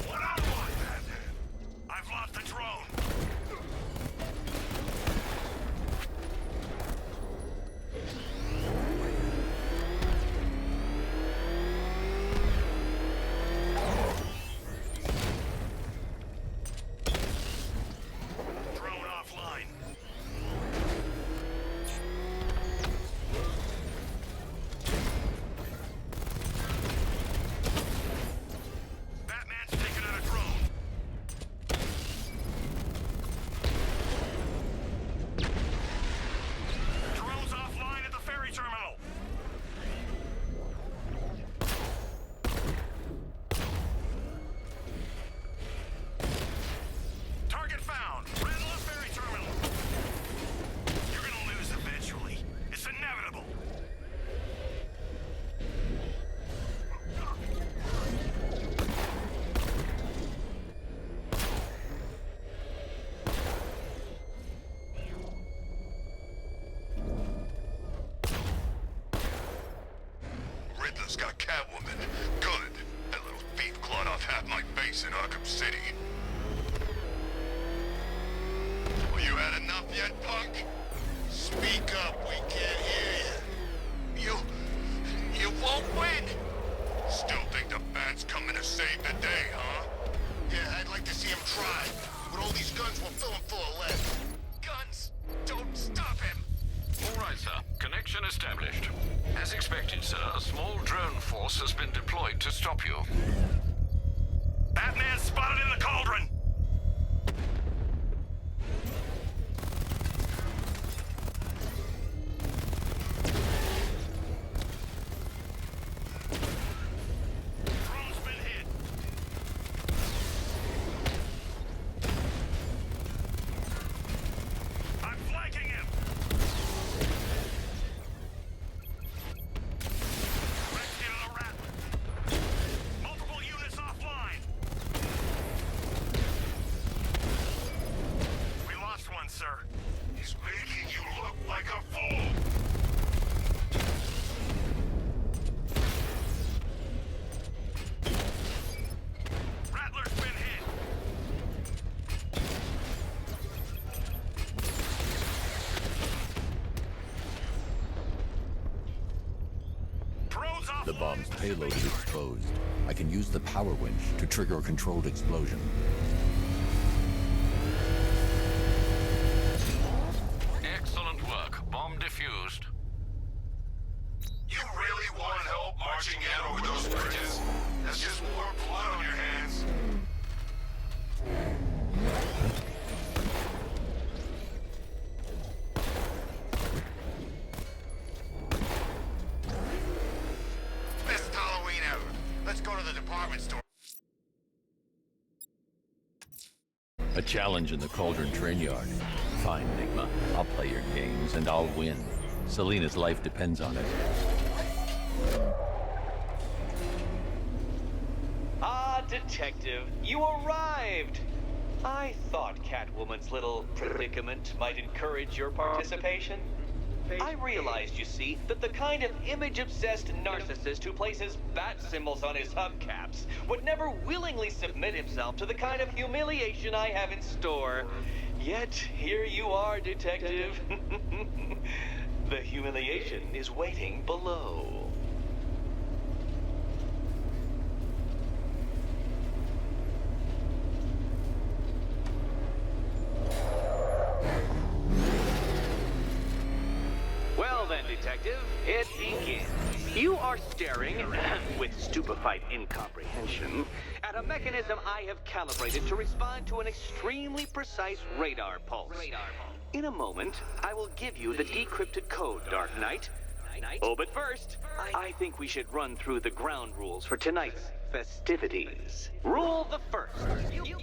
One-on-one, Batman. I've lost the drone. Drone offline. Batman's taken out a drone. Drone's offline at the ferry terminal. Target found. Riddle of ferry terminal. You're gonna lose eventually. It's inevitable. Riddler's got Catwoman. Good. That little thief clawed off half my face in Arkham City. Well, you had enough yet, punk? Speak up, we can't hear you. You won't win! Still think the Bat's coming to save the day, huh? Yeah, I'd like to see him try. With all these guns, we'll fill him full of lead. Guns! Don't stop him! All right, sir. Connection established. As expected, sir, a small drone force has been deployed to stop you. Batman spotted in the cauldron. Drone's been hit. I'm flanking him. Rescue the rat. Multiple units offline. The bomb's payload is exposed. I can use the power winch to trigger a controlled explosion. Excellent work. Bomb defused. You really want help marching in over those bridges? That's just more blood on your hands. Best Halloween ever. Let's go to the department store. A challenge in the Cauldron train yard. Fine, Enigma. I'll play your games and I'll win. Selena's life depends on it. Ah, Detective, you arrived! I thought Catwoman's little predicament might encourage your participation. I realized, you see, that the kind of image-obsessed narcissist who places bat symbols on his hubcaps would never willingly submit himself to the kind of humiliation I have in store. Yet, here you are, Detective. The humiliation is waiting below. Well then, Detective, it begins. You are staring, with stupefied incomprehension, at a mechanism I have calibrated to respond to an extremely precise radar pulse. In a moment, I will give you the decrypted code, Dark Knight. Oh, but first, I think we should run through the ground rules for tonight's festivities. Rule the first.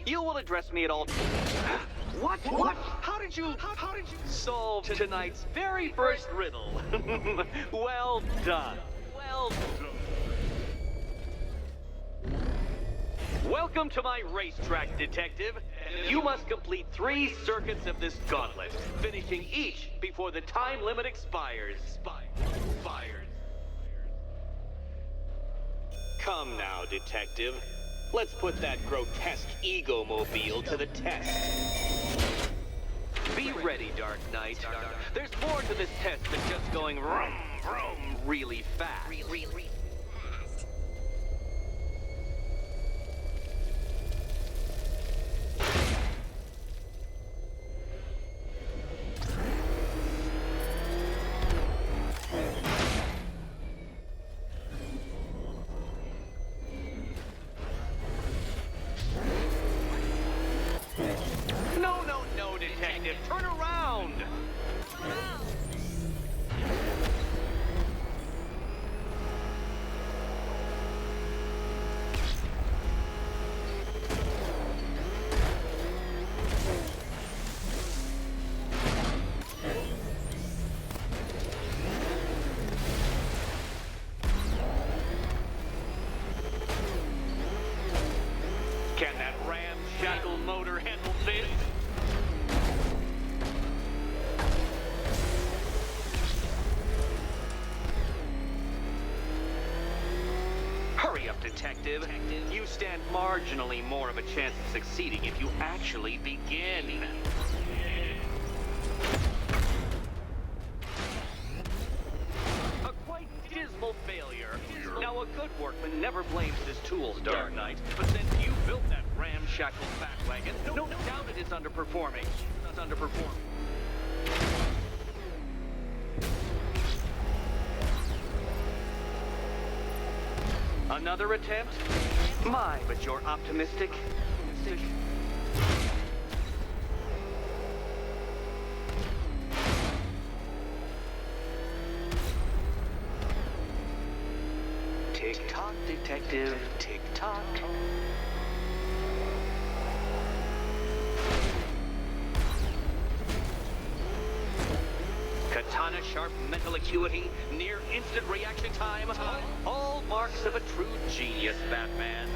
You will address me at all... What? How did you solve tonight's very first riddle? Well done. Well done. Welcome to my racetrack, Detective. You must complete 3 circuits of this gauntlet, finishing each before the time limit expires. Come now, Detective. Let's put that grotesque ego-mobile to the test. Be ready, Dark Knight. There's more to this test than just going vroom, vroom really fast. No, Detective. Turn around! Can that ramshackle motor handle this? Hurry up, Detective. You stand marginally more of a chance of succeeding if you actually begin. A quite dismal failure. Now, a good workman never blames his tools, Dark Knight. But since you built that ramshackle wagon, no doubt it is underperforming. It's underperforming. Another attempt? My, but you're optimistic. Tick-tock, Detective, tick-tock. Katana sharp mental acuity, near instant reaction time, all marks of a true genius, Batman.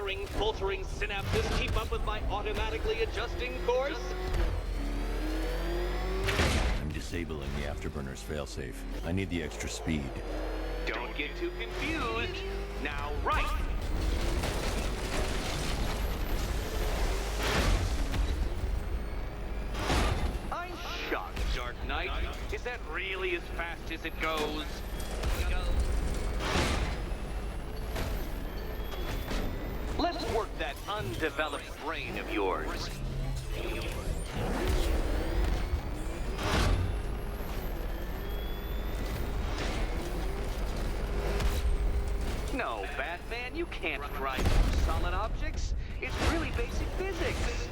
flickering, faltering synapses keep up with my automatically adjusting course? I'm disabling the afterburner's failsafe. I need the extra speed. Don't get too confused. Now, right! I'm shocked, Dark Knight. Is that really as fast as it goes? Let's work that undeveloped brain of yours. No, Batman, you can't drive through solid objects. It's really basic physics.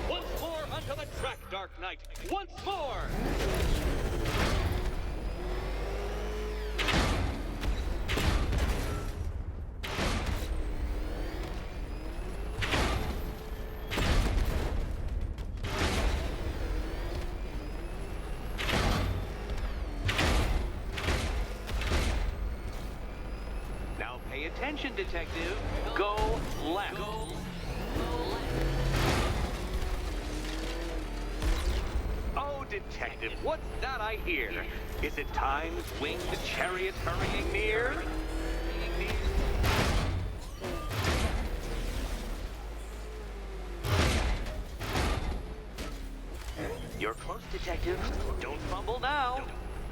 Once more onto the track, Dark Knight. Once more! Now pay attention, Detective. Go left. Oh, Detective, what's that I hear? Is it time winged the chariot hurrying near? You're close, Detective. Don't fumble now.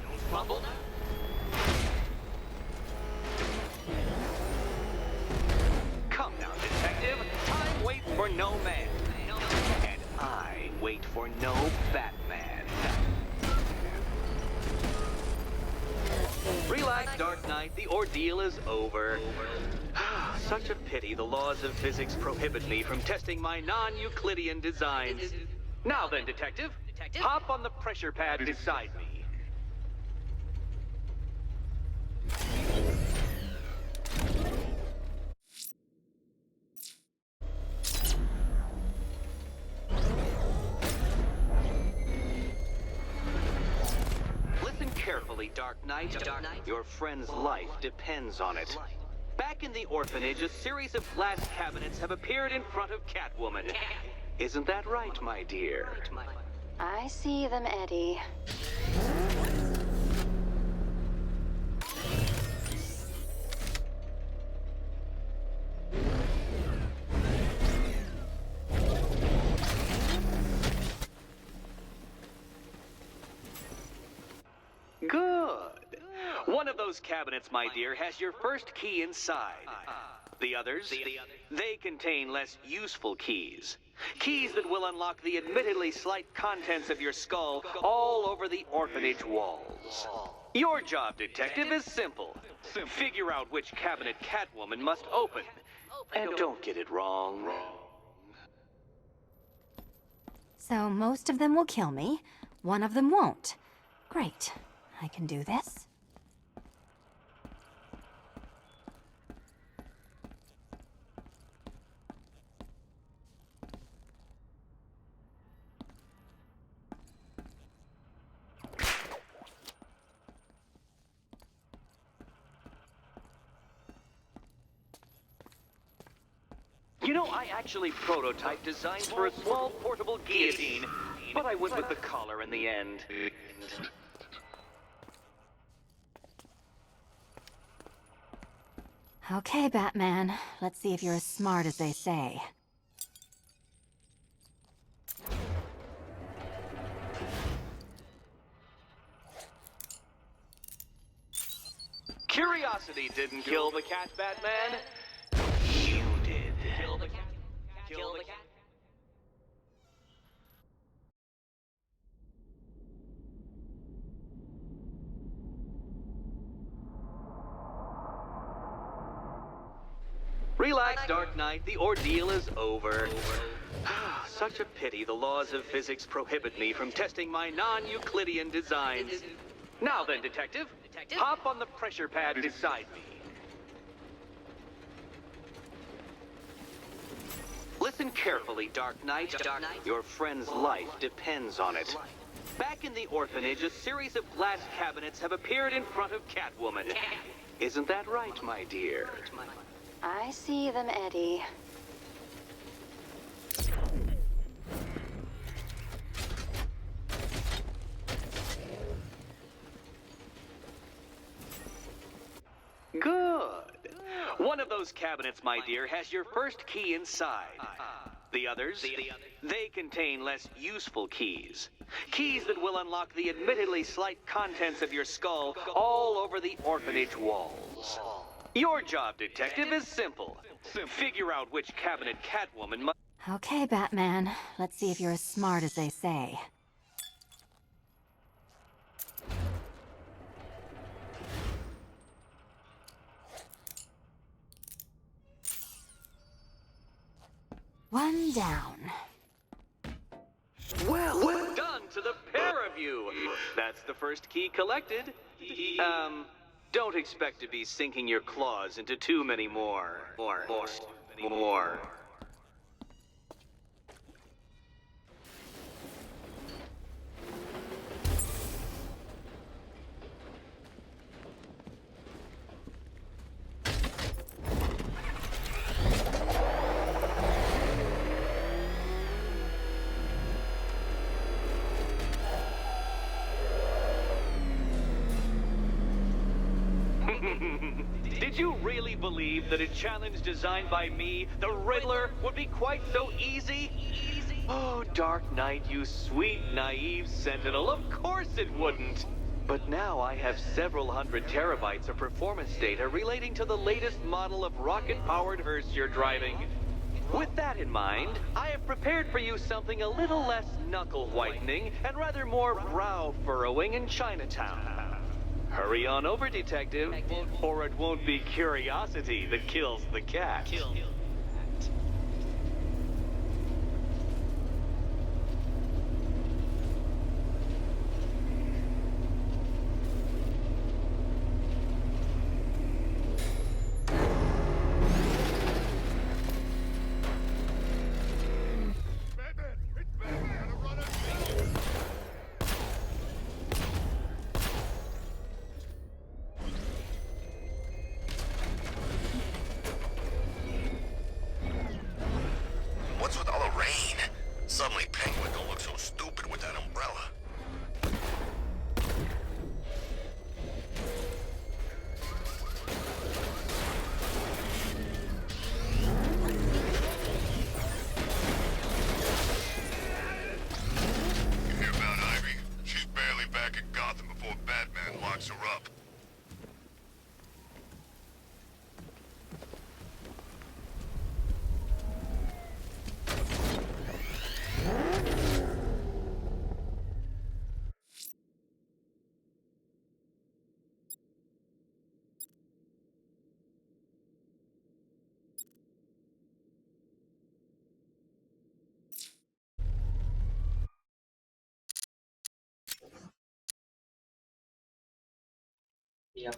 Don't fumble now. Come now, Detective. Time waits for no man. And I wait for no Batman. Relax, Dark Knight. The ordeal is over. Such a pity the laws of physics prohibit me from testing my non-Euclidean designs. Now then, Detective, hop on the pressure pad beside me. Listen carefully, Dark Knight. Your friend's life depends on it. Back in the orphanage, a series of glass cabinets have appeared in front of Catwoman. Isn't that right, my dear? I see them, Eddie. Good. One of those cabinets, my dear, has your first key inside. The others, they contain less useful keys. Keys that will unlock the admittedly slight contents of your skull all over the orphanage walls. Your job, Detective, is simple. Figure out which cabinet Catwoman must open. And don't get it wrong. So most of them will kill me, one of them won't. Great. I can do this. You know, I actually prototyped designs for a small portable guillotine, but I went with the collar in the end. Okay, Batman. Let's see if you're as smart as they say. Curiosity didn't kill the cat, Batman. You did. Kill the cat. Kill the cat. Relax, Dark Knight. The ordeal is over. Such a pity the laws of physics prohibit me from testing my non-Euclidean designs. Now then, Detective, hop on the pressure pad beside me. Listen carefully, Dark Knight. Your friend's life depends on it. Back in the orphanage, a series of glass cabinets have appeared in front of Catwoman. Isn't that right, my dear? I see them, Eddie. Good. One of those cabinets, my dear, has your first key inside. The others, they contain less useful keys. Keys that will unlock the admittedly slight contents of your skull all over the orphanage walls. Your job, detective, is simple. Figure out which cabinet Catwoman must... Okay, Batman. Let's see if you're as smart as they say. One down. Well done to the pair of you. That's the first key collected. Don't expect to be sinking your claws into too many more. Did you really believe that a challenge designed by me, the Riddler, would be quite so easy? Oh, Dark Knight, you sweet, naive sentinel, of course it wouldn't. But now I have several hundred terabytes of performance data relating to the latest model of rocket-powered hearse you're driving. With that in mind, I have prepared for you something a little less knuckle-whitening and rather more brow-furrowing in Chinatown. Hurry on over, detective, or it won't be curiosity that kills the cat. What's with all the rain? Suddenly Penguin don't look so stupid with that umbrella. You hear about Ivy? She's barely back in Gotham before Batman locks her up. Yep.